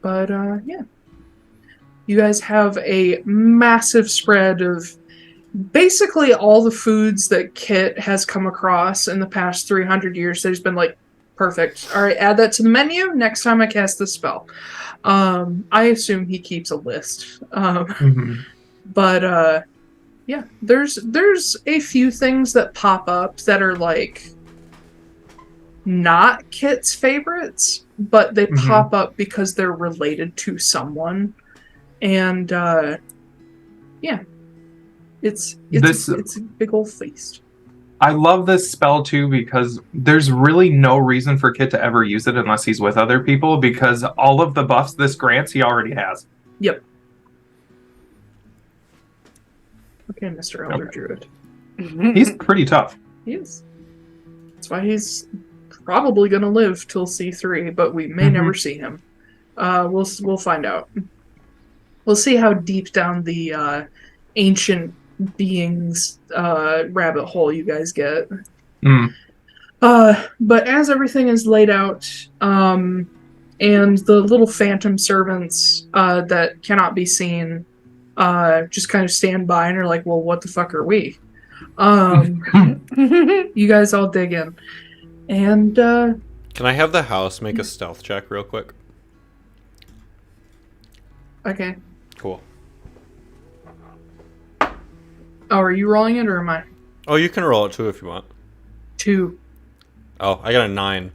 But yeah. You guys have a massive spread of basically all the foods that Kit has come across in the past 300 years. There's been like, perfect. All right, add that to the menu next time I cast this spell. I assume he keeps a list. But yeah, there's a few things that pop up that are like not Kit's favorites, but they pop up because they're related to someone. And yeah, it's a big old feast. I love this spell too because there's really no reason for Kit to ever use it unless he's with other people, because all of the buffs this grants he already has. Yep. Okay, Mr. Elder Druid. He's pretty tough. He is. That's why he's probably gonna live till C3, but we may never see him. We'll find out. We'll see how deep down the ancient beings rabbit hole you guys get. But as everything is laid out, and the little phantom servants that cannot be seen just kind of stand by and are like, well, what the fuck are we? You guys all dig in. And can I have the house make a stealth check real quick? Okay. Cool. Oh, are you rolling it or am I? Oh, you can roll it too if you want. 2. Oh, I got a 9.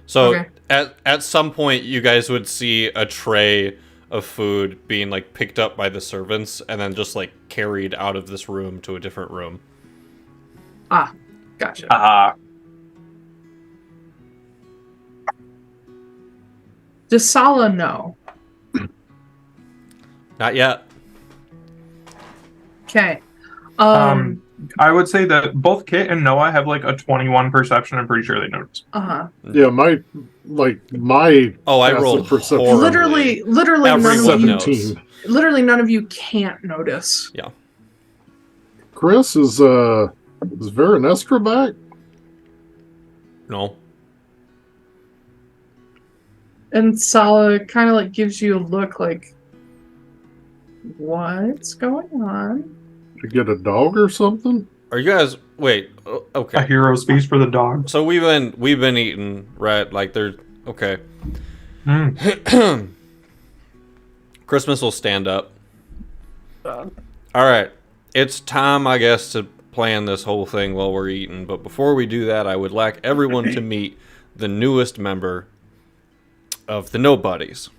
So okay. at some point, you guys would see a tray of food being like picked up by the servants and then just like carried out of this room to a different room. Ah, gotcha. Does Sala know? Not yet. Okay. I would say that both Kit and Noah have like a 21 perception. I'm pretty sure they noticed. Yeah, my I rolled perception. horribly. Literally Everyone none of you. knows. Literally none of you can't notice. Yeah. Chris, is Veronestra back? No. And Sala kind of like gives you a look like, what's going on? To get a dog or something? Are you guys wait? Okay. A hero's feast for the dog. So we've been eating, right? Like there's okay. Christmas will stand up. All right, it's time, I guess, to plan this whole thing while we're eating. But before we do that, I would like everyone to meet the newest member of the Nobodies.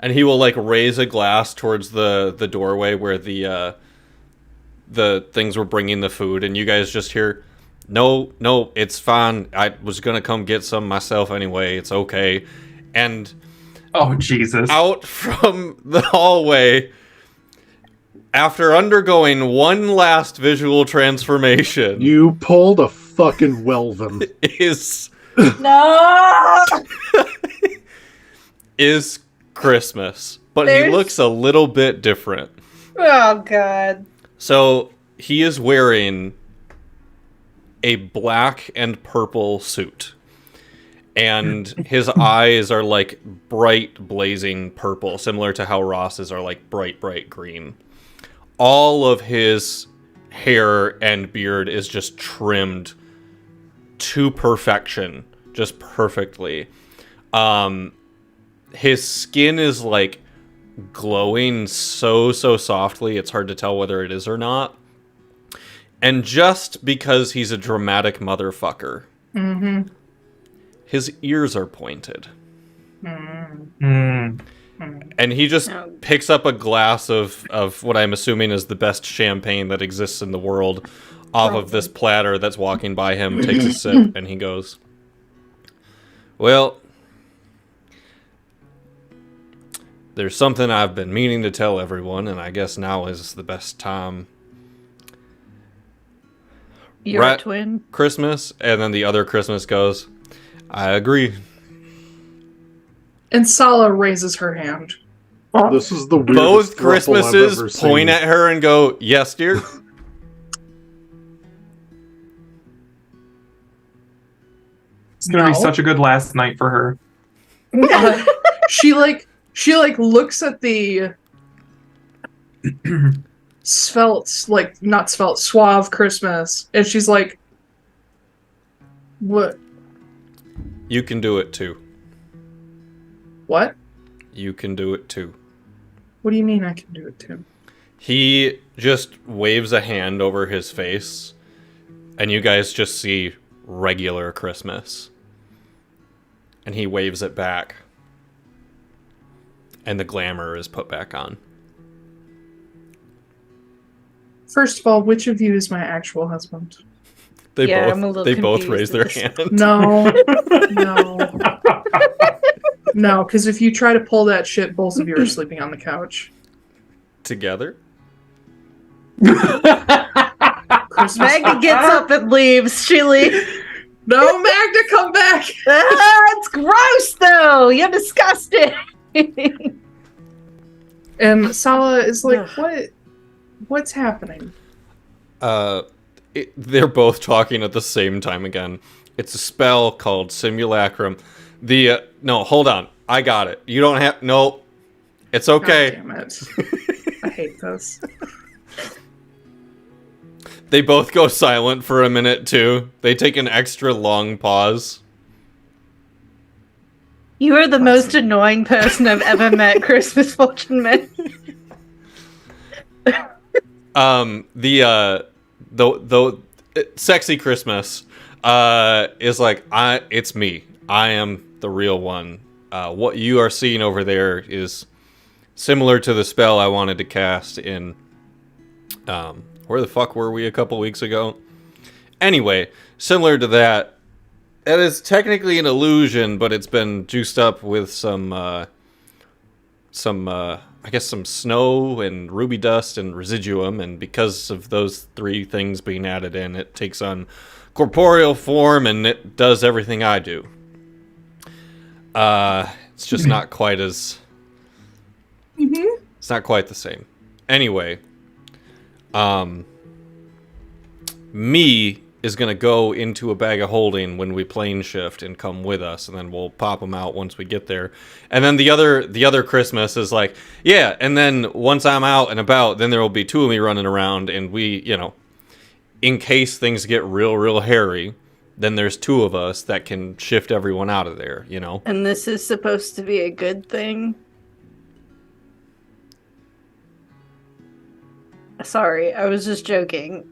And he will like raise a glass towards the doorway where the things were bringing the food, and you guys just hear, no, it's fine. I was gonna come get some myself anyway. It's okay. And oh Jesus! Out from the hallway, after undergoing one last visual transformation, you pulled a fucking Welvin. No. is Christmas, but he looks a little bit different. Oh god. So he is wearing a black and purple suit, and his eyes are like bright blazing purple, similar to how Ross's are like bright green. All of his hair and beard is just trimmed to perfection, just perfectly. His skin is like glowing so softly, it's hard to tell whether it is or not. And just because he's a dramatic motherfucker, his ears are pointed. And he just picks up a glass of what I'm assuming is the best champagne that exists in the world off of this platter that's walking by him, takes a sip, and he goes, well, there's something I've been meaning to tell everyone, and I guess now is the best time You're a twin. Christmas, and then the other Christmas goes, I agree. And Sala raises her hand. This is the weirdest Both thruple Christmases I've ever point seen. at her and go, yes, dear. It's gonna be such a good last night for her. She looks at the suave Christmas, and she's like, what? You can do it too. What? You can do it too. What do you mean I can do it too? He just waves a hand over his face, and you guys just see regular Christmas. And he waves it back. And the glamour is put back on. First of all, which of you is my actual husband? They I'm a both little raise confused their at this. hand. No, because if you try to pull that shit, both of you are sleeping on the couch. Together? Christmas. Magda gets up and leaves. She leaves. No, Magda, come back! It's gross, though. You're disgusting. And Sala is like, what's happening? They're both talking at the same time again. It's a spell called Simulacrum. No, hold on. I got it. You don't have... No. It's okay. God damn it. I hate this. They both go silent for a minute, too. They take an extra long pause. You are the most annoying person I've ever met, Christmas Fortunemær. The sexy Christmas is like, it's me. I am the real one. What you are seeing over there is similar to the spell I wanted to cast in where the fuck were we a couple weeks ago? Anyway, similar to that. It is technically an illusion, but it's been juiced up with some I guess some snow and ruby dust and residuum, and because of those three things being added in, it takes on corporeal form and it does everything I do. It's just not quite as... It's not quite the same. Anyway, me is going to go into a bag of holding when we plane shift and come with us, and then we'll pop them out once we get there. And then the other Christmas is like, yeah, and then once I'm out and about, then there will be two of me running around, and we, in case things get real hairy, then there's two of us that can shift everyone out of there, And this is supposed to be a good thing? Sorry, I was just joking.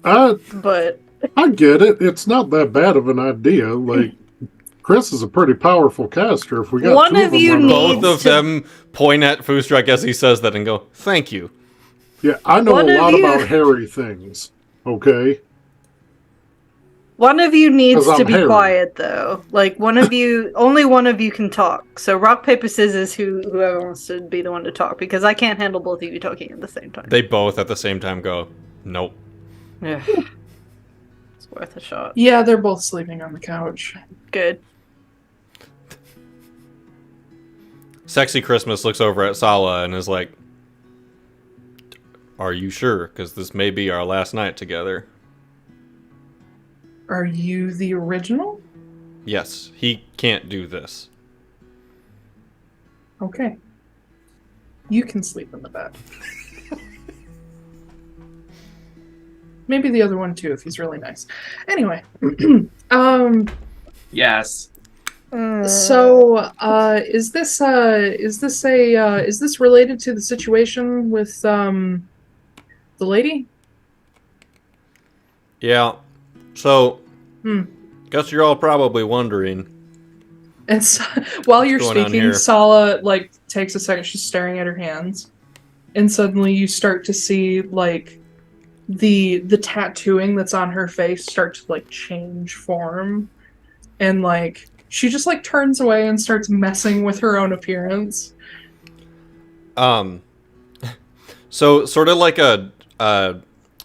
But I get it. It's not that bad of an idea. Like, Chris is a pretty powerful caster. If we got One two of of them you running needs Both of them point at Foostrak as he says that and go, thank you. Yeah, I know One a of lot you- about hairy things. Okay? one of you needs 'Cause to I'm be hairy. quiet, though. Like, only one of you can talk. So rock, paper, scissors, whoever wants to be the one to talk, because I can't handle both of you talking at the same time. They both at the same time go, nope. Yeah. It's worth a shot. Yeah, they're both sleeping on the couch. Good. Sexy Christmas looks over at Sala and is like, are you sure? Because this may be our last night together. Are you the original? Yes, he can't do this. Okay. You can sleep in the bed. Maybe the other one too, if he's really nice. Anyway, Yes. so is this related to the situation with the lady? Yeah. So, guess you're all probably wondering. And so, while you're going on speaking, here? Sala takes a second. She's staring at her hands, and suddenly you start to see the tattooing that's on her face start to change form, and she just turns away and starts messing with her own appearance. So sort of like a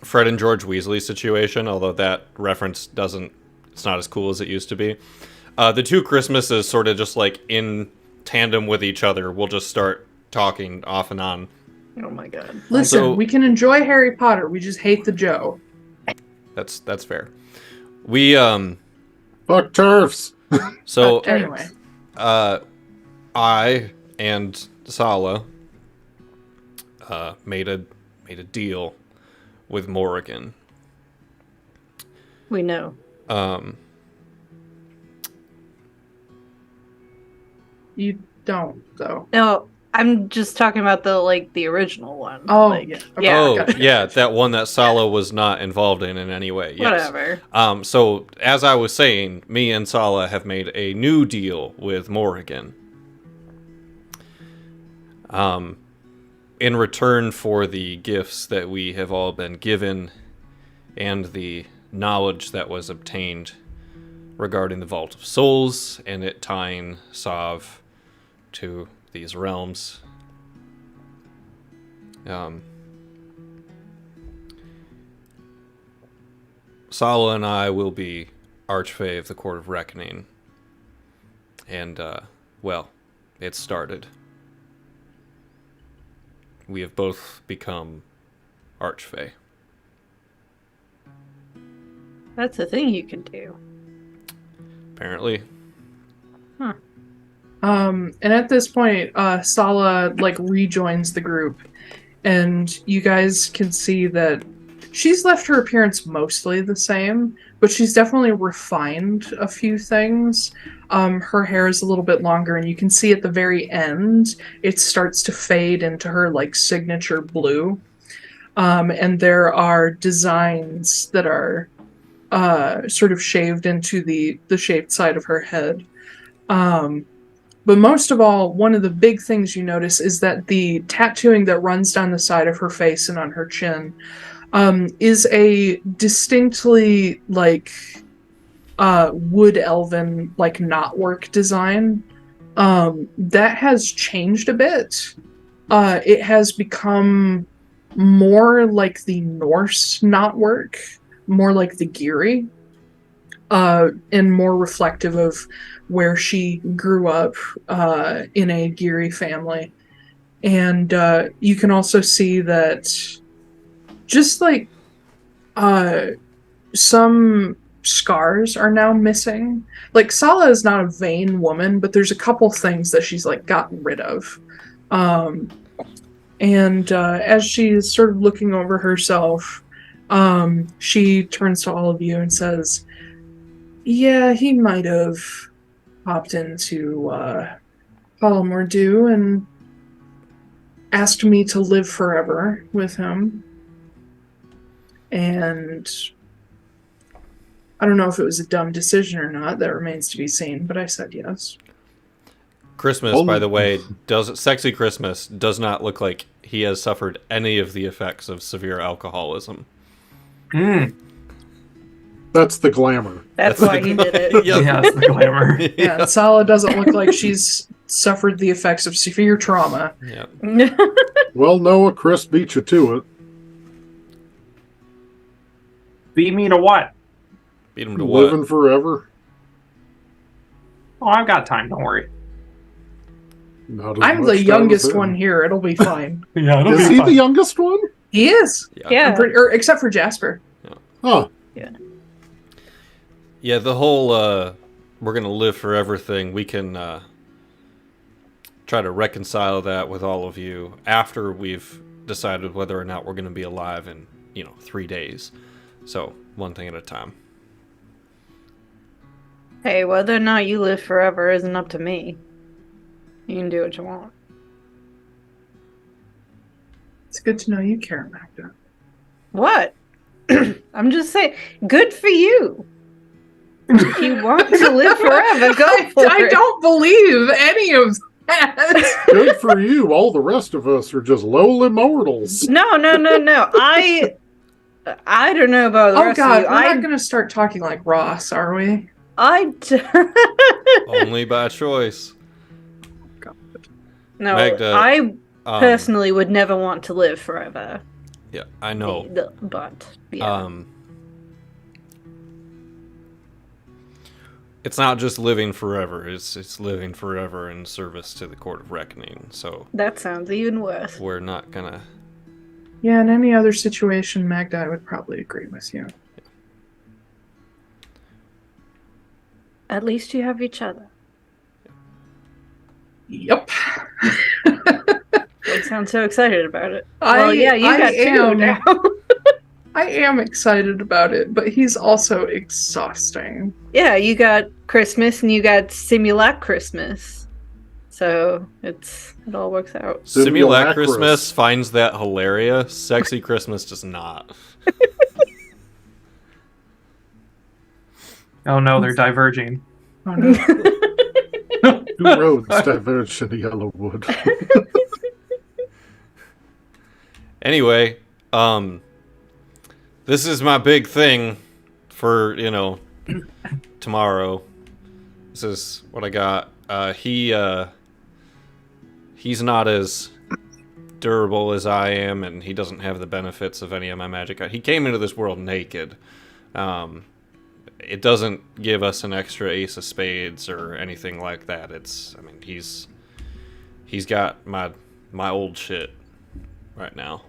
Fred and George Weasley situation, although that reference it's not as cool as it used to be. The two Christmases sort of just like in tandem with each other will just start talking off and on. Oh my god. Listen, we can enjoy Harry Potter. We just hate the Joe. That's fair. We Fuck turfs. So Anyway. I and Sala made a deal with Morrigan. We know. You don't, though. No, I'm just talking about the original one. Oh, Like, yeah. yeah. Oh, gotcha. yeah, that one that Sala was not involved in any way. Yes. Whatever. So, as I was saying, me and Sala have made a new deal with Morrigan. In return for the gifts that we have all been given and the knowledge that was obtained regarding the Vault of Souls and it tying Sav to these realms. Sala and I will be Archfey of the Court of Reckoning. And, well, it started. We have both become Archfey. That's a thing you can do. Apparently. And at this point, Sala rejoins the group, and you guys can see that she's left her appearance mostly the same, but she's definitely refined a few things. Her hair is a little bit longer, and you can see at the very end it starts to fade into her signature blue. And there are designs that are sort of shaved into the shaved side of her head. But most of all, one of the big things you notice is that the tattooing that runs down the side of her face and on her chin is a distinctly wood elven knotwork design that has changed a bit. It has become more like the Norse knotwork, more like the Giri, and more reflective of where she grew up in a Giri family. And you can also see that just some scars are now missing. Sala is not a vain woman, but there's a couple things that she's gotten rid of. And as she's sort of looking over herself, she turns to all of you and says, yeah, he might have popped into Palomordu and asked me to live forever with him. And I don't know if it was a dumb decision or not. That remains to be seen, but I said yes. Christmas, by the way, Sexy Christmas does not look like he has suffered any of the effects of severe alcoholism. That's the glamour. That's why he did it. Yeah, it's the glamour. Yeah, and Sala doesn't look like she's suffered the effects of severe trauma. Yeah. Well, Noah, Chris beat you to it. Beat me to what? Beat him to what? Living forever. Oh, I've got time, don't worry. Not as I'm much the time youngest as him. one here. It'll be fine. Yeah, it'll Is be he fun. the youngest one? He is. Yeah. Except for Jasper. Huh. Yeah, the whole we're going to live forever thing, we can try to reconcile that with all of you after we've decided whether or not we're going to be alive in, 3 days. So, one thing at a time. Hey, whether or not you live forever isn't up to me. You can do what you want. It's good to know you care, Magda. What? I'm just saying, good for you. If you want to live forever, go for I it. don't believe any of that. Good for you. All the rest of us are just lowly mortals. No. I don't know about the Oh rest God, of you. we're not going to start talking like Ross, are we? Only by choice. No, Magda, I personally would never want to live forever. Yeah, I know. But yeah. It's not just living forever. It's living forever in service to the Court of Reckoning. So That sounds even worse. we're not gonna. Yeah, in any other situation, Magda, I would probably agree with you. At least you have each other. Yep. You sound so excited about it. I got two am. now. I am excited about it, but he's also exhausting. Yeah, you got Christmas and you got Simulac Christmas. So it all works out. Simulac Christmas finds that hilarious. Sexy Christmas does not. Oh no, they're diverging. Oh, no. Two roads diverge in the Yellowwood. Anyway, this is my big thing for, tomorrow. This is what I got. He's not as durable as I am, and he doesn't have the benefits of any of my magic. He came into this world naked. It doesn't give us an extra ace of spades or anything like that. He's got my old shit right now.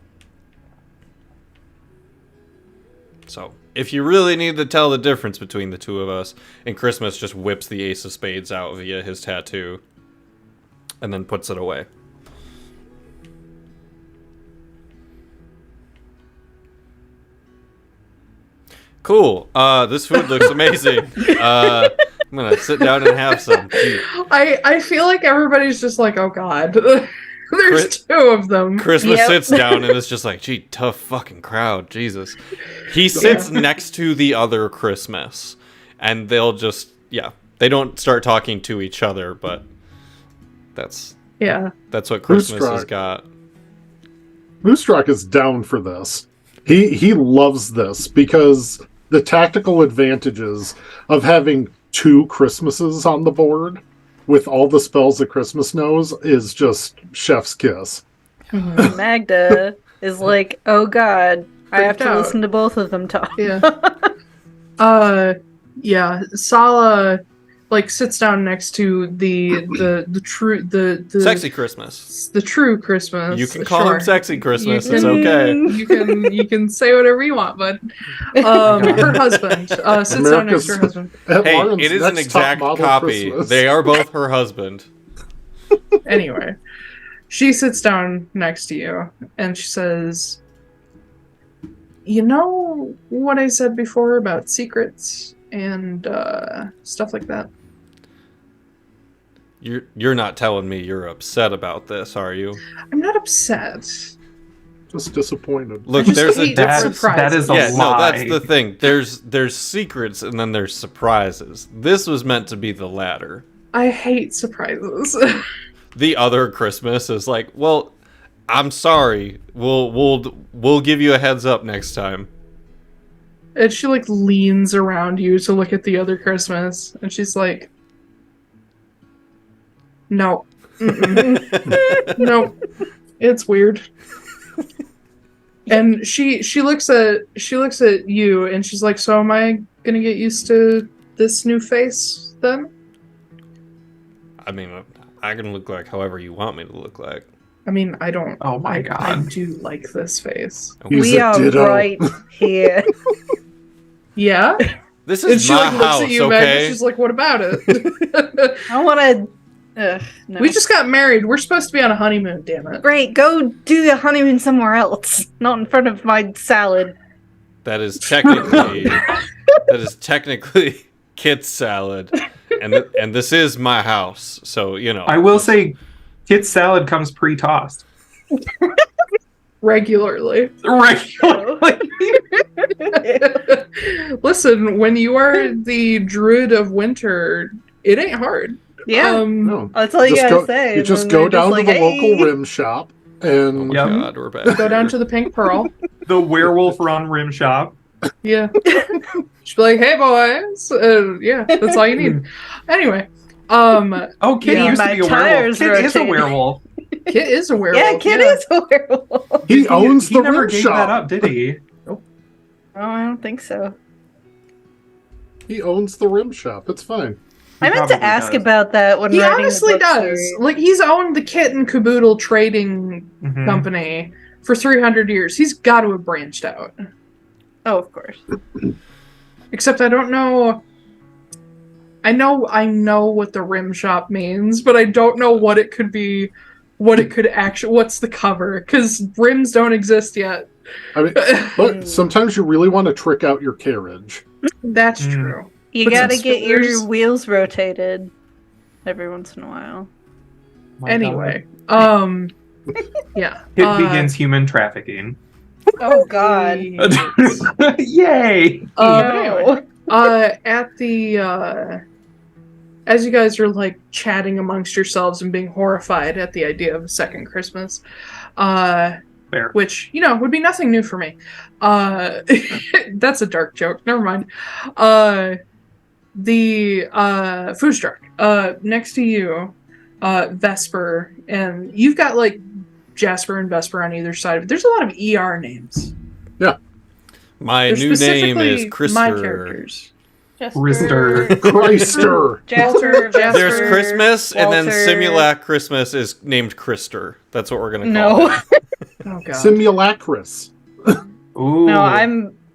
So, if you really need to tell the difference between the two of us, and Christmas just whips the ace of spades out via his tattoo, and then puts it away. Cool. This food looks amazing. I'm gonna sit down and have some. I feel like everybody's just like, oh god. There's two of them. Christmas sits down and it's just like, gee, tough fucking crowd. Jesus. He sits next to the other Christmas. And they'll just, they don't start talking to each other, but that's what Christmas has got. Foostrak is down for this. He loves this because the tactical advantages of having two Christmases on the board with all the spells that Christmas knows is just chef's kiss. Magda is like, oh god, I have to out. listen to both of them talk. Yeah. Sala sits down next to the Sexy Christmas. The true Christmas. You can call him Sexy Christmas. It's You okay. You can say whatever you want, but her husband sits down next to her husband. Hey, it is an exact copy. Christmas. They are both her husband. Anyway, she sits down next to you and she says, "You know what I said before about secrets and stuff like that?" You're not telling me you're upset about this, are you? I'm not upset. Just disappointed. Look, just there's a hate difference. That is a lie. No, that's the thing. There's secrets and then there's surprises. This was meant to be the latter. I hate surprises. The other Christmas is like, well, I'm sorry. We'll give you a heads up next time. And she leans around you to look at the other Christmas, and she's like, "No, no, it's weird." And she looks at you, and she's like, "So am I gonna get used to this new face then?" I mean, I can look like however you want me to look like. I mean, I don't. Oh my god. I do like this face. We are right here. Yeah. This And is she my looks house, at you, okay? Meg. She's like, "What about it?" I want to. No. We just got married. We're supposed to be on a honeymoon. Damn it. Great, go do the honeymoon somewhere else, not in front of my salad. That is technically Kit's salad, and this is my house, so I will say, Kit's salad comes pre-tossed. Regularly. Listen, when you are the druid of winter, it ain't hard. Yeah, No. that's all you gotta say. You just and go then down they're to the just local rim shop and Yep. God, we're back. Go down to the Pink Pearl. The werewolf run rim shop. Yeah. She'd be like, "Hey, boys." Yeah, that's all you need. Anyway. Oh, Kit Yeah. used to My be a werewolf. tires Kit is a rotating. werewolf. Kit is a werewolf. Yeah, Kit is a werewolf. He owns He the never rim gave shop. that up, did he? Oh, I don't think so. He owns the rim shop. It's fine. I meant to probably ask does. about that when He writing the honestly book does. series. Like, he's owned the Kit and Caboodle trading Mhm. company for 300 years. He's got to have branched out. Oh, of course. Except I don't know. I know what the rim shop means, but I don't know what it could be, what it could actually. What's the cover? Because rims don't exist yet. I mean, but sometimes you really want to trick out your carriage. That's Mm. true. You Put some gotta get your spinners. wheels rotated every once in a while. My Anyway, yeah. God. It begins human trafficking. Oh God. Yay! But anyway, at the as you guys are like chatting amongst yourselves and being horrified at the idea of a second Christmas, Fair. which would be nothing new for me. That's a dark joke. Never mind. The Foostrak, next to you, Vesper, and you've got like Jasper and Vesper on either side of it. There's a lot of ER names. My They're new name is specifically Krister. my characters. Rister. Christer. Jasper, There's Christmas, and then Walter. Simulac Christmas is named Krister. That's what we're gonna call No, him. Oh god. Simulacrus. Ooh. no,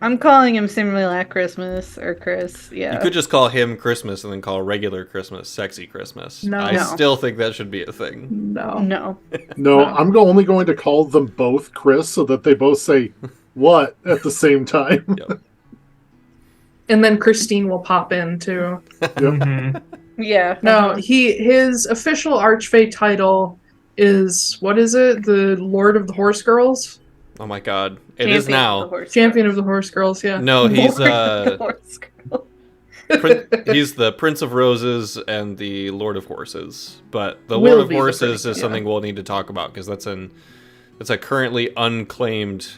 I'm calling him Simulac Christmas or Chris. Yeah. You could just call him Christmas and then call regular Christmas Sexy Christmas. No. I No. still think that should be a thing. No. No. No, I'm only going to call them both Chris so that they both say what at the same time. Yep. And then Christine will pop in too. Mhm. Yeah. No, his official Archfey title is, what is it? The Lord of the Horse Girls? Oh my god. It is now. Champion of the Horse Girls, yeah. No, he's Lord of the Horse Girl. he's the Prince of Roses and the Lord of Horses. But the Will Lord of be the Horses prince, is yeah. something we'll need to talk about because that's a currently unclaimed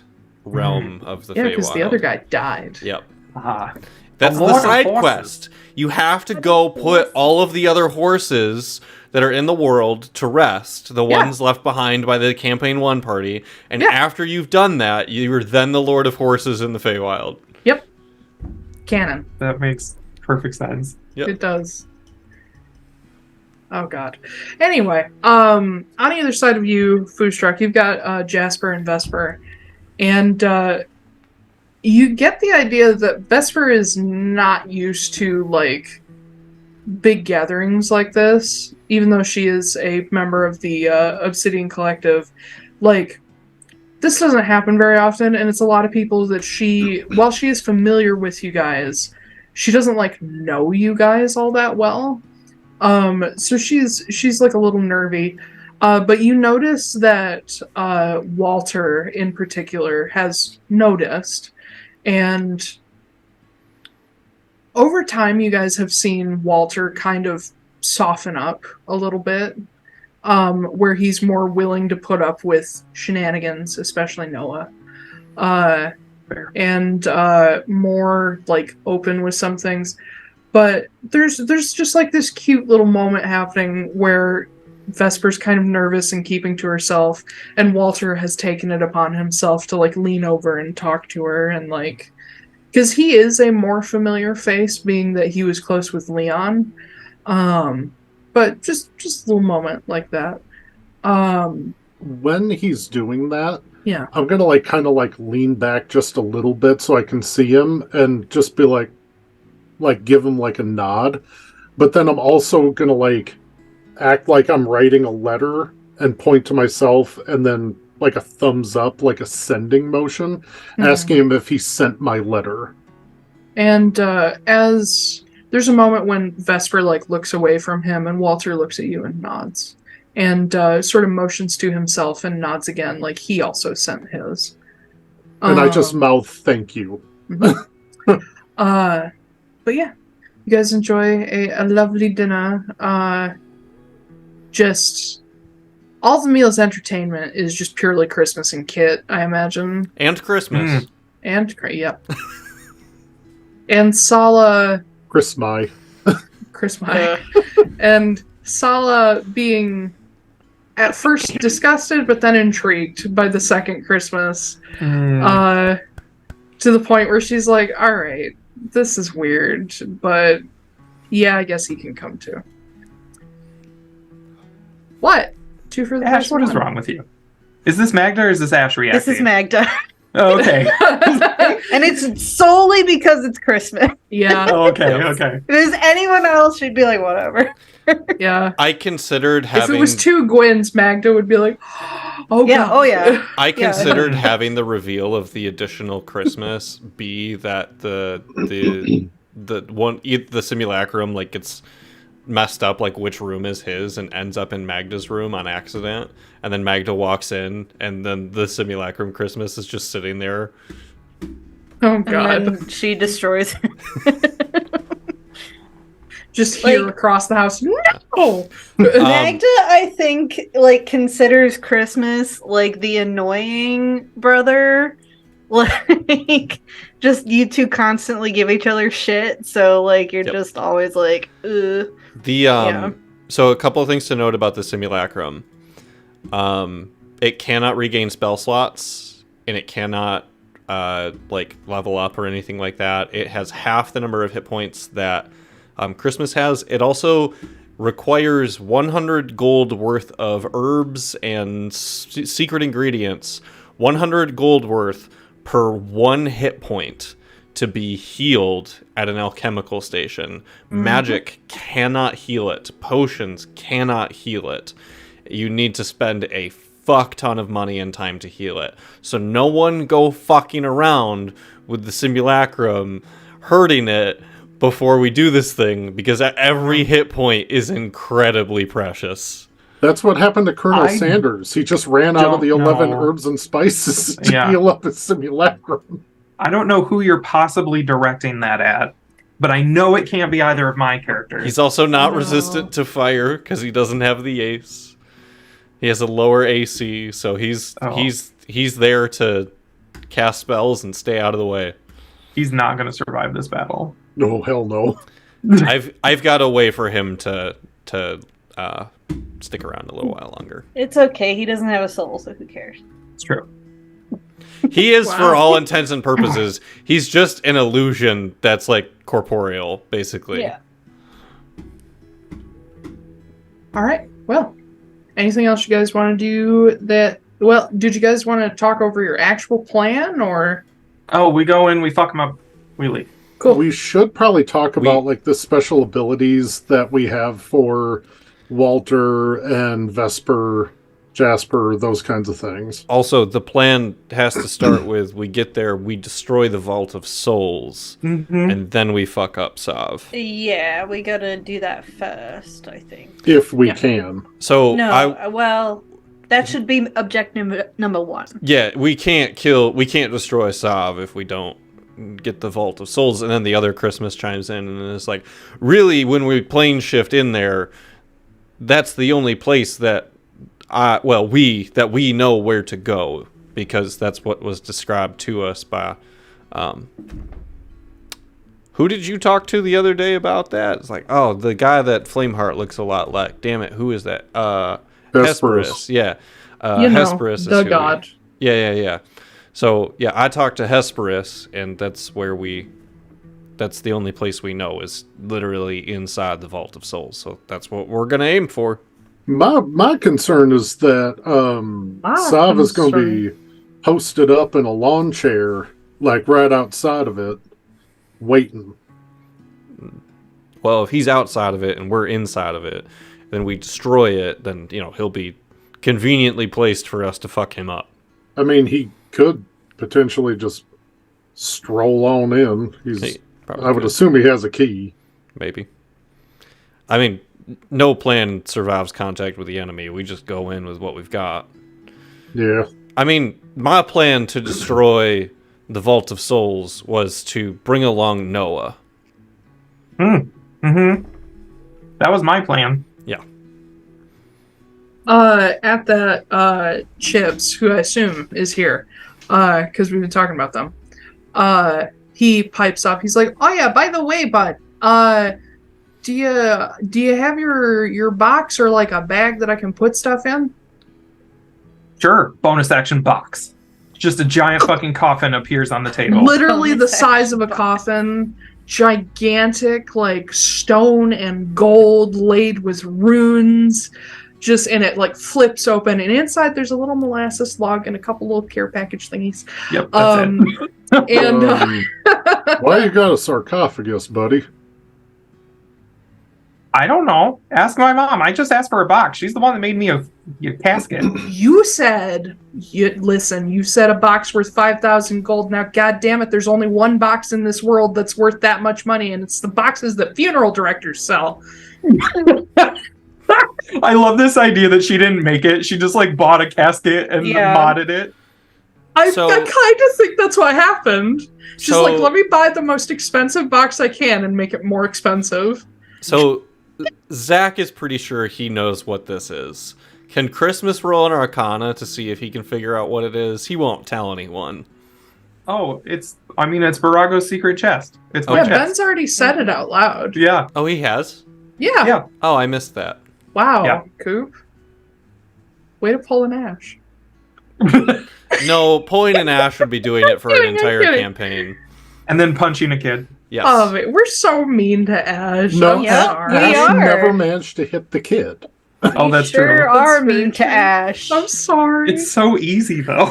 realm of the Yeah, Feywild. because the other guy died. Yep. Ah. That's Lord the of side Horses. quest. You have to go put all of the other horses that are in the world to rest, the Yeah. ones left behind by the Campaign 1 party, and Yeah. after you've done that, you're then the Lord of Horses in the Feywild. Yep. Canon. That makes perfect sense. Yep. It does. Oh god. Anyway, on either side of you, Foostrak, you've got Jasper and Vesper. And you get the idea that Vesper is not used to like big gatherings like this, even though she is a member of the Obsidian Collective. Like, this doesn't happen very often, and it's a lot of people that while she is familiar with you guys, she doesn't like know you guys all that well. So she's like a little nervy. But you notice that Walter in particular has noticed, and over time you guys have seen Walter kind of soften up a little bit, where he's more willing to put up with shenanigans, especially Noah, and more like open with some things. But there's just like this cute little moment happening where Vesper's kind of nervous and keeping to herself, and Walter has taken it upon himself to like lean over and talk to her, and like, because he is a more familiar face, being that he was close with Leon. But just a little moment like that. When he's doing that, Yeah. I'm gonna like kind of like lean back just a little bit so I can see him and just be like give him like a nod. But then I'm also gonna like act like I'm writing a letter and point to myself and then like a thumbs up, like a sending motion, asking him if he sent my letter. And as there's a moment when Vesper like looks away from him, and Walter looks at you and nods, and sort of motions to himself and nods again, like he also sent his. And I just mouth thank you. But yeah, you guys enjoy a lovely dinner. Just all the meals entertainment is just purely Christmas and Kit, I imagine. And Christmas. And yep. And Sala, Chris my. and Sala being at first disgusted, but then intrigued by the second Christmas. To the point where she's like, all right, this is weird, but yeah, I guess he can come too. What? 2 for the Ash, first what is one. wrong with you? Is this Magda or is this Ash reacting? This is Magda. Oh, okay. And it's solely because it's Christmas. Yeah. Oh, okay, okay. If it was anyone else, she'd be like, whatever. Yeah. I considered having. If it was 2 Gwens, Magda would be like, oh Yeah, God. oh yeah. I Yeah. considered having the reveal of the additional Christmas be that the simulacrum like gets messed up, like which room is his, and ends up in Magda's room on accident, and then Magda walks in, and then the simulacrum Christmas is just sitting there. Oh And God. then she destroys it. Just here like- across the house. No! Magda, I think, like, considers Christmas like the annoying brother. Like, just you two constantly give each other shit, so like you're Yep. just always like, ugh. The So a couple of things to note about the simulacrum. It cannot regain spell slots, and it cannot like level up or anything like that. It has half the number of hit points that Christmas has. It also requires 100 gold worth of herbs and secret ingredients, 100 gold worth per 1 hit point to be healed at an alchemical station. Magic cannot heal it. Potions cannot heal it. You need to spend a fuck ton of money and time to heal it. So no one go fucking around with the simulacrum hurting it before we do this thing, because every hit point is incredibly precious. That's what happened to Colonel I Sanders. He just ran out of the don't 11 know. herbs and spices to Yeah. heal up his simulacrum. I don't know who you're possibly directing that at, but I know it can't be either of my characters. He's also not resistant to fire because he doesn't have the ace. He has a lower AC, so he's there to cast spells and stay out of the way. He's not going to survive this battle. No, hell no. I've got a way for him to stick around a little while longer. It's okay. He doesn't have a soul, so who cares? It's true. He is, Wow. for all intents and purposes, he's just an illusion that's like corporeal, basically. Yeah. All right. Well, anything else you guys want to do that? Well, did you guys want to talk over your actual plan or? Oh, we go in, we fuck him up, we leave. Cool. We should probably talk about like the special abilities that we have for Walter and Vesper, Jasper, those kinds of things. Also, the plan has to start with we get there, we destroy the Vault of Souls, and then we fuck up Sav. Yeah, we gotta do that first, I think. If we can. So No, well, that should be objective number 1. yeah, we can't destroy Sav if we don't get the Vault of Souls. And then the other Christmas chimes in and it's like, really, when we plane shift in there, that's the only place that we know where to go, because that's what was described to us by who did you talk to the other day about that? It's like, oh, the guy that Flameheart looks a lot like. Damn it, who is that? Hesperus. Yeah. Hesperus the is who god. Yeah. So, yeah, I talked to Hesperus, and that's the only place we know is literally inside the Vault of Souls. So that's what we're going to aim for. My concern is that Sav is going to be posted up in a lawn chair, like right outside of it, waiting. Well, if he's outside of it and we're inside of it, then we destroy it, then, he'll be conveniently placed for us to fuck him up. I mean, he could potentially just stroll on in. I would assume he has a key. Maybe. I mean, no plan survives contact with the enemy. We just go in with what we've got. Yeah. I mean, my plan to destroy the Vault of Souls was to bring along Noah. That was my plan. Yeah. At that, Chips, who I assume is here, because we've been talking about them, he pipes up. He's like, oh yeah, by the way, bud, do you have your box or like a bag that I can put stuff in? Sure. Bonus action box. Just a giant fucking coffin appears on the table. Literally the size of a coffin, gigantic, like stone and gold laid with runes. Just and it like flips open, and inside there's a little molasses log and a couple little care package thingies. Yep, that's it. And Why you got a sarcophagus, buddy? I don't know. Ask my mom. I just asked for a box. She's the one that made me a casket. you said, you said a box worth 5,000 gold. Now, God damn it, there's only one box in this world that's worth that much money, and it's the boxes that funeral directors sell. I love this idea that she didn't make it. She just like bought a casket and modded it. I kind of think that's what happened. She's like, let me buy the most expensive box I can and make it more expensive. So Zack is pretty sure he knows what this is. Can Christmas roll an Arcana to see if he can figure out what it is? He won't tell anyone. Oh, it's Borago's secret chest. It's my chest. Ben's already said it out loud. Yeah. Oh, he has? Yeah. Oh, I missed that. Wow, Yeah. Koop. Way to pull an Ash. No, pulling an Ash would be doing it for an entire campaign. And then punching a kid. Yes. Oh, we're so mean to Ash. No, I'm Yeah, sorry. we Ash are. never managed to hit the kid. Oh, that's sure true. are That's very mean to true. Ash. I'm sorry. It's so easy though.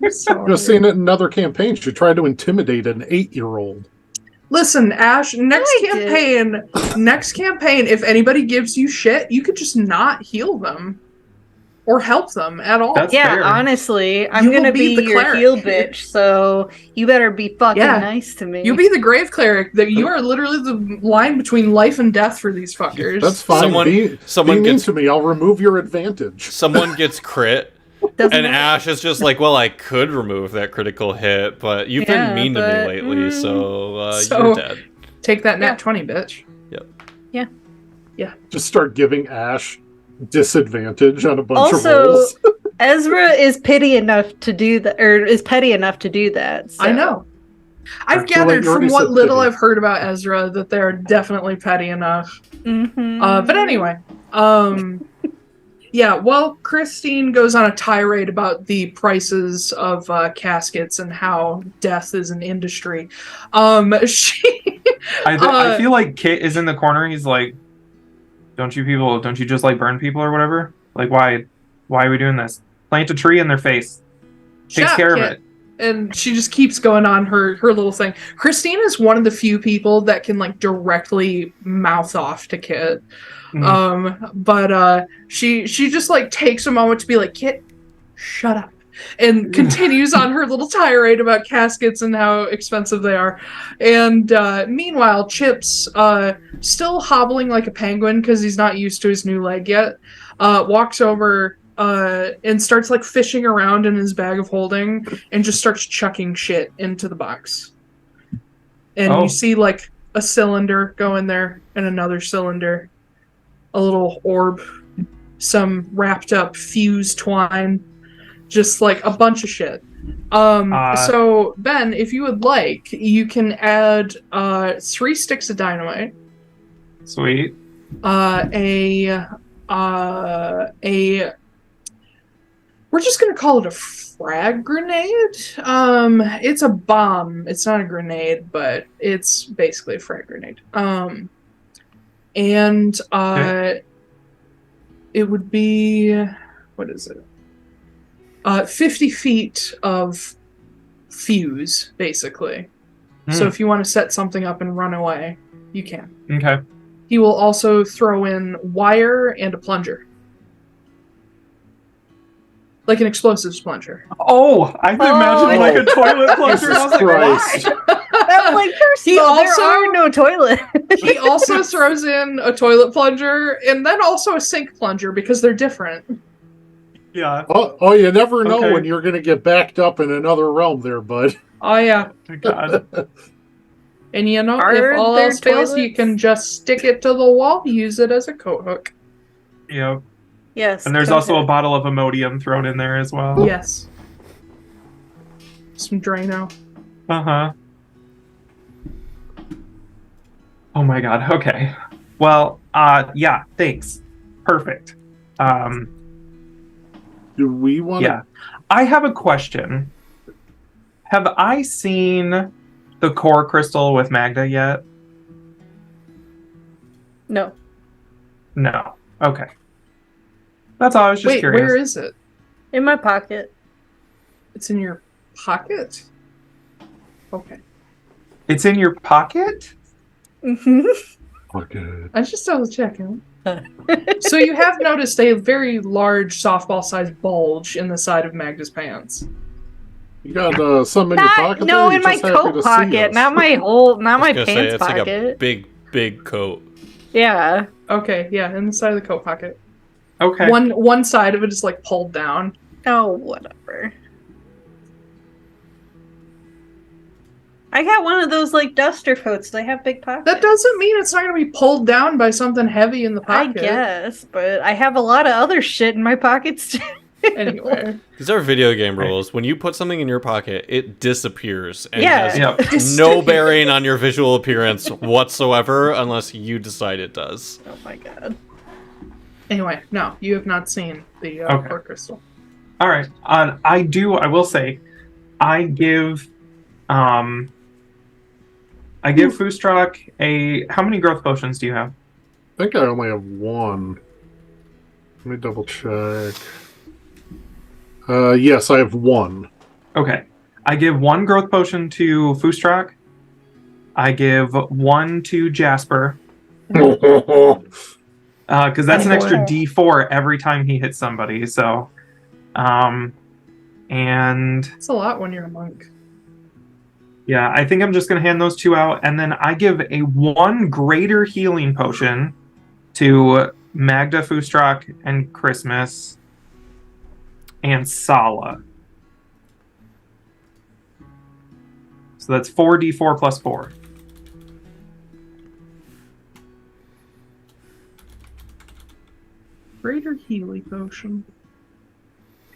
I'm sorry. Just seen it in another campaign. She tried to intimidate an 8-year-old. Listen, Ash, next I campaign, if anybody gives you shit, you could just not heal them. Or help them at all. That's Yeah, fair. honestly, I'm You will gonna be be the your cleric. heal bitch, so you better be fucking Yeah. nice to me. You be the grave cleric. That you are literally the line between life and death for these fuckers. That's fine. Someone be mean gets- to me. I'll remove your advantage. Someone gets crit, Doesn't and matter. Ash is just like, well, I could remove that critical hit, but you've Yeah, been mean to but, me lately, so So- you're dead. Take that nat 20, bitch. Just start giving Ash disadvantage on a bunch of Also, rolls. Ezra is petty enough to do that, or is petty enough to do that. So. I know. I've Actually, gathered you already from what said little petty. I've heard about Ezra that they're definitely petty enough. Mhm. But anyway, yeah, while Christine goes on a tirade about the prices of caskets and how death is an industry, she... I feel like Kit is in the corner. He's like, don't you just like burn people or whatever? Like, why are we doing this? Plant a tree in their face. Takes Shut, care of Kit. it. And she just keeps going on her little thing. Christine is one of the few people that can like directly mouth off to Kit. But she just like takes a moment to be like, Kit, shut up. And continues on her little tirade about caskets and how expensive they are. And meanwhile, Chips, still hobbling like a penguin because he's not used to his new leg yet, walks over and starts like fishing around in his bag of holding and just starts chucking shit into the box. And Oh. you see like a cylinder go in there and another cylinder, a little orb, some wrapped up fuse twine, just like a bunch of shit. So Ben, if you would like, you can add 3 sticks of dynamite, Sweet. we're just gonna call it a frag grenade. It's a bomb. It's not a grenade, but it's basically a frag grenade. Okay. It would be, what is it? 50 feet of fuse, basically. So if you want to set something up and run away, you can. Okay. He will also throw in wire and a plunger. Like an explosives plunger. Oh, I can imagine like a toilet plunger. And I was like, Christ. why? I'm like, first He of all, also- there are no toilets. He also throws in a toilet plunger and then also a sink plunger because they're different. Yeah. Oh, you never know Okay. when you're going to get backed up in another realm there, bud. Oh yeah. God. And you know, Are if all there else fails, you toilets? can just stick it to the wall, use it as a coat hook. Yeah. Yes. And there's come also here. a bottle of Imodium thrown in there as well. Yes. Some Drano. Uh-huh. Oh my god, okay. Well, yeah, thanks. Perfect. Do we want Yeah. I have a question. Have I seen the core crystal with Magda yet? No. No. Okay. That's all. I was just Wait, curious. where is it? In my pocket. It's in your pocket? Okay. It's in your pocket? Mm-hmm. Okay. I just double checking. So you have noticed a very large softball-sized bulge in the side of Magda's pants. You got some in your pocket? No, there? in You're my just happy to coat see pocket, us. not my I was my gonna say, pants it's like a pocket. big coat. Yeah. Okay, yeah, in the side of the coat pocket. Okay. One side of it is like pulled down. Oh, whatever. I got one of those like duster coats. They have big pockets. That doesn't mean it's not going to be pulled down by something heavy in the I pocket. guess, but I have a lot of other shit in my pockets too. Anyway. These are video game rules. When you put something in your pocket, it disappears and Yeah. has no bearing on your visual appearance whatsoever unless you decide it does. Oh my god. Anyway, no, you have not seen the Okay. core crystal. All right. I will say, I give Foostrak how many growth potions do you have? I think I only have one. Let me double check. Yes, I have one. Okay. I give 1 growth potion to Foostrak. I give 1 to Jasper. Because that's an extra D4 every time he hits somebody. So, and It's a lot when you're a monk. yeah, I think I'm just gonna hand those 2 out, and then I give a 1 greater healing potion to Magda, Foostrak, and Christmas, and Sala. So that's 4d4 plus 4. Greater Healy potion.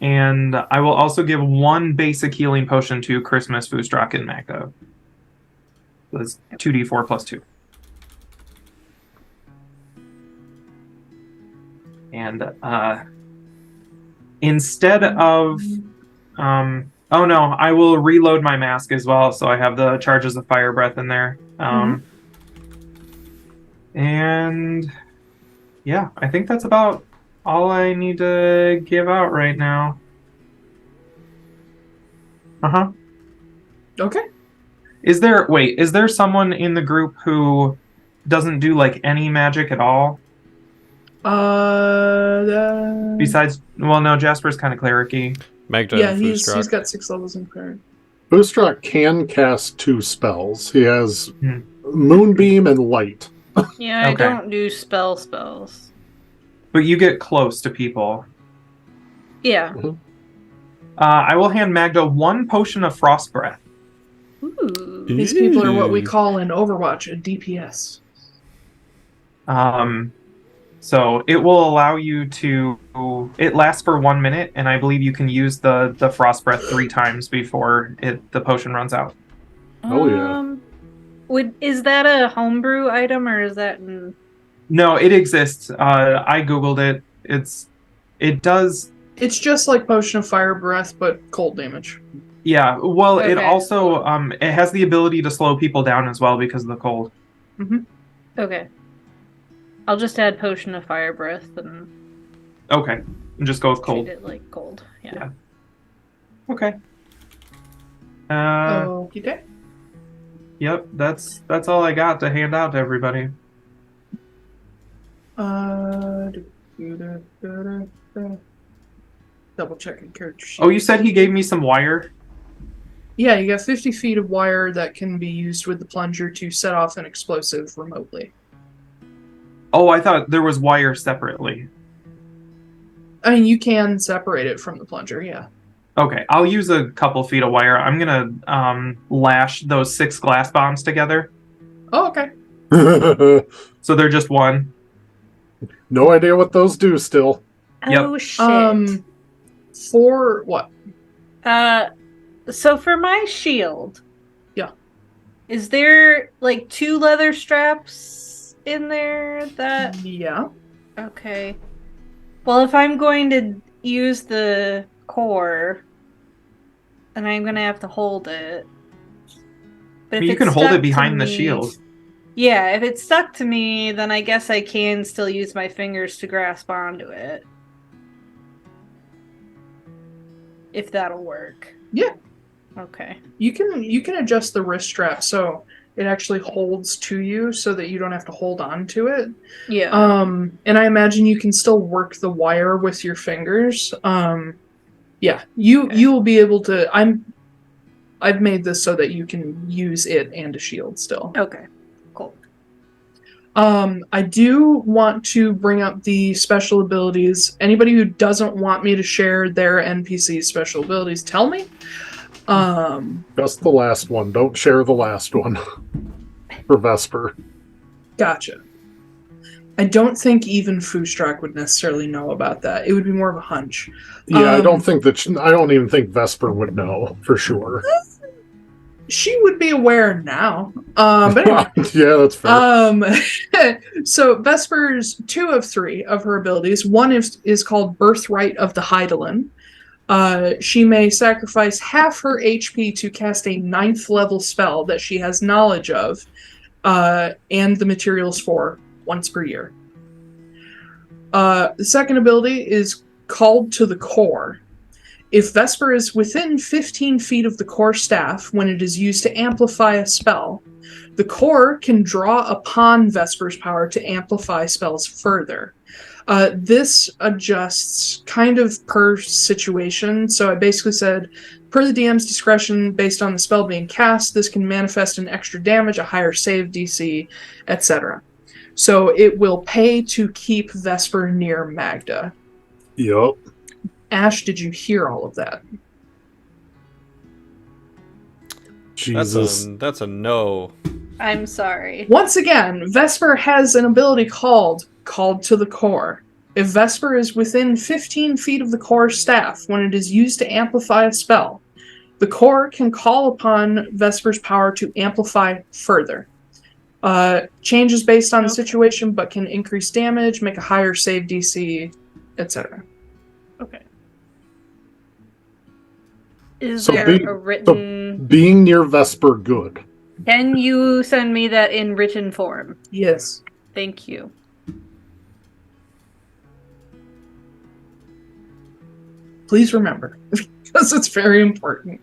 And I will also give 1 basic healing potion to Christmas, Foostrak, and Magda. So that's 2d4 plus 2. And instead of... oh no, I will reload my mask as well, so I have the charges of fire breath in there. And yeah, I think that's about all I need to give out right now. Uh-huh. Okay. Is there someone in the group who doesn't do like any magic at all? Besides, well, no, Jasper's kind of cleric-y. Magda yeah, and he's Foostrak. got 6 levels in cleric. Foostrak can cast 2 spells. He has Moonbeam and Light. Yeah, I Okay. don't do spells. But you get close to people. Yeah. I will hand Magda 1 potion of frost breath. Ooh. These people are what we call in Overwatch a DPS. So it will allow you to... It lasts for 1 minute, and I believe you can use the frost breath 3 times before the potion runs out. Oh, yeah. Is that a homebrew item, or is that... No, it exists. I googled it. It does... It's just like Potion of Fire Breath, but cold damage. Yeah, well, it Okay. also... it has the ability to slow people down as well because of the cold. Okay. I'll just add Potion of Fire Breath and Okay, and just go with cold. treat it like cold. Yeah. Yeah. Okay. Okay. Yep, that's all I got to hand out to everybody. Double checking character sheet. Oh, you said he gave me some wire? Yeah, you got 50 feet of wire that can be used with the plunger to set off an explosive remotely. Oh, I thought there was wire separately. I mean, you can separate it from the plunger, yeah. Okay, I'll use a couple feet of wire. I'm gonna lash those 6 glass bombs together. Oh, okay. So they're just 1. No idea what those do still. Oh, shit. For what? So for my shield... Yeah. Is there, like, 2 leather straps in there that... Yeah. Okay. Well, if I'm going to use the core, then I'm gonna have to hold it. But I mean, you it's can hold stuck it to behind the me- shield. Yeah, if it's stuck to me, then I guess I can still use my fingers to grasp onto it. If that'll work. Yeah. Okay. You can adjust the wrist strap so it actually holds to you so that you don't have to hold on to it. Yeah. And I imagine you can still work the wire with your fingers. Yeah, you will be able to. I've made this so that you can use it and a shield still. Okay. Cool. I do want to bring up the special abilities. Anybody who doesn't want me to share their NPC's special abilities, tell me. Just the last one. Don't share the last one. For Vesper. Gotcha. I don't think even Foostrak would necessarily know about that. It would be more of a hunch. Yeah, I don't even think Vesper would know for sure. She would be aware now. But anyway. Yeah, that's fair. So Vesper's 2 of 3 of her abilities. One is called Birthright of the Hydaelyn. She may sacrifice half her HP to cast a 9th level spell that she has knowledge of, and the materials for once per year. The second ability is Called to the Core. If Vesper is within 15 feet of the core staff when it is used to amplify a spell, the core can draw upon Vesper's power to amplify spells further. This adjusts kind of per situation. So I basically said, per the DM's discretion, based on the spell being cast, this can manifest an extra damage, a higher save DC, etc. So it will pay to keep Vesper near Magda. Yup. Ash, did you hear all of that? Jesus. That's a no. I'm sorry. Once again, Vesper has an ability called to the Core. If Vesper is within 15 feet of the core staff when it is used to amplify a spell, the core can call upon Vesper's power to amplify further. Changes based on the situation, but can increase damage, make a higher save DC, etc. Okay. Is So there a written... being near Vesper good. Can you send me that in written form? Yes. Thank you. Please remember, because it's very important.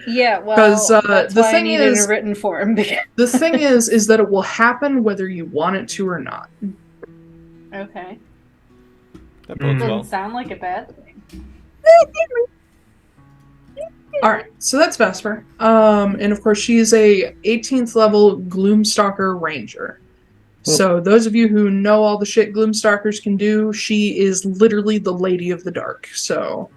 Yeah, well, Because that's the why thing I need is, it in a written form. the thing is that it will happen whether you want it to or not. Okay. That bodes Doesn't well. sound like a bad thing. Alright, so that's Vesper. And of course she is a 18th level Gloomstalker Ranger. So those of you who know all the shit Gloomstalkers can do, she is literally the Lady of the Dark. So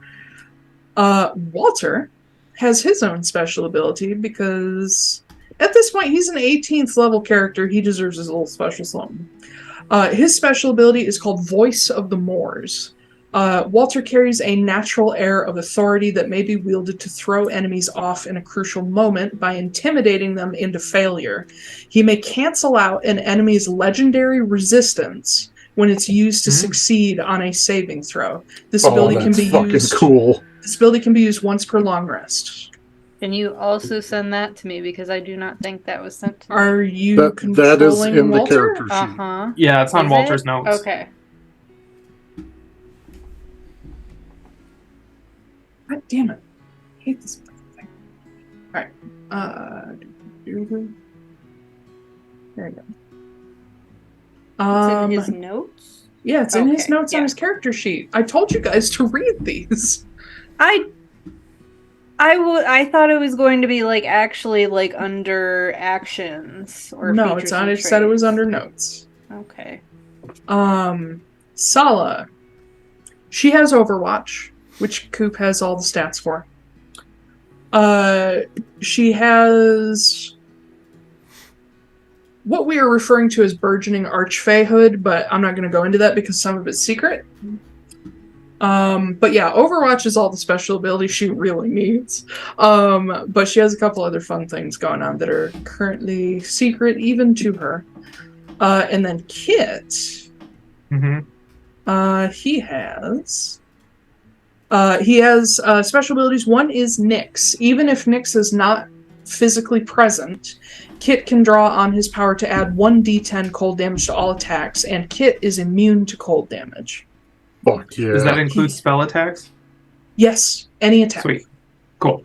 Walter has his own special ability because at this point he's an 18th level character. He deserves his little special something. His special ability is called Voice of the Moors. Walter carries a natural air of authority that may be wielded to throw enemies off in a crucial moment by intimidating them into failure. He may cancel out an enemy's legendary resistance when it's used to succeed on a saving throw. This ability can be used. Cool. This ability can be used once per long rest. Can you also send that to me because I do not think that was sent to me. Are you controlling that is in the Walter? character sheet. Uh-huh. Yeah, it's on Is Walter's it? notes. Okay. God damn it. I hate this fucking thing. Alright. There you go. It's in his notes? Yeah, it's in his Okay, notes on yeah. his character sheet. I told you guys to read these. I thought it was going to be like actually like under actions or No, features it's not. and It said it was traits. under notes. Okay. Sala. She has Overwatch, which Koop has all the stats for. She has what we are referring to as burgeoning archfeyhood, but I'm not going to go into that because some of it's secret. But yeah, Overwatch is all the special abilities she really needs. But she has a couple other fun things going on that are currently secret even to her. And then Kit, Mm-hmm. he has He has special abilities. One is Nyx. Even if Nyx is not physically present, Kit can draw on his power to add 1d10 cold damage to all attacks, and Kit is immune to cold damage. Fuck yeah. Does that include spell attacks? Yes, any attack. Sweet. Cool.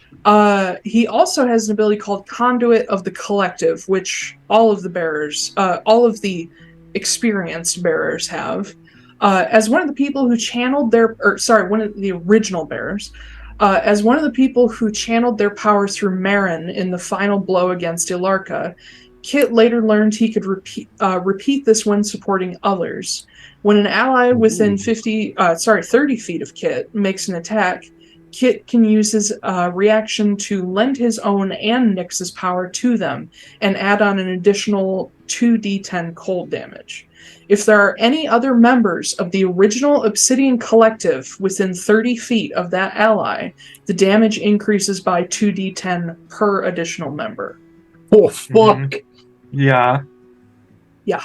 He also has an ability called Conduit of the Collective, which all of the experienced bearers have. As one of the people who channeled one of the original bearers, as one of the people who channeled their power through Marin in the final blow against Ilarka, Kit later learned he could repeat this when supporting others. When an ally within 30 feet of Kit makes an attack, Kit can use his reaction to lend his own and Nyx's power to them and add on an additional 2d10 cold damage. If there are any other members of the original Obsidian Collective within 30 feet of that ally, the damage increases by 2d10 per additional member. Oh, fuck. Yeah. Yeah.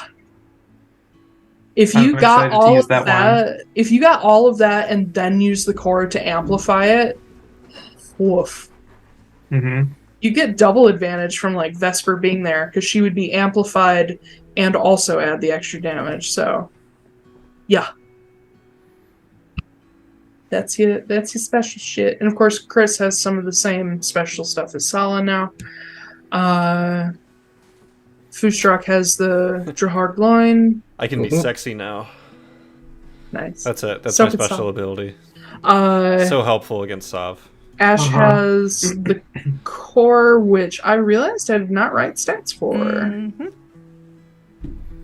If I'm you got excited to all use of that that, if you got all of that and then use the core to amplify it, woof. Mm-hmm. You get double advantage from like Vesper being there because she would be amplified and also add the extra damage. So, yeah, that's your special shit. And of course, Chris has some of the same special stuff as Sala now. Foostrak has the Drahar line. I can be sexy now. Nice. That's it. That's So my could special Sav. ability. Uh, So helpful against Sav. Ash has the core, which I realized I did not write stats for. Mhm.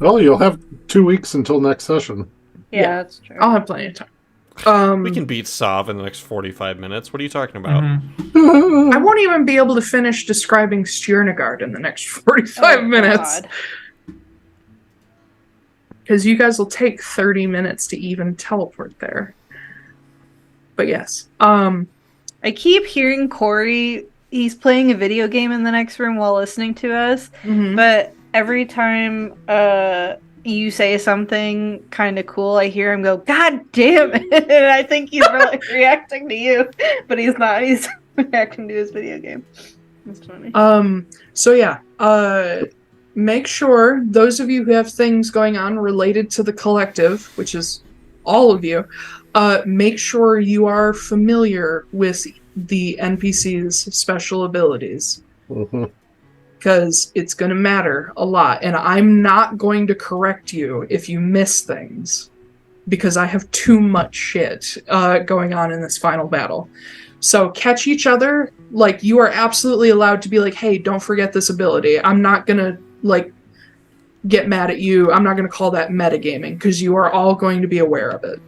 Well, you'll have 2 weeks until next session. Yeah, that's true. I'll have plenty of time. We can beat Sav in the next 45 minutes. What are you talking about? Mm-hmm. I won't even be able to finish describing Stjernegaard in the next 45 minutes. God. Because you guys will take 30 minutes to even teleport there. But yes. I keep hearing Corey, he's playing a video game in the next room while listening to us, Mhm. but every time you say something kind of cool, I hear him go, "God damn it!" And I think he's really reacting to you, but he's not. He's reacting to his video game. That's funny. So yeah. Make sure those of you who have things going on related to the collective, which is all of you, make sure you are familiar with the NPC's special abilities. Mhm. Because it's going to matter a lot. And I'm not going to correct you if you miss things. Because I have too much shit going on in this final battle. So catch each other. Like, you are absolutely allowed to be like, hey, don't forget this ability. I'm not going to, like, get mad at you. I'm not going to call that metagaming. Because you are all going to be aware of it.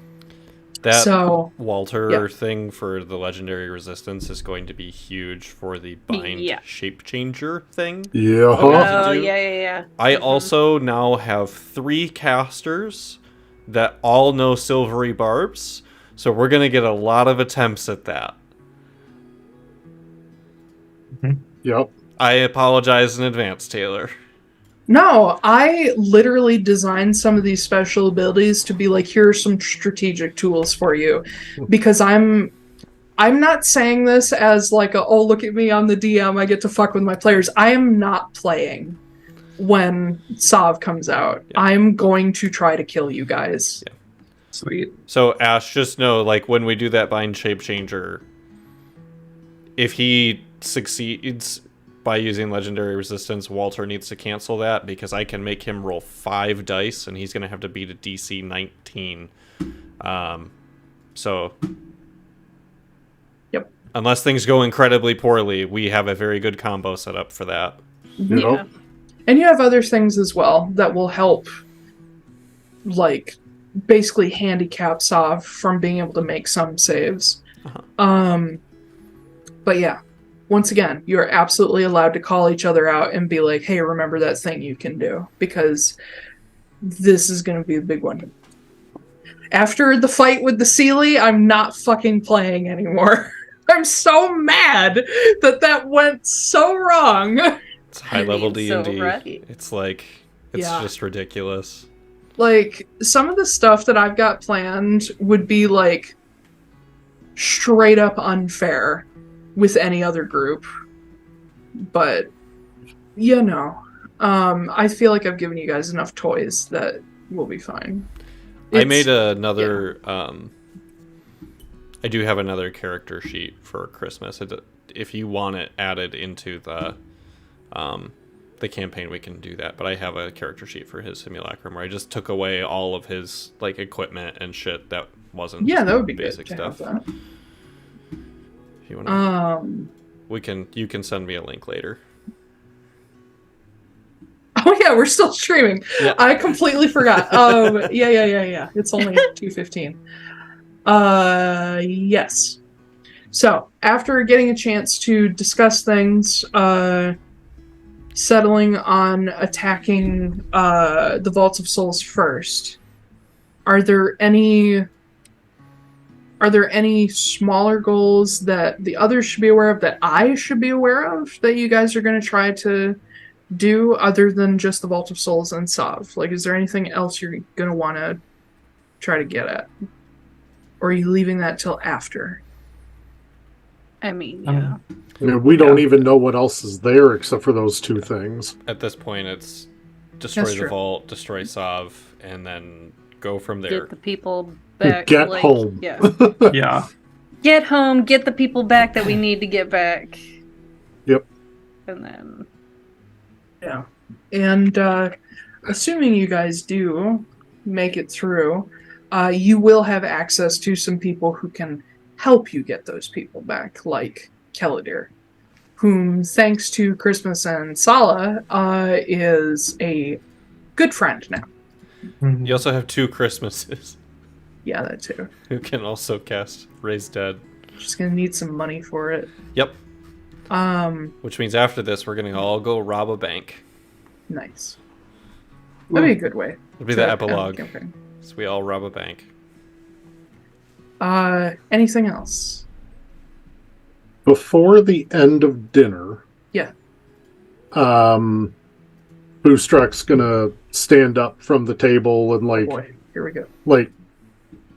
That So, Walter yeah. thing for the legendary resistance is going to be huge for the bind Yeah. shape changer thing. Yeah. Oh, do. yeah. I also now have 3 casters that all know silvery barbs, so we're gonna get a lot of attempts at that. Yep. I apologize in advance, Taiylor. no, I literally designed some of these special abilities to be like, here are some strategic tools for you. Because I'm not saying this as like oh, look at me, I'm the DM, I get to fuck with my players. I am not playing when Sav comes out. Yeah. I'm going to try to kill you guys. Yeah. Sweet. So Ash, just know, like, when we do that bind shape changer, if he succeeds by using legendary resistance, Walter needs to cancel that because I can make him roll 5 dice and he's going to have to beat a DC 19. So, Yep. Unless things go incredibly poorly, we have a very good combo set up for that. Yep. Yeah. And you have other things as well that will help, like, basically handicap Sav from being able to make some saves. But yeah, once again, you're absolutely allowed to call each other out and be like, hey, remember that thing you can do, because this is going to be a big one. After the fight with the Sealy, I'm not fucking playing anymore. I'm so mad that went so wrong. It's high level So D&D. right. It's like, it's Yeah. just ridiculous. Like, some of the stuff that I've got planned would be like straight up unfair with any other group. But, I feel like I've given you guys enough toys that we'll be fine. I made another... I do have another character sheet for Christmas. If you want it added into the campaign, we can do that. But I have a character sheet for his simulacrum where I just took away all of his like equipment and shit that wasn't that would be basic good to stuff. have that. If you want, you can send me a link later. Oh yeah, we're still streaming. Yeah. I completely forgot. Yeah. It's only 2:15. Yes. So, after getting a chance to discuss things, settling on attacking the Vaults of Souls first, are there any smaller goals that the others should be aware of, that I should be aware of, that you guys are going to try to do other than just the Vault of Souls and Sov? Like, is there anything else you're going to want to try to get at? Or are you leaving that till after? I mean, yeah. We don't even know what else is there except for those two things. At this point, it's destroy the vault, destroy Sov, and then go from there. Get the people back. Get home. Yeah. Yeah. Get home, get the people back that we need to get back. Yep. And then... Yeah. And assuming you guys do make it through, you will have access to some people who can help you get those people back, like Keladir, whom, thanks to Christmas and Sala, is a good friend now. You also have 2 Christmases. Yeah, that too. Who can also cast Raise Dead. Just gonna need some money for it. Yep. Which means after this, we're gonna all go rob a bank. Nice. That'd be a good way. It'll be the epilogue. So we all rob a bank. Anything else? Before the end of dinner, Yeah. Foostrak's gonna stand up from the table and Boy, here we go.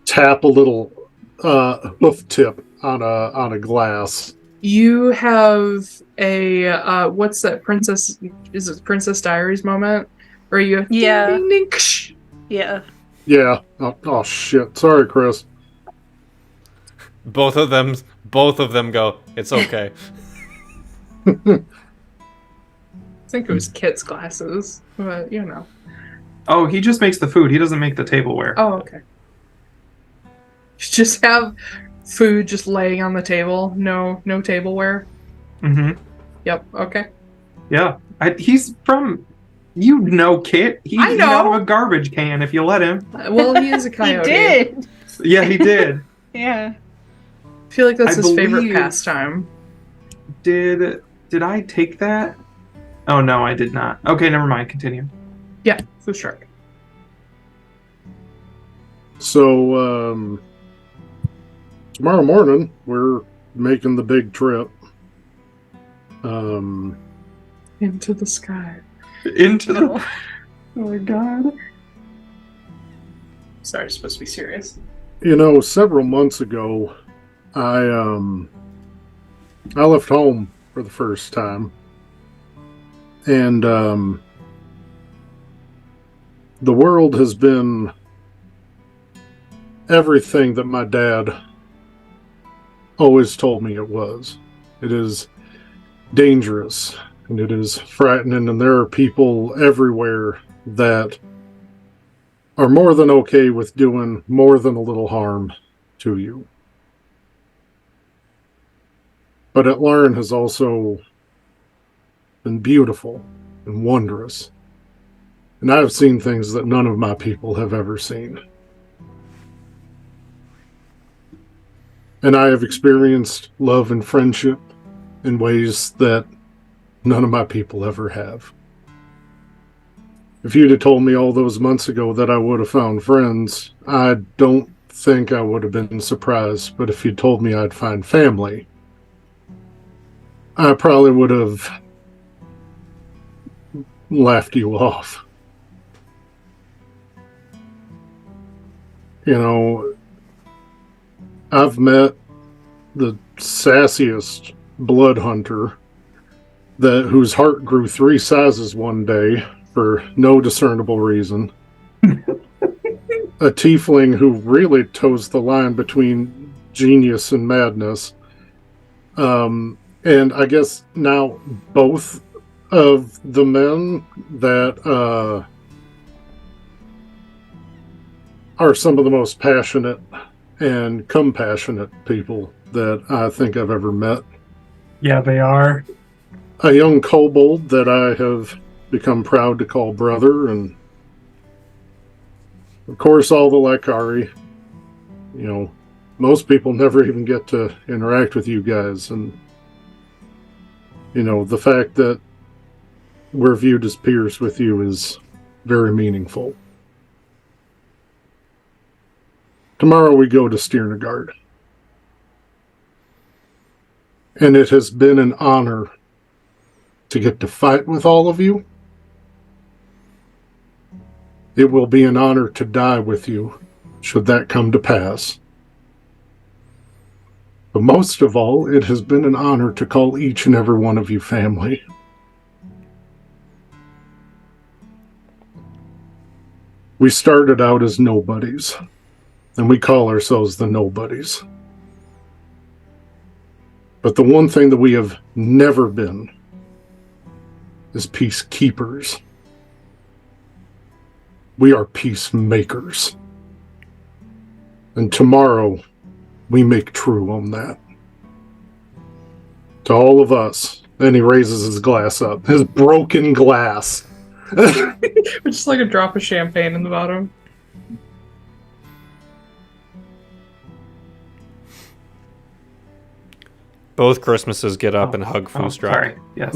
tap a little hoof tip on a glass. You have a what's that Princess? Is it Princess Diaries moment? Where you Yeah. ding, ding, ding, ksh. Yeah. Yeah. Oh shit. Sorry, Chris. Both of them go, it's okay. I think it was Kit's glasses, but Oh, he just makes the food. He doesn't make the tableware. Oh, okay. Just have food just laying on the table. No tableware. Mm-hmm. Yep. Okay. Yeah. He's from... Kit. He I eat know. out of a garbage can if you let him. Well, he is a coyote. He did. Yeah, he did. Yeah. I feel like that's I his favorite believe- pastime. Did I take that? Oh, no, I did not. Okay, never mind. Continue. Yeah, for sure. So, tomorrow morning, we're making the big trip. Into the sky. Into the... Oh my god. Sorry, it's supposed to be serious. Several months ago, I left home for the first time. And, the world has been everything that my dad always told me it was. It is dangerous, and it is frightening, and there are people everywhere that are more than okay with doing more than a little harm to you. But Atlaran has also been beautiful and wondrous. And I've seen things that none of my people have ever seen. And I have experienced love and friendship in ways that none of my people ever have. If you'd have told me all those months ago that I would have found friends, I don't think I would have been surprised. But if you'd told me I'd find family, I probably would have laughed you off. I've met the sassiest blood hunter whose heart grew 3 sizes one day for no discernible reason. A tiefling who really toes the line between genius and madness. And I guess now both of the men that are some of the most passionate and compassionate people that I think I've ever met. Yeah, they are. A young kobold that I have become proud to call brother, and of course all the Lakari. You know, most people never even get to interact with you guys, and you know, the fact that we're viewed as peers with you is very meaningful. Tomorrow we go to Stjernegaard. And it has been an honor to get to fight with all of you. It will be an honor to die with you, should that come to pass. But most of all, it has been an honor to call each and every one of you family. We started out as nobodies, and we call ourselves the Nobodies. But the one thing that we have never been is peacekeepers. We are peacemakers. And tomorrow, we make true on that. To all of us, and he raises his glass up, his broken glass. Just like a drop of champagne in the bottom. Both Christmases get up and hug Foostrak. Sorry. Yes.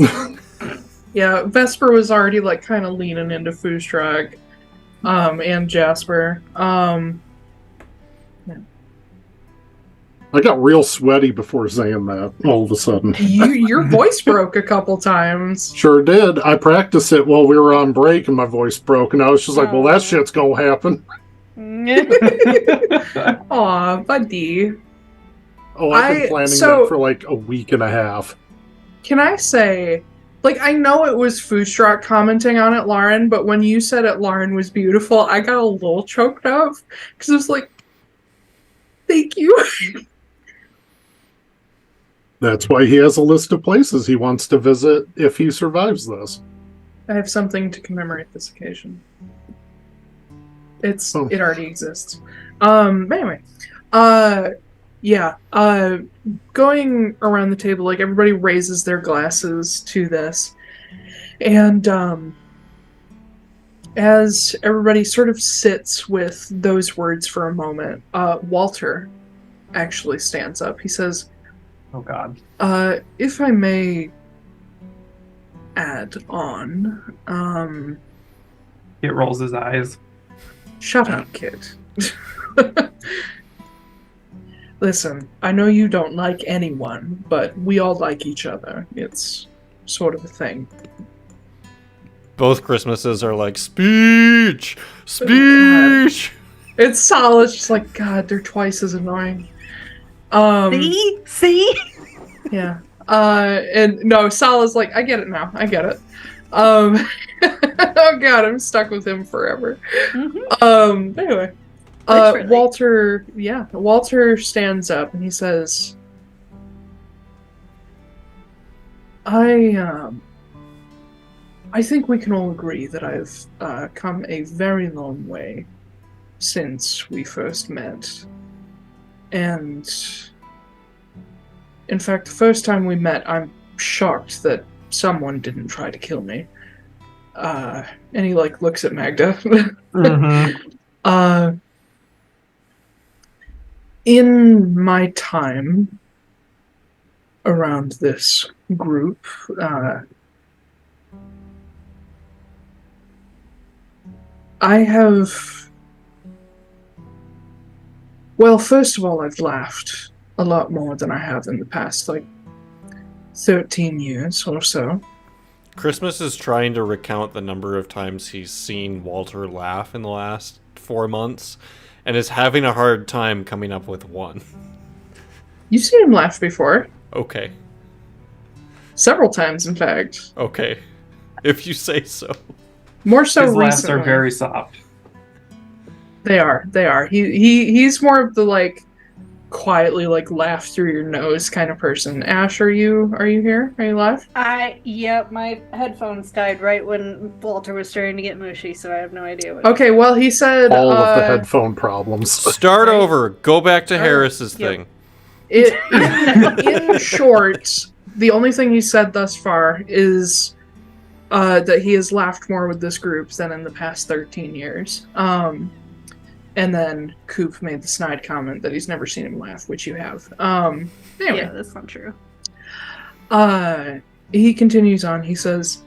Yeah, Vesper was already like kind of leaning into Foostrak, and Jasper. I got real sweaty before saying that, all of a sudden. Your voice broke a couple times. Sure did. I practiced it while we were on break and my voice broke, and I was just like, well, that shit's gonna happen. Aw, buddy. Oh, I've been planning that for like a week and a half. Can I say, like, I know it was Foostrak commenting on it, Lauren, but when you said it, Lauren was beautiful, I got a little choked up, because it was like, thank you. That's why he has a list of places he wants to visit if he survives this. I have something to commemorate this occasion. It already exists. Anyway, going around the table, like, everybody raises their glasses to this, and as everybody sort of sits with those words for a moment, Walter actually stands up. He says, oh God. If I may add on, It rolls his eyes. Shut up, kid. Listen, I know you don't like anyone, but we all like each other. It's sort of a thing. Both Christmases are like, speech! Speech! It's solid. It's just like, God, they're twice as annoying. See? Yeah. And no, Sala's like, I get it now. I get it. Oh God, I'm stuck with him forever. Mm-hmm. Anyway. Literally. Walter stands up and he says, I think we can all agree that I've come a very long way since we first met. And in fact, the first time we met, I'm shocked that someone didn't try to kill me. And he like looks at Magda. Mm-hmm. In my time around this group, I have... Well, first of all, I've laughed a lot more than I have in the past, 13 years or so. Christmas is trying to recount the number of times he's seen Walter laugh in the last 4 months, and is having a hard time coming up with one. You've seen him laugh before. Okay. Several times, in fact. Okay. If you say so. More so His laughs recently. are very soft. They are. He's more of the, like, quietly, like, laugh through your nose kind of person. Ash, are you here? Are you live? Yep, my headphones died right when Walter was starting to get mushy, so I have no idea what. Okay, well, he said... All of the headphone problems. Start over. Go back to Harris's thing. In short, the only thing he said thus far is that he has laughed more with this group than in the past 13 years. And then Koop made the snide comment that he's never seen him laugh, which you have. Anyway. Yeah, that's not true. He continues on. He says,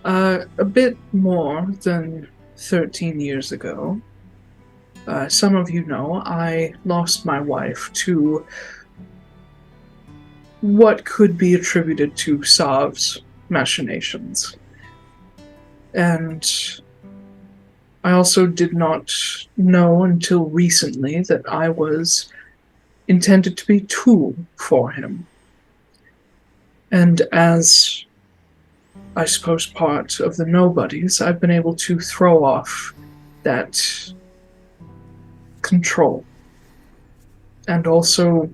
a bit more than 13 years ago, some of you know, I lost my wife to what could be attributed to Sav's machinations. And I also did not know until recently that I was intended to be a tool for him. And as, I suppose, part of the Nobodies, I've been able to throw off that control. And also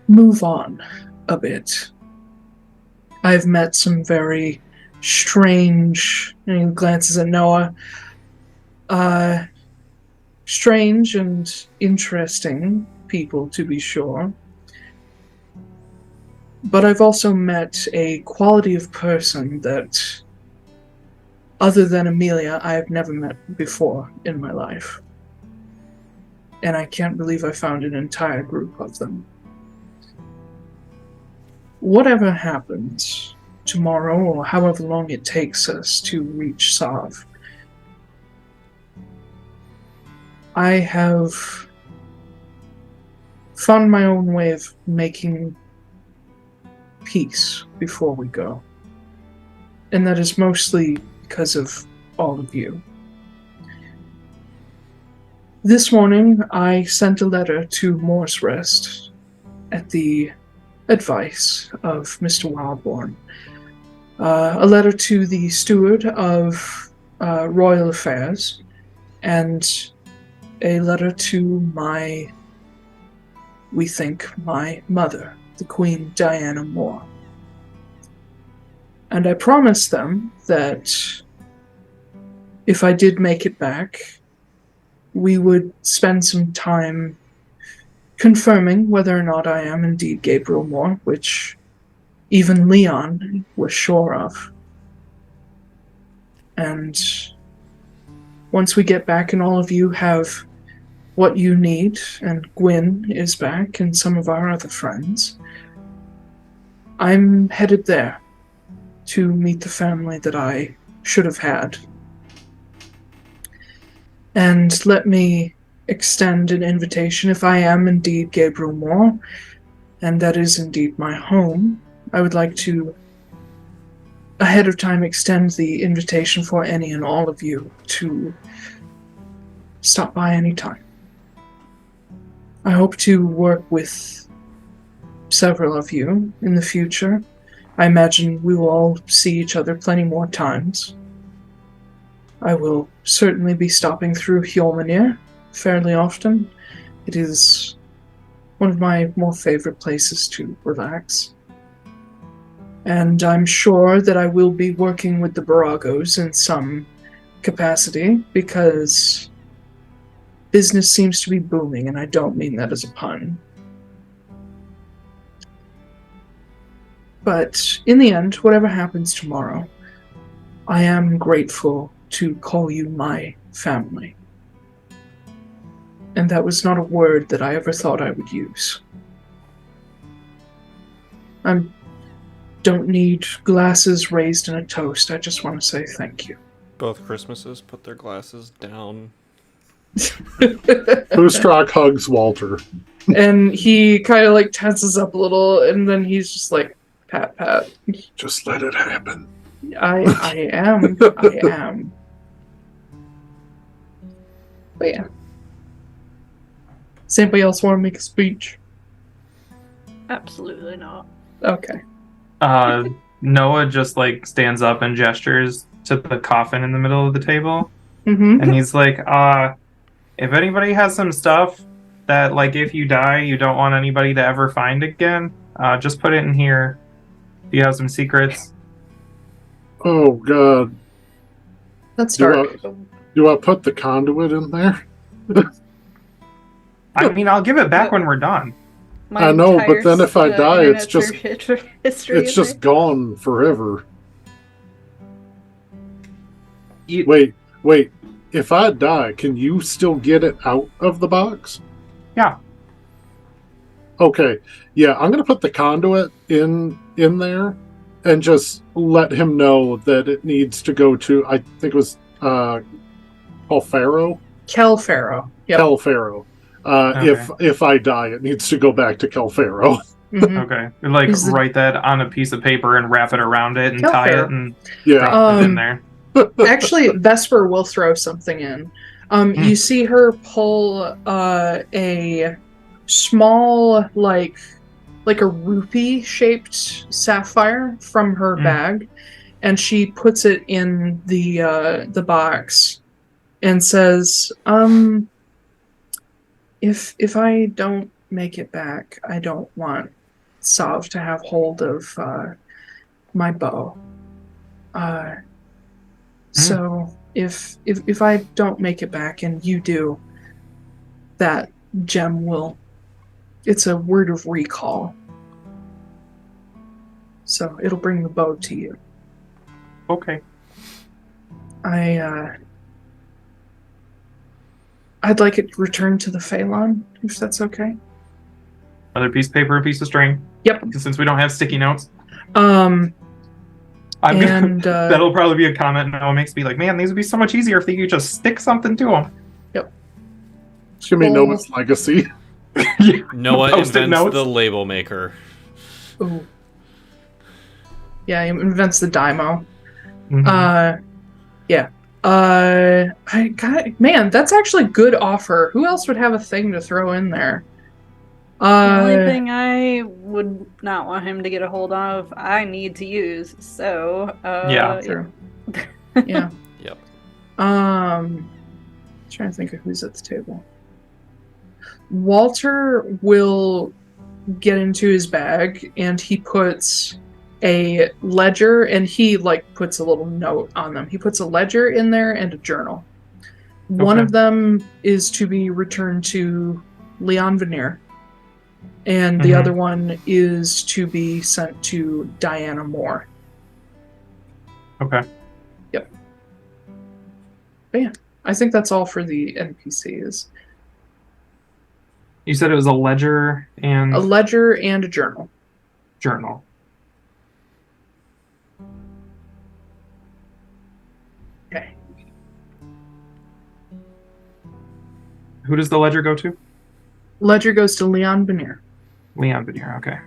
move on a bit. I've met some very strange, and he glances at Noah, strange and interesting people, to be sure. But I've also met a quality of person that, other than Amelia, I have never met before in my life. And I can't believe I found an entire group of them. Whatever happens tomorrow, or however long it takes us to reach Sav, I have found my own way of making peace before we go. And that is mostly because of all of you. This morning, I sent a letter to Moore's Rest at the advice of Mr. Wildborn. A letter to the steward of Royal Affairs, and a letter to we think, my mother, the Queen Diana Moore. And I promised them that if I did make it back, we would spend some time confirming whether or not I am indeed Gabriel Moore, which even Leon was sure of. And once we get back and all of you have what you need, and Gwyn is back and some of our other friends, I'm headed there to meet the family that I should have had. And let me extend an invitation. If I am indeed Gabriel Moore, and that is indeed my home, I would like to, ahead of time, extend the invitation for any and all of you to stop by any time. I hope to work with several of you in the future. I imagine we will all see each other plenty more times. I will certainly be stopping through Hjolmenir fairly often. It is one of my more favorite places to relax. And I'm sure that I will be working with the Boragos in some capacity, because business seems to be booming, and I don't mean that as a pun. But in the end, whatever happens tomorrow, I am grateful to call you my family. And that was not a word that I ever thought I would use. I don't need glasses raised in a toast. I just want to say thank you. Both Christmases put their glasses down. Foostrak hugs Walter. And he kind of like tenses up a little, and then he's just like, pat, pat. Just let it happen. I am. I am. But yeah. Does anybody else want to make a speech? Absolutely not. Okay. Noah just like stands up and gestures to the coffin in the middle of the table, Mm-hmm. and he's like, if anybody has some stuff that, like, if you die, you don't want anybody to ever find again, just put it in here. If you have some secrets. Oh, God. That's dark. Do I put the conduit in there? I mean, I'll give it back when we're done. My I know, entire but then if I die, it's internet just- search history. It's in just gone forever. You- Wait. If I die, can you still get it out of the box? Yeah. Okay. Yeah, I'm going to put the conduit in there and just let him know that it needs to go to, I think it was Calfaro? Calfaro. Yep. Calfaro. If I die, it needs to go back to Calfaro. Mhm. Okay. Like, He's the- write that on a piece of paper and wrap it around it and Go tie fair. it and Yeah. drop it in there. Actually, Vesper will throw something in. You see her pull a small, like a rupee-shaped sapphire from her bag, and she puts it in the box, and says, "If I don't make it back, I don't want Sav to have hold of my bow. So if I don't make it back and you do, that gem will. It's a word of recall. So it'll bring the bow to you. Okay. I'd like it returned to the Phelan, if that's okay. Another piece of paper and piece of string. Yep. Since we don't have sticky notes. And That'll probably be a comment Noah makes me like, man, these would be so much easier if they could just stick something to them. It's going to be Noah's legacy. Noah Post-it invents notes. the label maker. ooh. Yeah, he invents the Dymo. Mhm. Yeah. I got man, that's actually a good offer. Who else would have a thing to throw in there? The only thing I would not want him to get a hold of, I need to use. So, Yeah. True. Yeah. Yep. Trying to think of who's at the table. Walter will get into his bag and he puts a ledger and he like puts a little note on them. He puts a ledger in there and a journal. One Okay. of them is to be returned to Leon Veneer, and the Mhm. other one is to be sent to Diana Moore. Okay. But yeah, I think that's all for the NPCs. You said it was a ledger and A ledger and a journal. journal. Okay. Who does the ledger go to? Ledger goes to Leon Veneer. Leon Veneer, okay.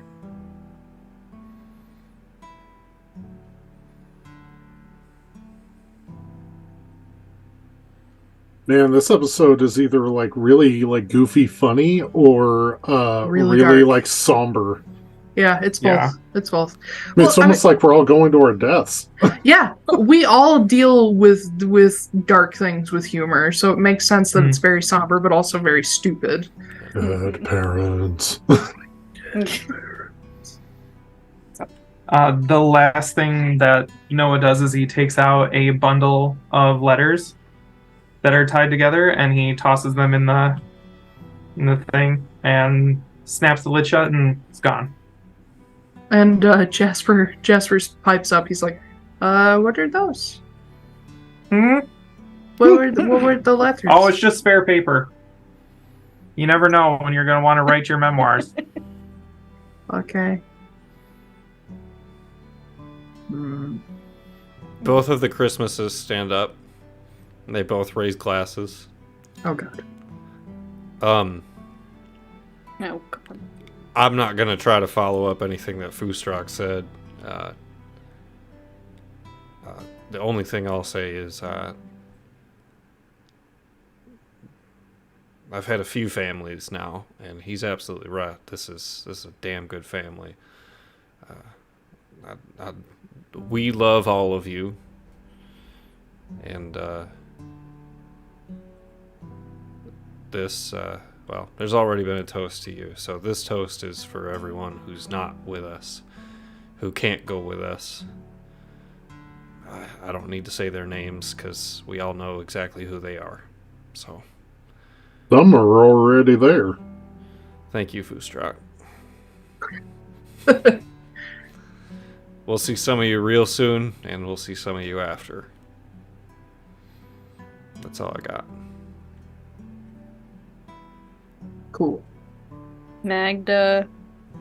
Man, this episode is either like really like goofy funny or Really really dark. like somber. Yeah, it's both. Yeah. It's both. I mean, Well, it's almost like we're all going to our deaths. Yeah, we all deal with dark things with humor, so it makes sense that it's very somber, but also very stupid. Good parents. The last thing that Noah does is he takes out a bundle of letters that are tied together and he tosses them in the thing and snaps the lid shut and it's gone. And Jasper pipes up. He's like, what are those? What were the letters? Oh, it's just spare paper. You never know when you're going to want to write your memoirs. Okay. Both of the Christmases stand up. And they both raise glasses. Oh god. No, come on. I'm not gonna try to follow up anything that Foostrak said. The only thing I'll say is I've had a few families now, and he's absolutely right. This is a damn good family. We love all of you, and this, well, there's already been a toast to you, so this toast is for everyone who's not with us, who can't go with us. I don't need to say their names, because we all know exactly who they are, so... Some are already there. Thank you, Foostrak. We'll see some of you real soon, and we'll see some of you after. That's all I got. Cool. Magda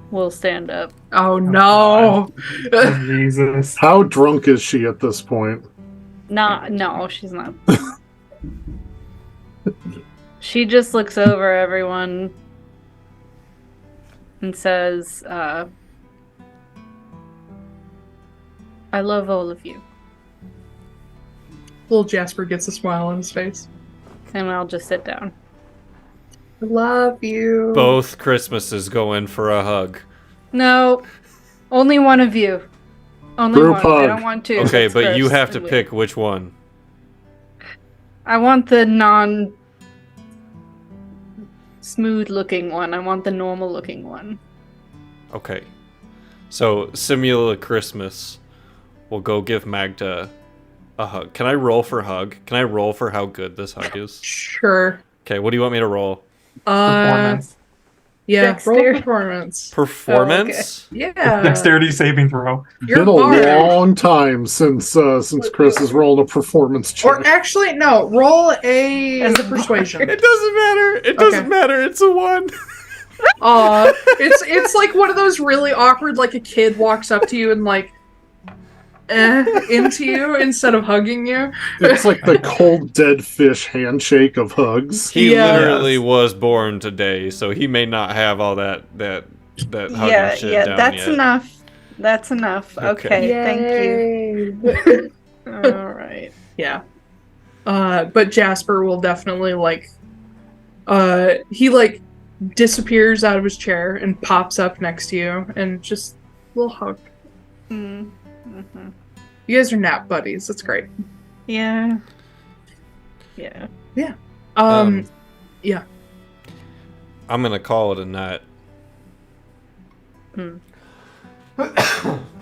will stand up. Oh no! Jesus. How drunk is she at this point? No, she's not. She just looks over everyone and says, I love all of you. Little Jasper gets a smile on his face. And I'll just sit down. I love you. Both Christmases go in for a hug. No, only one of you. Only Group one. hug. I don't want two. Okay, It's but you gross have to and weird. pick which one. I want the non-smooth looking one. I want the normal looking one. Okay. So, Simula Christmas will go give Magda a hug. Can I roll for hug? Can I roll for how good this hug is? Sure. Okay, what do you want me to roll? Performance. Yeah, roll Dexterity. performance. Performance? Yeah. Dexterity saving throw. You're Been a bard. long time since Chris has rolled a performance check. Or actually, no, roll a As a persuasion. It doesn't matter. It doesn't Okay. matter. It's a 1. It's like one of those really awkward, like a kid walks up to you and like, into you instead of hugging you. It's like the cold dead fish handshake of hugs. He Yeah. literally was born today, so he may not have all that hugging shit down that's yet. enough. That's enough. Okay. Okay, thank you. All right. Yeah. But Jasper will definitely like, he like disappears out of his chair and pops up next to you and just a little hug. Mm-hmm. You guys are nap buddies. That's great. Yeah. Yeah. Yeah. Yeah. I'm gonna call it a night.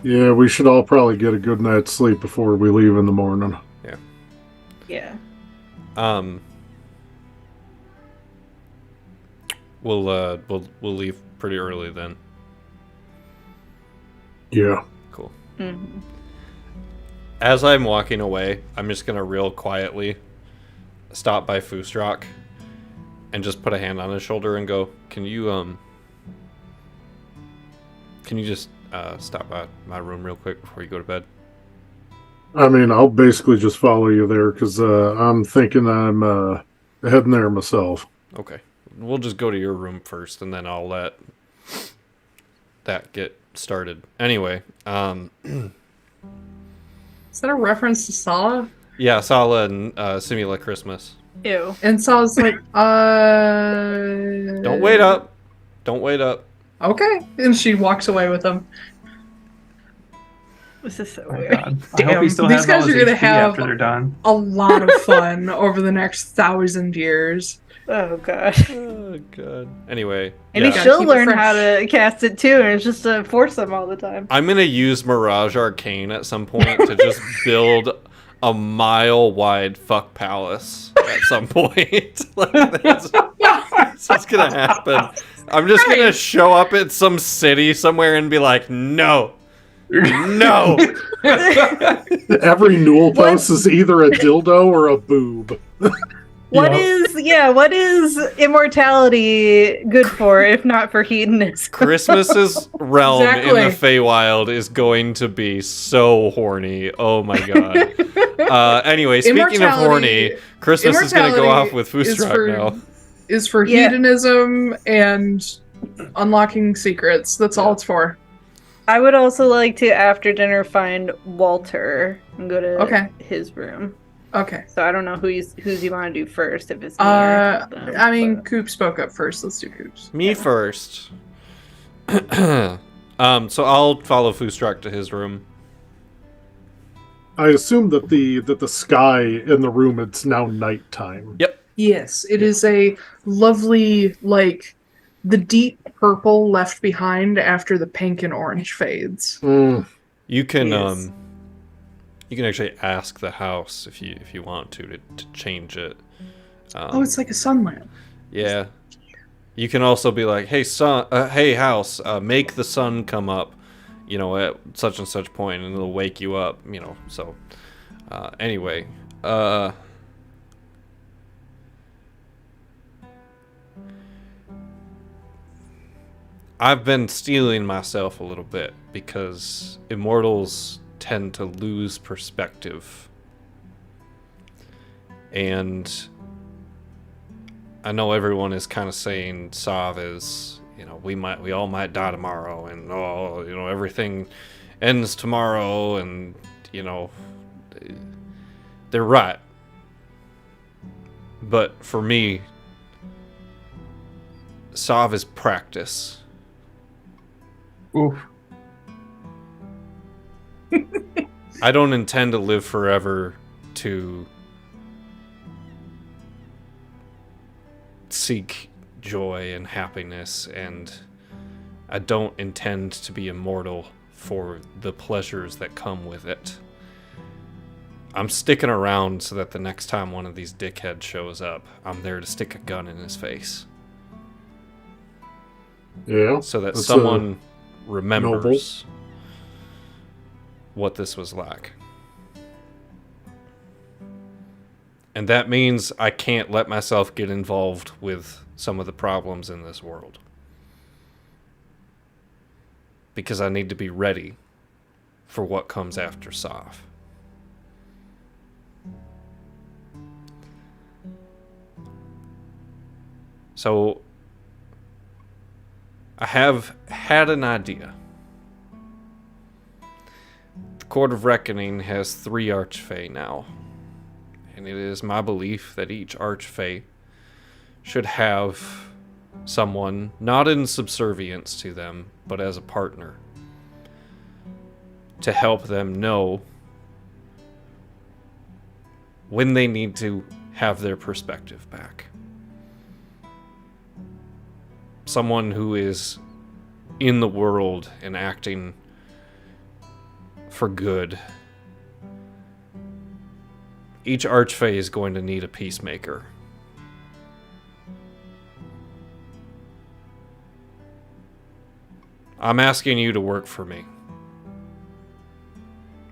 Yeah, we should all probably get a good night's sleep before we leave in the morning. Yeah. We'll leave pretty early then. Yeah. Cool. Mm-hmm. As I'm walking away, I'm just gonna real quietly stop by Foostrak and just put a hand on his shoulder and go, Can you just stop by my room real quick before you go to bed? I mean, I'll basically just follow you there because I'm thinking I'm heading there myself. Okay. We'll just go to your room first, and then I'll let that get started. Anyway, Is that a reference to Sala? yeah, Sala and Simula Christmas. Ew. And Sala's like, Don't wait up. Don't wait up. Okay. And she walks away with him. This is so Oh my weird. God. I Damn, hope he still these has guys all his are gonna HP have- after they're done. A lot of fun over the next 1,000 years. Oh gosh. Oh, God. Anyway, Maybe Gotta she'll keep it learn how fresh. to cast it too, and it's just to force them all the time. I'm going to use Mirage Arcane at some point to just build a mile-wide fuck palace at some point. Like, that's what's going to happen. I'm just going to show up at some city somewhere and be like, no. No. Every newel post is either a dildo or a boob. What Yeah. is immortality good for if not for hedonism? Christmas's realm in Exactly. the Feywild is going to be so horny. Oh my god. Anyway, speaking of horny, Christmas is going to go off with Foostrak now. Is for Yeah. hedonism and unlocking secrets. That's all it's for. I would also like to after dinner find Walter and go to Okay. his room. Okay. So I don't know who's you want to do first, if it's me or them, I mean, but- Koop spoke up first. Let's do Koop's. Me first. So I'll follow Foostrak to his room. I assume that the sky in the room, it's now nighttime. Yep. Yes, it is a lovely, like, the deep purple left behind after the pink and orange fades. You can Yes. you can actually ask the house if you want to change it. Oh, it's like a sun lamp. Yeah. You can also be like, hey hey house, make the sun come up, at such and such point, and it'll wake you up, So, anyway, I've been stealing myself a little bit because immortals tend to lose perspective, and I know everyone is kind of saying Sav is, we all might die tomorrow, and everything ends tomorrow, and they're right. But for me, Sav is practice. Oof. I don't intend to live forever to seek joy and happiness, and I don't intend to be immortal for the pleasures that come with it. I'm sticking around so that the next time one of these dickheads shows up, I'm there to stick a gun in his face. Yeah. So that that's, someone remembers what this was like. And that means I can't let myself get involved with some of the problems in this world. Because I need to be ready for what comes after Sav. So, I have had an idea. The Court of Reckoning has 3 Archfey now. And it is my belief that each Archfey should have someone, not in subservience to them, but as a partner, to help them know when they need to have their perspective back. Someone who is in the world and acting for good. Each Archfey is going to need a peacemaker. I'm asking you to work for me.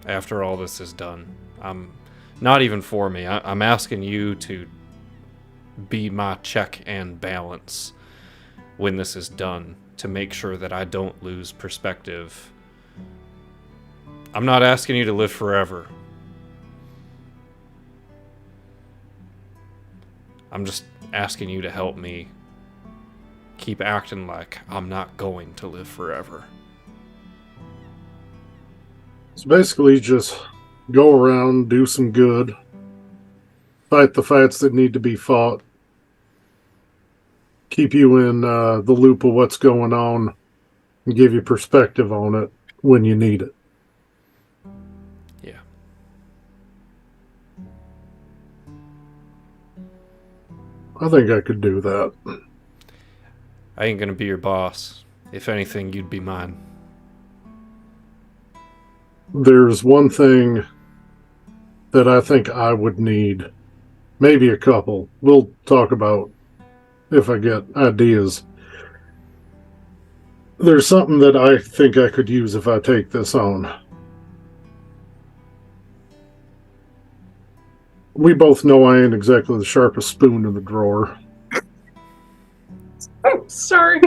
After all this is done. I'm not even for me. I'm asking you to be my check and balance when this is done, to make sure that I don't lose perspective. I'm not asking you to live forever. I'm just asking you to help me keep acting like I'm not going to live forever. So basically, just go around, do some good, fight the fights that need to be fought, keep you in the loop of what's going on, and give you perspective on it when you need it. Yeah. I think I could do that. I ain't gonna be your boss. If anything, you'd be mine. There's one thing that I think I would need. Maybe a couple. We'll talk about if I get ideas. There's something that I think I could use if I take this on. We both know I ain't exactly the sharpest spoon in the drawer. Oh, sorry.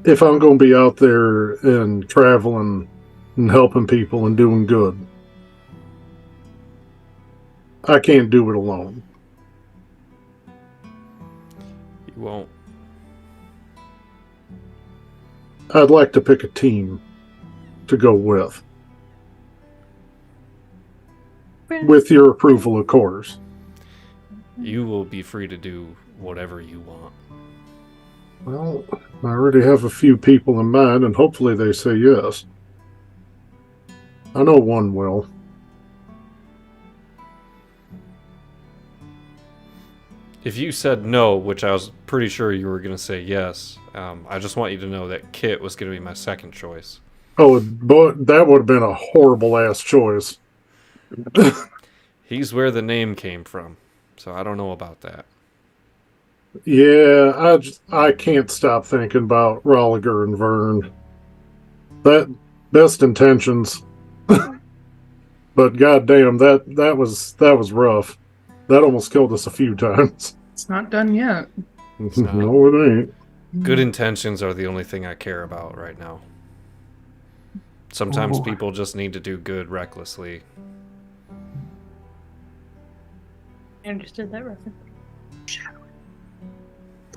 If I'm going to be out there and traveling and helping people and doing good, I can't do it alone. You won't. I'd like to pick a team to go with. With your approval, of course. You will be free to do whatever you want. Well, I already have a few people in mind, and hopefully they say yes. I know one will. If you said no, which I was pretty sure you were going to say yes, I just want you to know that Kit was going to be my second choice. Oh, but that would have been a horrible-ass choice. He's where the name came from, so I don't know about that. Yeah, I can't stop thinking about Rolliger and Vern. That best intentions, but goddamn, that was rough. That almost killed us a few times. It's not done yet. No, it ain't. Good intentions are the only thing I care about right now. Sometimes people just need to do good recklessly. I understood that reference.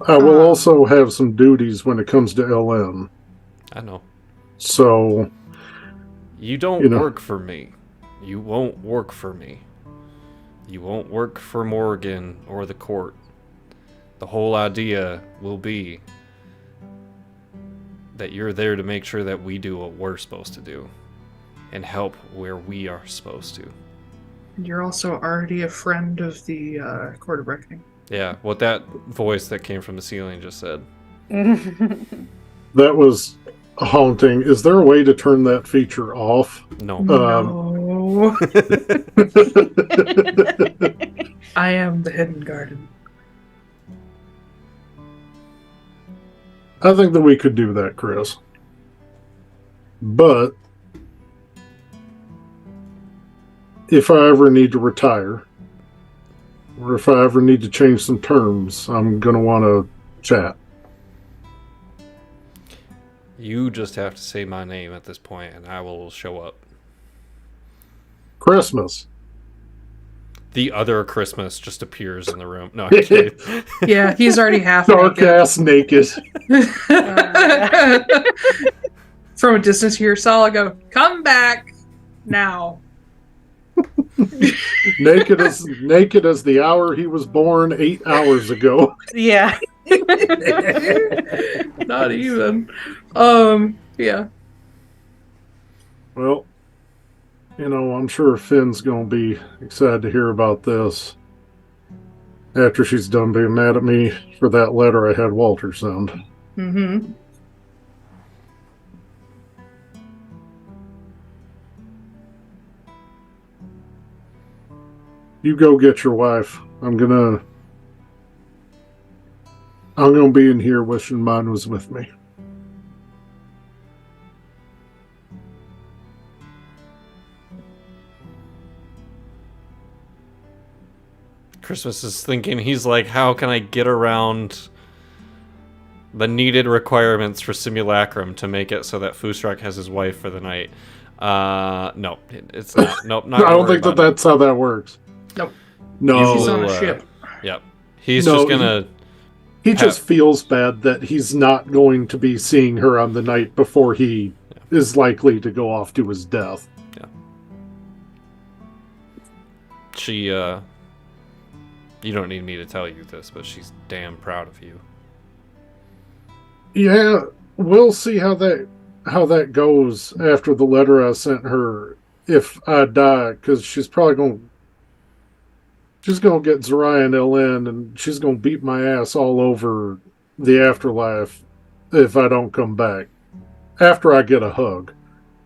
I will also have some duties when it comes to LM. I know. So... You don't work for me. You won't work for me. You won't work for Morrigan or the court. The whole idea will be that you're there to make sure that we do what we're supposed to do and help where we are supposed to. You're also already a friend of the Court of Reckoning. Yeah, what that voice that came from the ceiling just said. That was haunting. Is there a way to turn that feature off? No. No. I am the hidden garden. I think that we could do that, Chris. But if I ever need to retire, or if I ever need to change some terms, I'm going to want to chat. You just have to say my name at this point, and I will show up. Christmas. The other Christmas just appears in the room. No, I'm kidding. Yeah, he's already half Dark naked. ass naked. From a distance, you hear Sala go, "Come back now." naked as the hour he was born 8 hours ago. Yeah. Not even. Yeah. Well, I'm sure Finn's going to be excited to hear about this after she's done being mad at me for that letter I had Walter send. Mm-hmm. You go get your wife. I'm gonna be in here wishing mine was with me. Christmas is thinking, he's like, how can I get around the needed requirements for simulacrum to make it so that Foostrak has his wife for the night? No, it's not. Nope, not. I don't think that's how that works. Nope. No. He's on a ship. Yep. He's just gonna... He just feels bad that he's not going to be seeing her on the night before he is likely to go off to his death. Yeah. She, you don't need me to tell you this, but she's damn proud of you. Yeah, we'll see how that goes after the letter I sent her if I die, because she's probably going to get Zariah and LN, and she's going to beat my ass all over the afterlife if I don't come back. After I get a hug,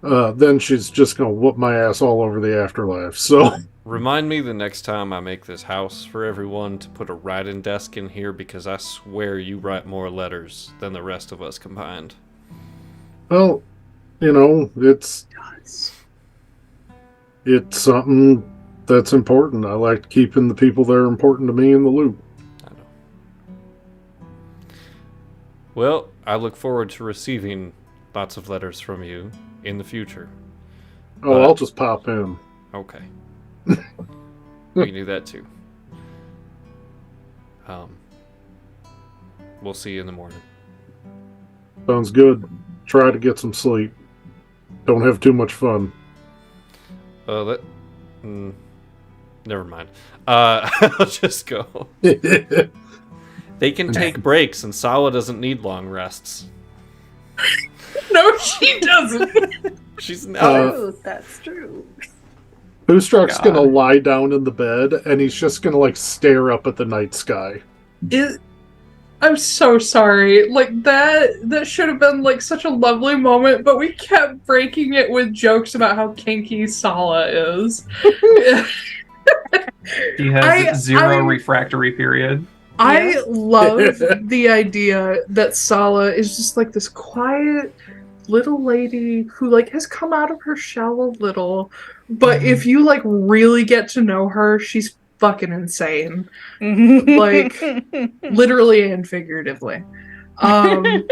then she's just going to whoop my ass all over the afterlife. So Remind me the next time I make this house for everyone to put a writing desk in here, because I swear you write more letters than the rest of us combined. Well, it's something that's important. I like keeping the people that are important to me in the loop. I know. Well, I look forward to receiving lots of letters from you in the future. Oh, I'll just pop in. Okay. We can do that too. We'll see you in the morning. Sounds good. Try to get some sleep. Don't have too much fun. Never mind. I'll just go. They can take breaks, and Sala doesn't need long rests. No, she doesn't. She's That's true. Foostrak's gonna lie down in the bed, and he's just gonna stare up at the night sky. I'm so sorry. That should have been such a lovely moment, but we kept breaking it with jokes about how kinky Sala is. He has zero refractory period. I love the idea that Sala is just this quiet little lady who has come out of her shell a little, but if you really get to know her, she's fucking insane. Literally and figuratively. I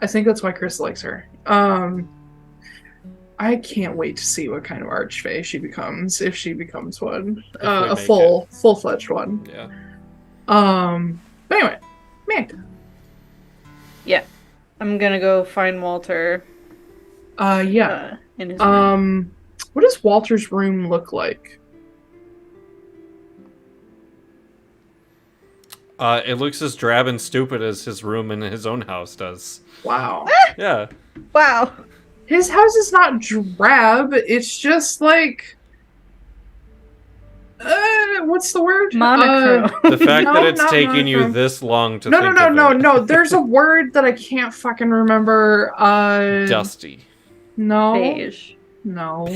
think that's why Chris likes her. I can't wait to see what kind of archfey she becomes, if she becomes one. A full-fledged one. Yeah. But anyway, Magda. Yeah. I'm gonna go find Walter. Yeah. In his room. What does Walter's room look like? It looks as drab and stupid as his room in his own house does. Wow. Yeah. Wow. His house is not drab. It's just what's the word? Monochrome. The fact that it's taken you this long to think of it. No. There's a word that I can't fucking remember. Dusty. No. Beige. No.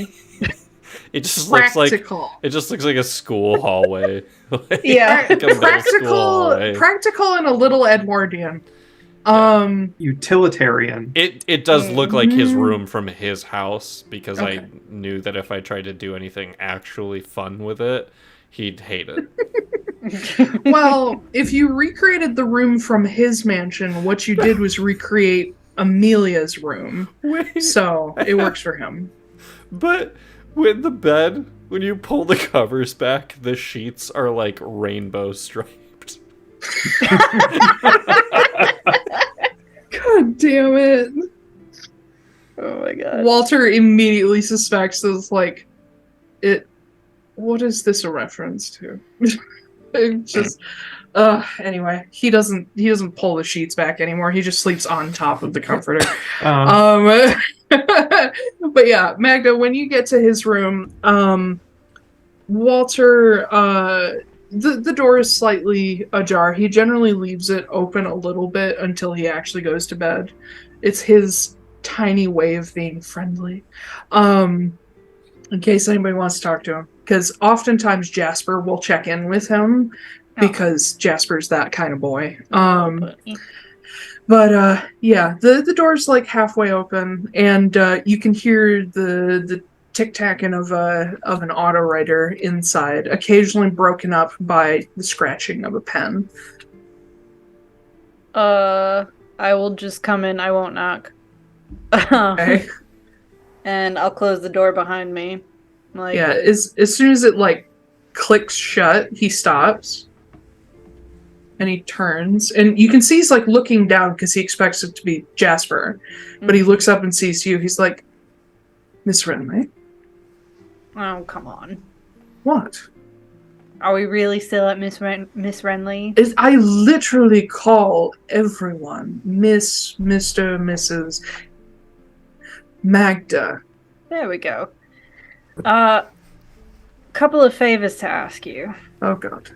It just looks like a school hallway. Yeah. Like a middle school hallway. Practical and a little Edwardian. Utilitarian. It does look like his room from his house, because I knew that if I tried to do anything actually fun with it, he'd hate it. Well, if you recreated the room from his mansion, what you did was recreate Amelia's room. So it works for him. But with the bed, when you pull the covers back, the sheets are rainbow striped. God damn it. Oh my god. Walter immediately suspects this, what is this a reference to? It's just, anyway, he doesn't pull the sheets back anymore. He just sleeps on top of the comforter. But yeah, Magda, when you get to his room, Walter, the door is slightly ajar. He generally leaves it open a little bit until he actually goes to bed. It's his tiny way of being friendly. In case anybody wants to talk to him. Because oftentimes Jasper will check in with him because Jasper's that kind of boy. But yeah, the door's halfway open, and you can hear the tic-tacking of an auto writer inside, occasionally broken up by the scratching of a pen. I will just come in. I won't knock. Okay. And I'll close the door behind me. Yeah, as soon as it clicks shut, he stops. And he turns, and you can see he's looking down because he expects it to be Jasper. But he looks up and sees you. He's like, Miss Wrenly? Oh, come on. What? Are we really still at Miss Wrenly? I literally call everyone Miss, Mr., Mrs. Magda. There we go. Couple of favors to ask you. Oh, God.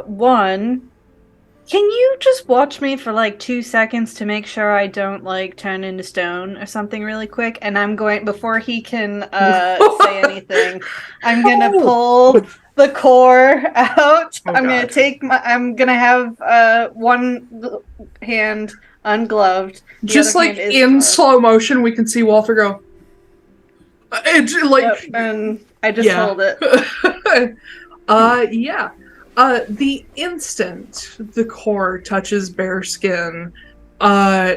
One, can you just watch me for 2 seconds to make sure I don't turn into stone or something really quick? And I'm going, before he can say anything, I'm gonna pull the core out. I'm gonna have one hand ungloved. Just in slow motion, we can see Walter go. And I just hold it. Yeah. The instant the core touches bare skin,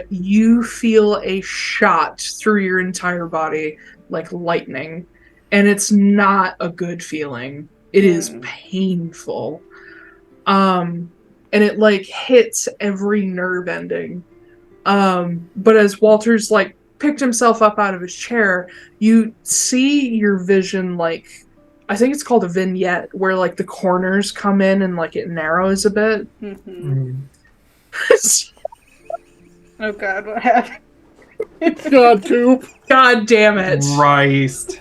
you feel a shot through your entire body like lightning, and it's not a good feeling. It is painful. And it hits every nerve ending. But as Walter's like picked himself up out of his chair, you see your vision like, I think it's called a vignette, where like the corners come in and like it narrows a bit. Oh God, what happened? God, Koop. God damn it. Christ.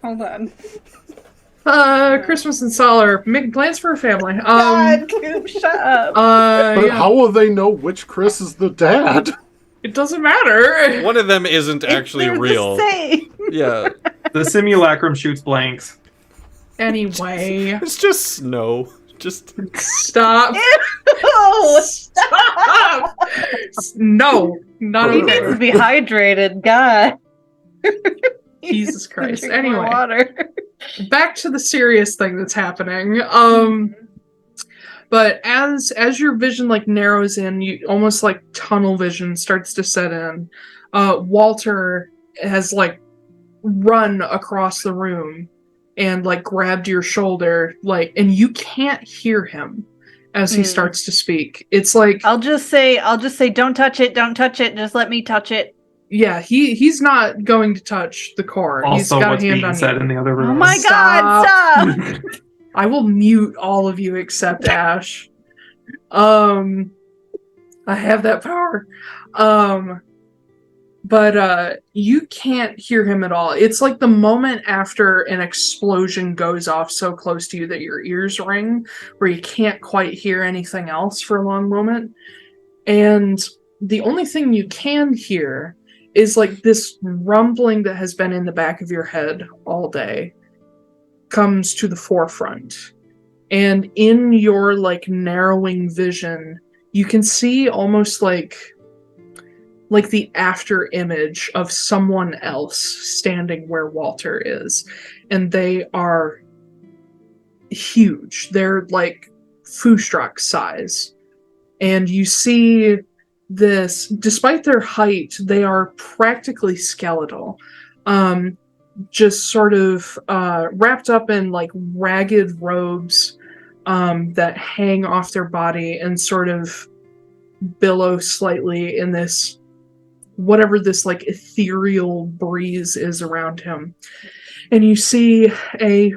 Hold on. Christmas and Sol are making plans for a family. God, Koop, shut up. But Yeah, how will they know which Chris is the dad? it doesn't matter. One of them isn't actually They're real. The same. Yeah, The simulacrum shoots blanks. Anyway, it's just snow. Just stop. Oh, Stop. No, not he needs to okay. be hydrated. God. Jesus Christ. Drink more Anyway, water. back to the serious thing that's happening. But as your vision like narrows in, you almost like tunnel vision starts to set in. Walter has like run across the room and like grabbed your shoulder, like, and you can't hear him as he starts to speak. It's like, I'll just say, don't touch it, just let me touch it. yeah, he's not going to touch the core. He's Also, got what's a hand being on said you. in the other room. Oh my God, stop! I will mute all of you except Ash. I have that power. But you can't hear him at all. It's like the moment after an explosion goes off so close to you that your ears ring, where you can't quite hear anything else for a long moment. And the only thing you can hear is like this rumbling that has been in the back of your head all day comes to the forefront. And in your like narrowing vision, you can see almost like the after image of someone else standing where Walter is. And they are huge. They're like Foostrak size. And you see this, despite their height, they are practically skeletal. Just sort of wrapped up in like ragged robes that hang off their body and sort of billow slightly in this, whatever this like ethereal breeze is around him. And you see a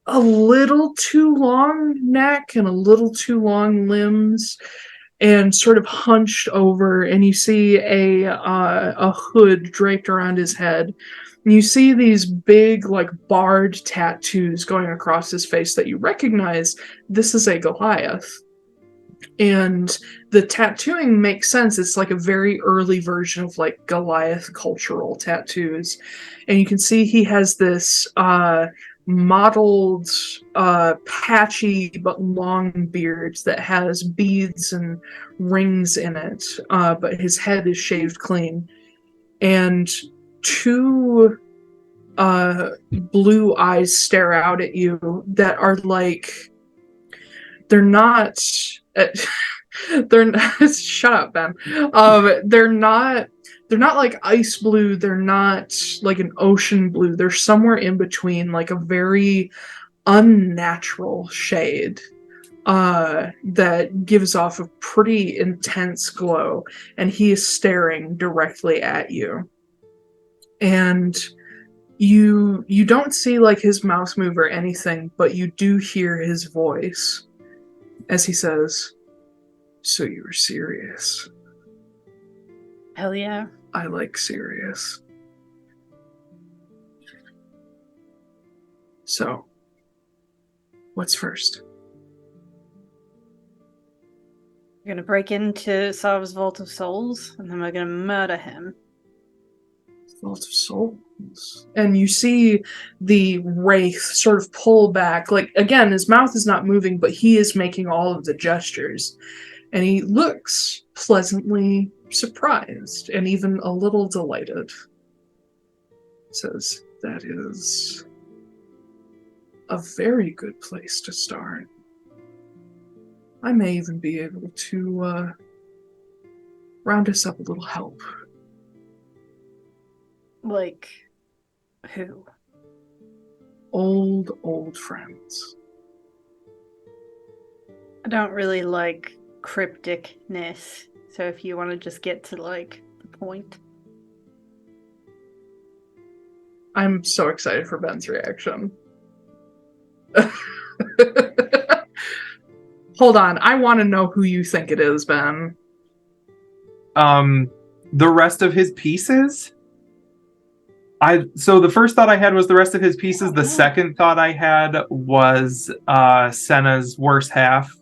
little too long neck and a little too long limbs and sort of hunched over, and you see a hood draped around his head. And you see these big like barred tattoos going across his face that you recognize. This is a Goliath. And the tattooing makes sense. It's like a very early version of like Goliath cultural tattoos. And you can see he has this mottled, patchy but long beard that has beads and rings in it. But his head is shaved clean. And two blue eyes stare out at you that are like, they're not shut up, Ben. They're not like ice blue, they're not like an ocean blue. They're somewhere in between, like a very unnatural shade that gives off a pretty intense glow, and he is staring directly at you. And you don't see like his mouth move or anything, but you do hear his voice as he says, "So you were serious?" Hell yeah. I like serious. So, what's first? We're gonna break into Sav's Vault of Souls, and then we're gonna murder him. Vault of Souls. And you see the wraith sort of pull back. Like, again, his mouth is not moving, but he is making all of the gestures. And he looks pleasantly surprised and even a little delighted. Says, that is a very good place to start. I may even be able to round us up a little help. Like, who? Old friends. I don't really like crypticness. So if you want to just get to like the point. I'm so excited for Ben's reaction. Hold on, I want to know who you think it is, Ben. The rest of his pieces? So the first thought I had was the rest of his pieces. The second thought I had was Senna's worse half.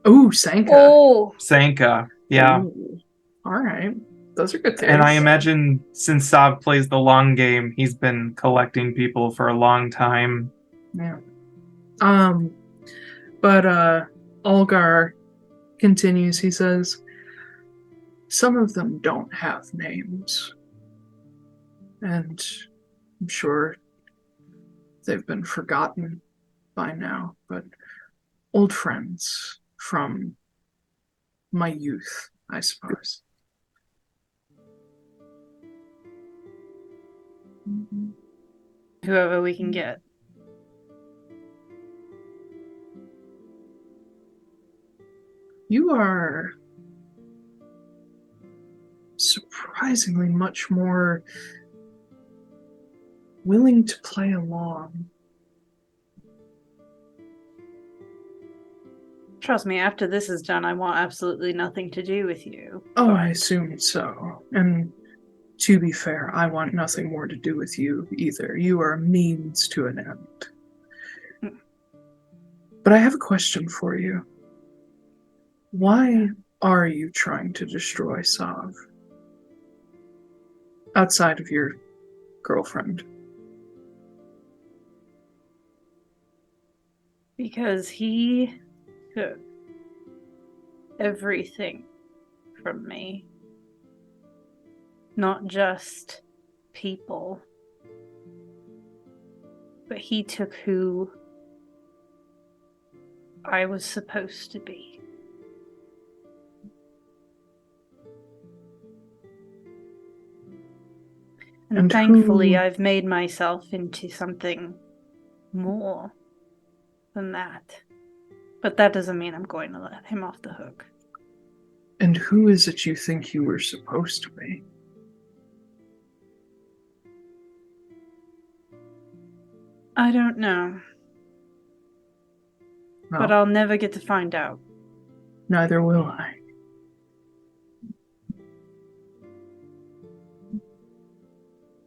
Ooh, Sanka. Oh, Sanka. Yeah. Ooh. All right. Those are good theories. And I imagine since Sav plays the long game, he's been collecting people for a long time. Yeah. But Algar continues. He says, some of them don't have names. And I'm sure they've been forgotten by now, but old friends from my youth, I suppose. whoever we can get. You are surprisingly much more willing to play along. Trust me, after this is done, I want absolutely nothing to do with you. Oh, I assumed so. And to be fair, I want nothing more to do with you either. You are a means to an end. But I have a question for you. Why are you trying to destroy Sav? Outside of your girlfriend. Because he took everything from me. Not just people. But he took who I was supposed to be. And thankfully, I've made myself into something more than that. But that doesn't mean I'm going to let him off the hook. And who is it you think you were supposed to be? I don't know. No. But I'll never get to find out. Neither will I.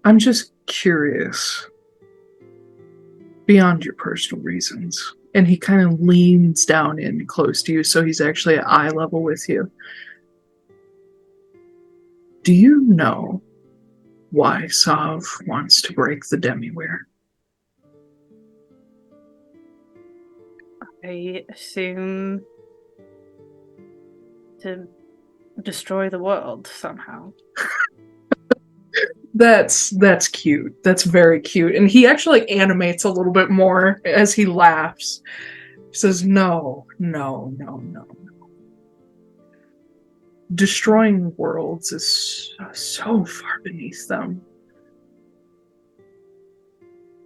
I'm just curious, beyond your personal reasons. And he kind of leans down in close to you, so he's actually at eye level with you. Do you know why Sav wants to break the Demiware? I assume to destroy the world somehow. That's cute. That's very cute. And he actually animates a little bit more as he laughs. He says, no. Destroying worlds is so far beneath them.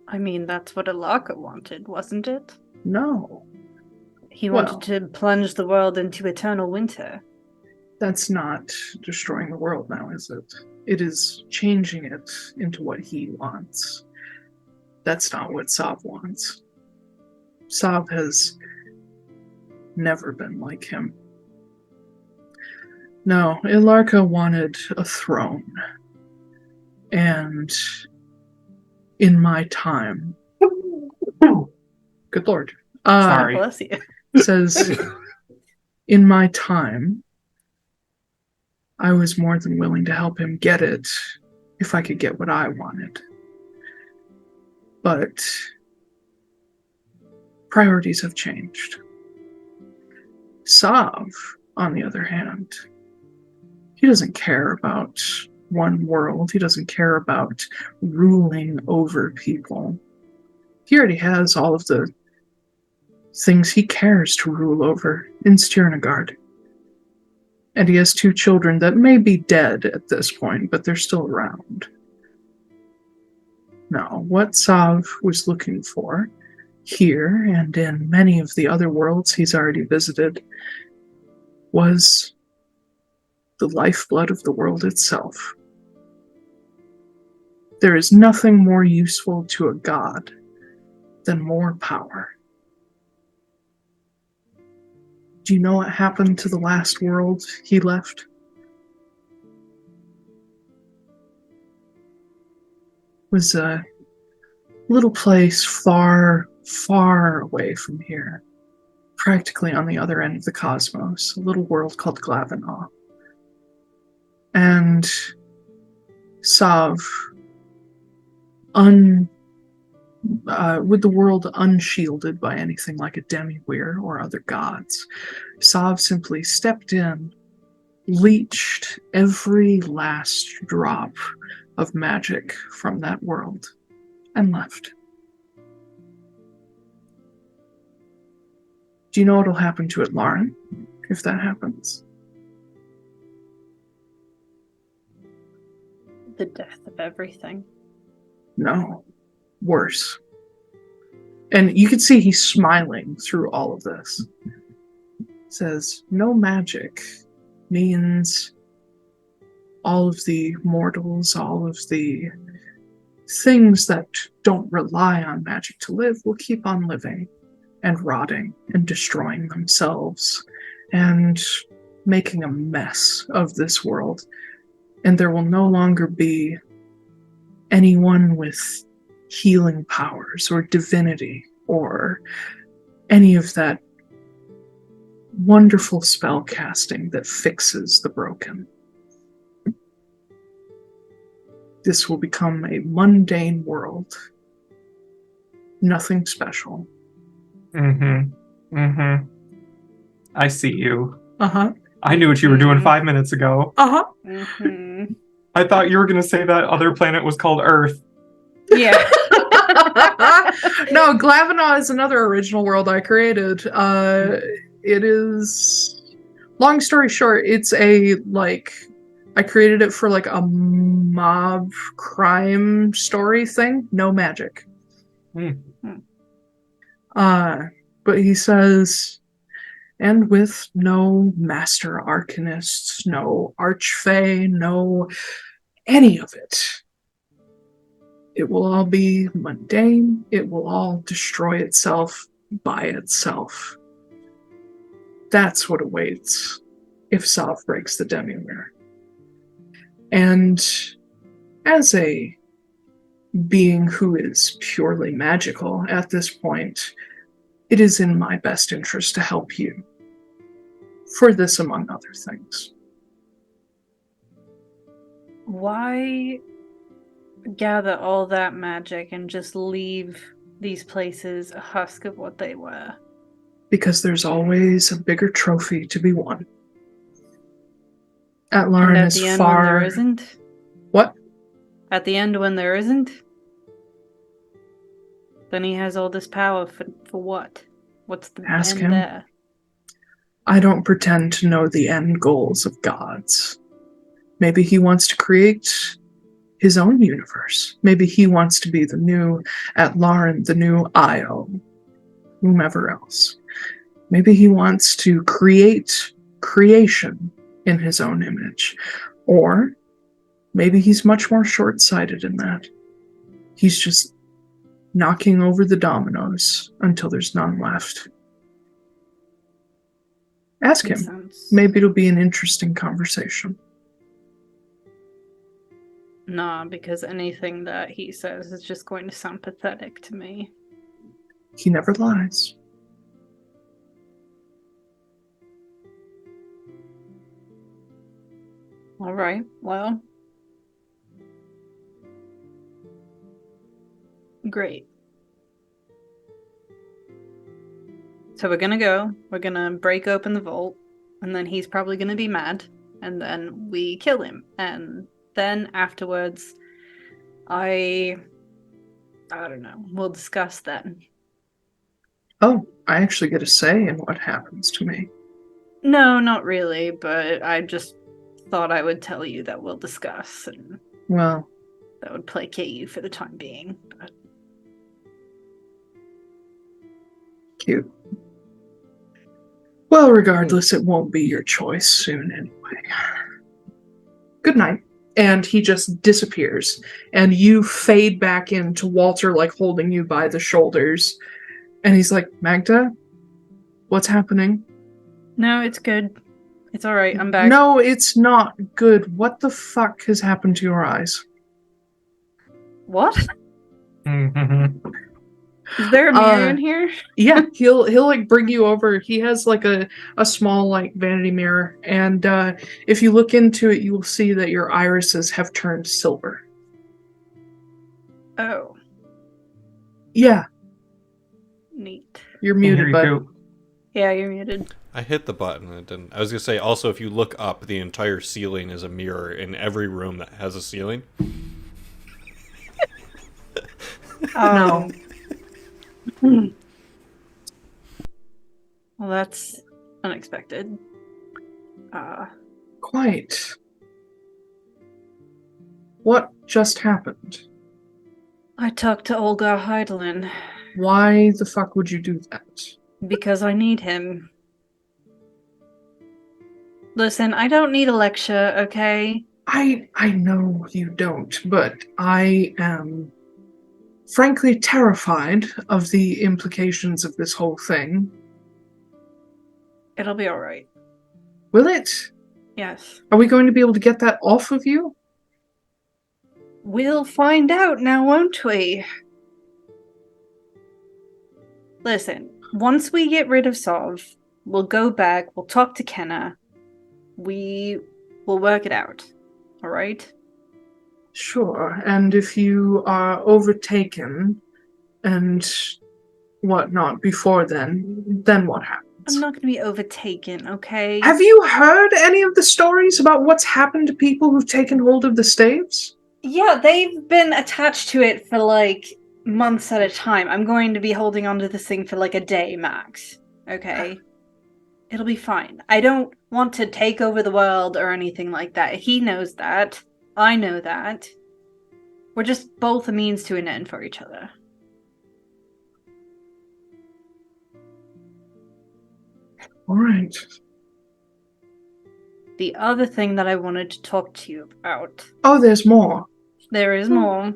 I mean, that's what Alaka wanted, wasn't it? No. He wanted to plunge the world into eternal winter. That's not destroying the world now, is it? It is changing it into what he wants. That's not what Sav wants. Sav has never been like him. No, Ilarka wanted a throne. And in my time... Good lord. Sorry. Bless you. Says, in my time... I was more than willing to help him get it if I could get what I wanted. But priorities have changed. Sav, on the other hand, he doesn't care about one world. He doesn't care about ruling over people. He already has all of the things he cares to rule over in Stjernegaard. And he has 2 children that may be dead at this point, but they're still around. Now, what Sav was looking for here and in many of the other worlds he's already visited was the lifeblood of the world itself. There is nothing more useful to a god than more power. Do you know what happened to the last world he left? It was a little place far, far away from here, practically on the other end of the cosmos, a little world called Glavenaw. And Sav, with the world unshielded by anything like a demi-weir or other gods, Sav simply stepped in, leached every last drop of magic from that world, and left. Do you know what'll happen to Atlaran if that happens? The death of everything. No. Worse. And you can see he's smiling through all of this. Says, no magic means all of the mortals, all of the things that don't rely on magic to live will keep on living and rotting and destroying themselves and making a mess of this world. And there will no longer be anyone with healing powers or divinity or any of that wonderful spell casting that fixes the broken. This will become a mundane world. Nothing special. I see you. Uh-huh. I knew what you were doing 5 minutes ago. Uh-huh. I thought you were going to say that other planet was called Earth. Yeah. No, Glavenaw is another original world I created. It is, long story short, it's I created it for a mob crime story thing. No magic. But he says, and with no master arcanists, no archfey, no any of it. It will all be mundane. It will all destroy itself by itself. That's what awaits if Sav breaks the demi-weir. And as a being who is purely magical at this point, it is in my best interest to help you. For this, among other things. Why gather all that magic and just leave these places a husk of what they were? Because there's always a bigger trophy to be won. Atlaran is end far. When there isn't? What? At the end when there isn't? Then he has all this power for what? What's the Ask end him. there? I don't pretend to know the end goals of gods. Maybe he wants to create his own universe. Maybe he wants to be the new Atlaran, the new Io, whomever else. Maybe he wants to create creation in his own image. Or maybe he's much more short-sighted in that. He's just knocking over the dominoes until there's none left. Ask him. Maybe it'll be an interesting conversation. Nah, because anything that he says is just going to sound pathetic to me. He never lies. All right, well. Great. So we're gonna break open the vault, and then he's probably gonna be mad, and then we kill him, and then afterwards, I don't know, we'll discuss then. Oh, I actually get a say in what happens to me. No, not really, but I just thought I would tell you that we'll discuss, and well, that would placate you for the time being. But... Cute. Well, regardless, it won't be your choice soon anyway. Good night. And he just disappears. And you fade back into Walter, like, holding you by the shoulders. And he's like, Magda? What's happening? No, it's good. It's alright, I'm back. No, it's not good. What the fuck has happened to your eyes? What? Mm-hmm. Is there a mirror in here? Yeah, he'll like bring you over. He has like a small like vanity mirror, and if you look into it, you will see that your irises have turned silver. Oh. Yeah, Neat. you're muted, bud. Yeah, you're muted. I hit the button and it didn't. I was gonna say also, if you look up, the entire ceiling is a mirror in every room that has a ceiling. No. Well, that's unexpected. Quite. What just happened? I talked to Olga Heidelin Why the fuck would you do that? because I need him. Listen, I don't need a lecture, okay? I know you don't, but I am frankly terrified of the implications of this whole thing. It'll be alright. Will it? Yes. Are we going to be able to get that off of you? We'll find out now, won't we? Listen, once we get rid of Sov, we'll go back, we'll talk to Kenna. We will work it out. Alright? Sure, and if you are overtaken and whatnot before then what happens? I'm not gonna be overtaken, okay? Have you heard any of the stories about what's happened to people who've taken hold of the staves? Yeah, they've been attached to it for like months at a time. I'm going to be holding onto this thing for like a day max. Okay? It'll be fine. I don't want to take over the world or anything like that. He knows that. I know that. We're just both a means to an end for each other. Alright. The other thing that I wanted to talk to you about. Oh, there's more. There is more.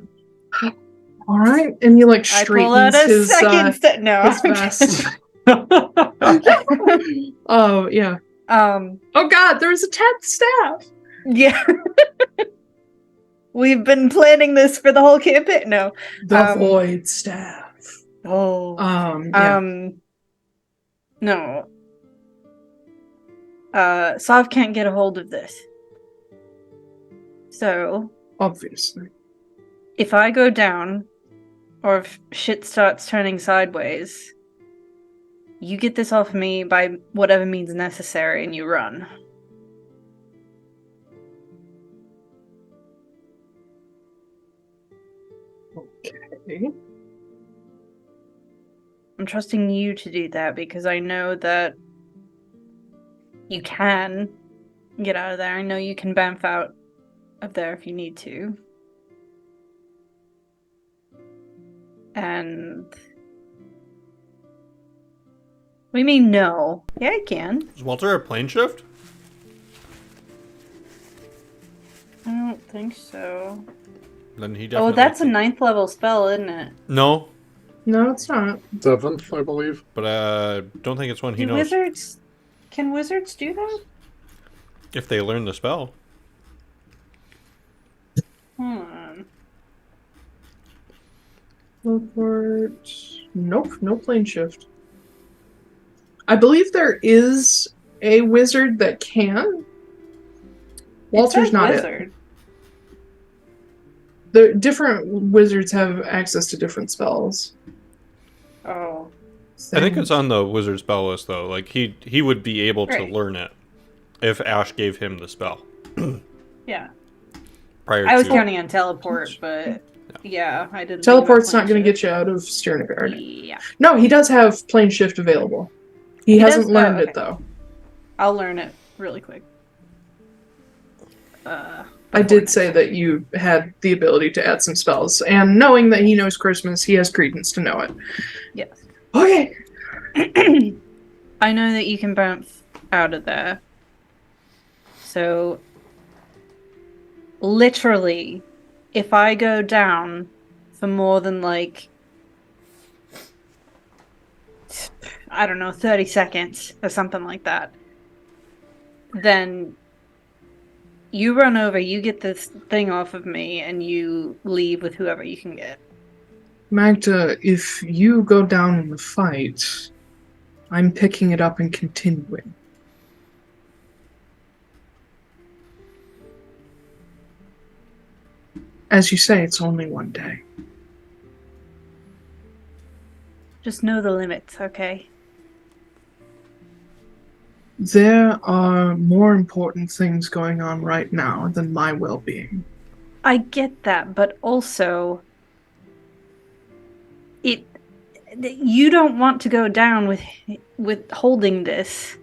Alright, and you like I pull out straightens a his, second no. his vest. Oh, yeah. Oh God, there's a 10th staff! yeah. We've been planning this for the whole campaign. No. The Void staff. Oh. Yeah. No. Sov can't get a hold of this. So, Obviously. if I go down, or if shit starts turning sideways, you get this off me by whatever means necessary and you run. Okay. I'm trusting you to do that because I know that you can get out of there. I know you can bamf out of there if you need to. And... What do you mean, no? Yeah, I can. Is Walter a plane shift? I don't think so. Then he definitely. Oh, that's a 9th level spell, isn't it? No, No, it's not. 7th, I believe. but I don't think it's one he Do knows. wizards... Can wizards do that? If they learn the spell. Hold on. Teleport. Nope, no plane shift. I believe there is a wizard that can. Walter's not wizard. it. The different wizards have access to different spells. Oh. I think it's on the wizard spell list though. Like he would be able to Right. learn it if Ash gave him the spell. Yeah. Prior I was to counting on teleport, but yeah, I didn't. Teleport's think not about going to plane get you out of Stjernegaard. shift. Yeah. No, he does have plane shift available. He He hasn't does? learned Oh, it okay. though. I'll learn it really quick. I did say that you had the ability to add some spells, and knowing that he knows Christmas, he has credence to know it. Yes. Okay. I know that you can bounce out of there. So, literally, if I go down for more than, like, I don't know, 30 seconds or something like that, then you run over, you get this thing off of me, and you leave with whoever you can get. Magda, if you go down in the fight, I'm picking it up and continuing. As you say, it's only one day. Just know the limits, okay? There are more important things going on right now than my well-being. I get that, but also you don't want to go down with holding this,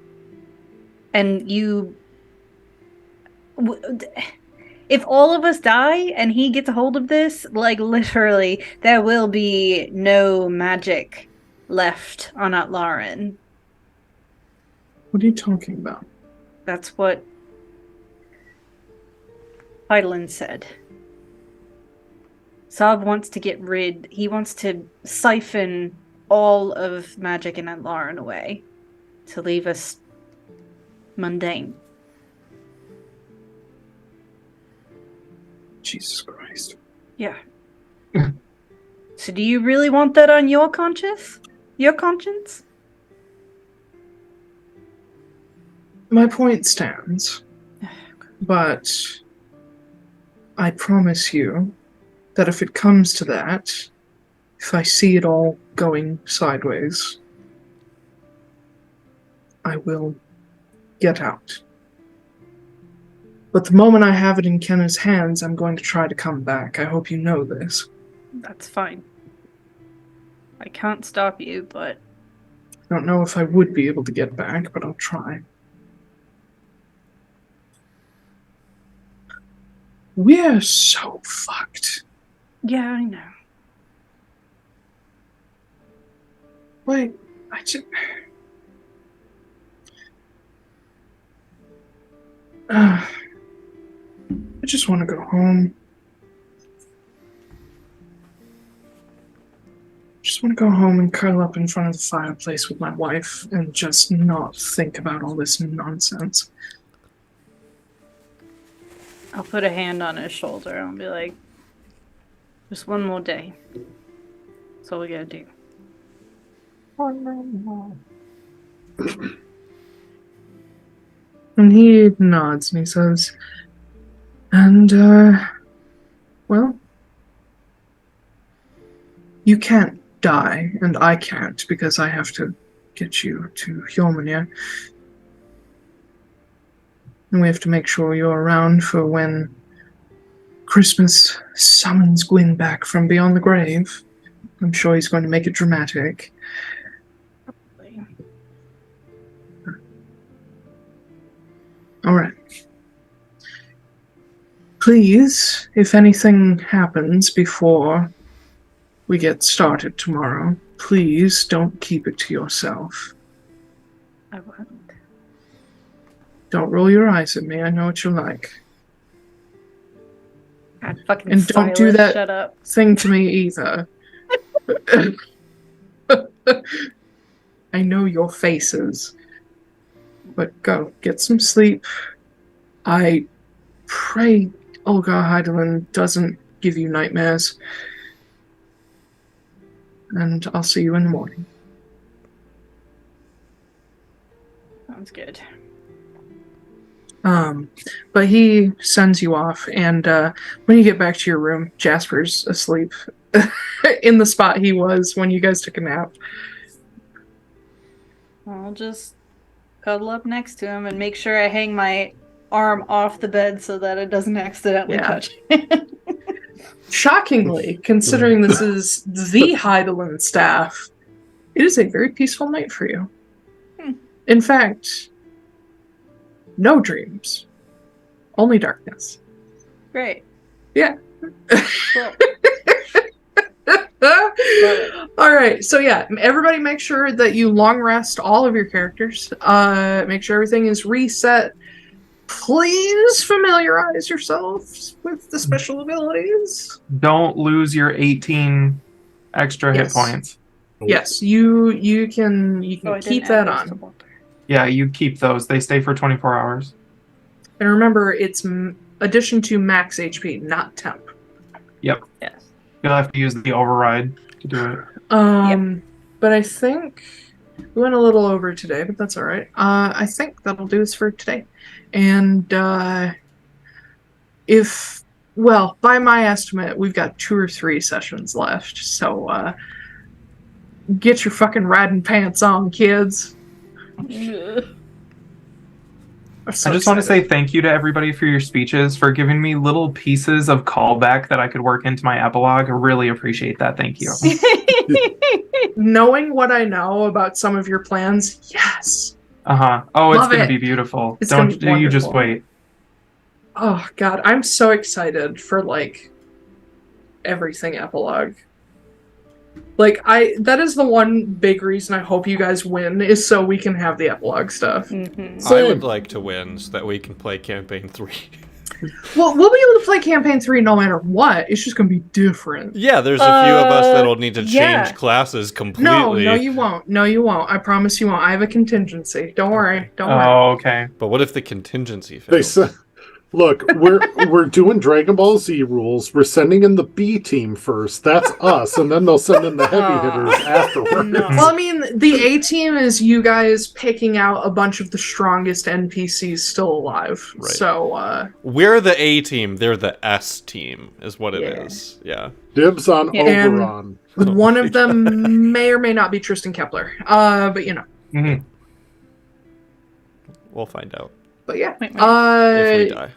and if all of us die and he gets a hold of this, like, literally, there will be no magic left on Atlaran. What are you talking about? That's what Taiylor said. Saab wants to he wants to siphon all of magic in Atlaran away to leave us mundane. Jesus Christ. Yeah. So do you really want that on your conscience? Your conscience? My point stands, but I promise you that if it comes to that, if I see it all going sideways, I will get out. But the moment I have it in Kenna's hands, I'm going to try to come back. I hope you know this. That's fine. I can't stop you, but... I don't know if I would be able to get back, but I'll try. We're so fucked. Yeah, I know. Wait, I just want to go home. Just want to go home and curl up in front of the fireplace with my wife and just not think about all this nonsense. I'll put a hand on his shoulder and I'll be like, just one more day. That's all we gotta do. And he nods and he says, well, you can't die, and I can't because I have to get you to Horseman. And we have to make sure you're around for when Christmas summons Gwyn back from beyond the grave. I'm sure he's going to make it dramatic. All right. Please, if anything happens before we get started tomorrow, please don't keep it to yourself. I won't. Don't roll your eyes at me. I know what you're like. God, fucking and don't do Silas, that shut up. thing to me either. I know your faces. But go, get some sleep. I pray Olga Heidelin doesn't give you nightmares. And I'll see you in the morning. Sounds good. But he sends you off, and when you get back to your room, Jasper's asleep in the spot he was when you guys took a nap. I'll just cuddle up next to him and make sure I hang my arm off the bed so that it doesn't accidentally touch it. Shockingly, considering this is the Heidelin staff, it is a very peaceful night for you. In fact, no dreams. Only darkness. Great. Yeah. Cool. All All right, so yeah, everybody make sure that you long rest all of your characters. Make sure everything is reset. Please familiarize yourselves with the special abilities. Don't lose your 18 extra hit Yes. points. Yes, you can keep that on. Yeah, you keep those. They stay for 24 hours. And remember, it's addition to max HP, not temp. Yep. Yes. You'll have to use the override to do it. But I think we went a little over today, but that's all right. I think that'll do us for today. And by my estimate, we've got 2 or 3 sessions left. So get your fucking riding pants on, kids. I just want to say thank you to everybody for your speeches, for giving me little pieces of callback that I could work into my epilogue. I really appreciate that. Thank you. Knowing what I know about some of your plans, yes. Uh-huh. Oh, it's Love going to it. be beautiful. It's gonna Don't be you just wonderful. wait. Oh god, I'm so excited for everything epilogue. That is the one big reason I hope you guys win, is so we can have the epilogue stuff. I would like to win so that we can play campaign 3. Well, we'll be able to play campaign 3 no matter what. It's just gonna be different. Yeah, there's a few of us that'll need to change classes completely. No, you won't. No, you won't. I promise you won't. I have a contingency. Don't worry. Don't worry. Oh, okay. But what if the contingency They fails? said, look, we're doing Dragon Ball Z rules. We're sending in the B team first. That's us, and then they'll send in the heavy hitters afterwards. Well, I mean, the A team is you guys picking out a bunch of the strongest NPCs still alive. Right. So, We're the A team, they're the S team, is what it is. Yeah. Dibs on And- Oberon. one of them may or may not be Tristan Kepler. But you know. Mhm. We'll find out But yeah. if we die.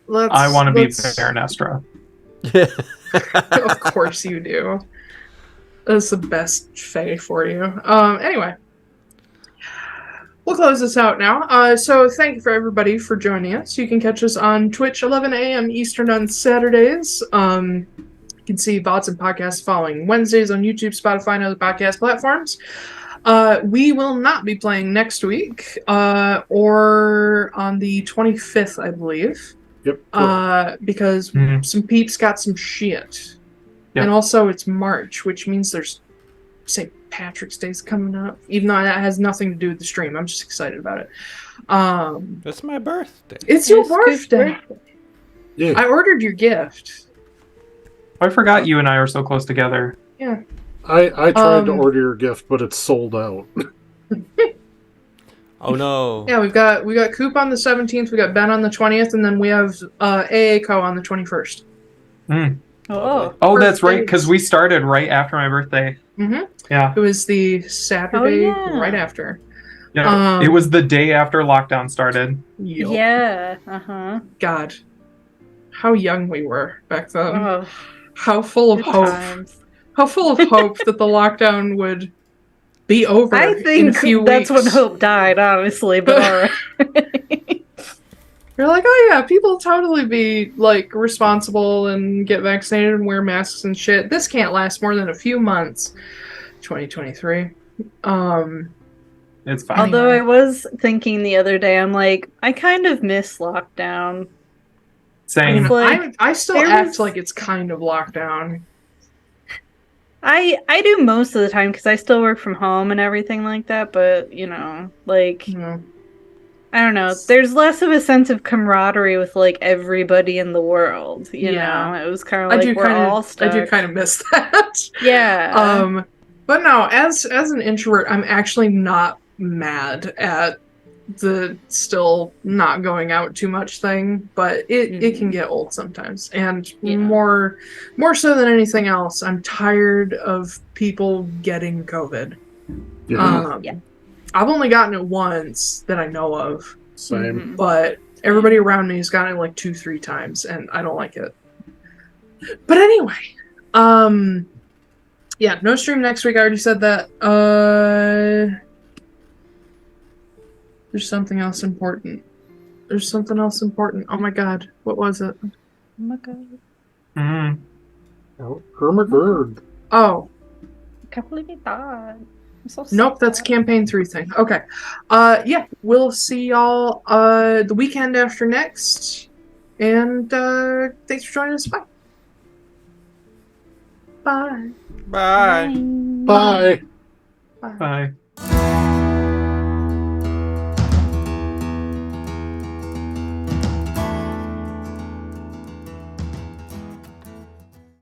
I want to be let's- Baron Estra. Of course you do. That's the best fae for you. Anyway. We'll close this out now. So thank you for everybody for joining us. You can catch us on Twitch 11 a.m. Eastern on Saturdays. You can see VODs and podcasts following Wednesdays on YouTube, Spotify, and other podcast platforms. We will not be playing next week, or on the 25th, I believe. Yep. Because some peeps got some shit. Yep. And also it's March, which means there's St. Patrick's Day's coming up. Even though that has nothing to do with the stream. I'm just excited about it. It's my birthday. It's your birthday. Yeah. I ordered your gift. I forgot you and I are so close together. Yeah. I tried to order your gift, but it's sold out. Oh no. Yeah, we got Koop on the 17th, we got Ben on the 20th, and then we have AACO on the 21st. Oh, that's right, because we started right after my birthday. Mm-hmm. Yeah. It was the Saturday right after. Yeah. It was the day after lockdown started. Yup. Yeah. Uh-huh. God. How young we were back then. Oh, How full of good hope. times. How full of hope that the lockdown would be over I in a think few that's weeks. when hope died, honestly, but alright. You're like, oh yeah, people totally be responsible and get vaccinated and wear masks and shit. This can't last more than a few months. 2023. It's fine. Although I was thinking the other day, I'm like, I kind of miss lockdown. Same. It's like, I still there act was- like it's kind of lockdown. I do most of the time because I still work from home and everything like that, but, I don't know. There's less of a sense of camaraderie with, everybody in the world, you know? It was kind of like we're all stuck. I do kind of miss that. Yeah. But no, as an introvert, I'm actually not mad at the still not going out too much thing, but it can get old sometimes. And more so than anything else, I'm tired of people getting COVID. Yeah. I've only gotten it once that I know of. Same. But everybody around me has gotten it 2-3 times, and I don't like it. But anyway, yeah, no stream next week. I already said that. There's something else important. Oh my god, what was it? Oh my god. Mm. Hermagerd. Oh, Can't believe he died. I'm so Nope, sad. that's campaign 3 thing. Okay. Yeah, we'll see y'all the weekend after next. And thanks for joining us. Bye. Bye. Bye. Bye. Bye.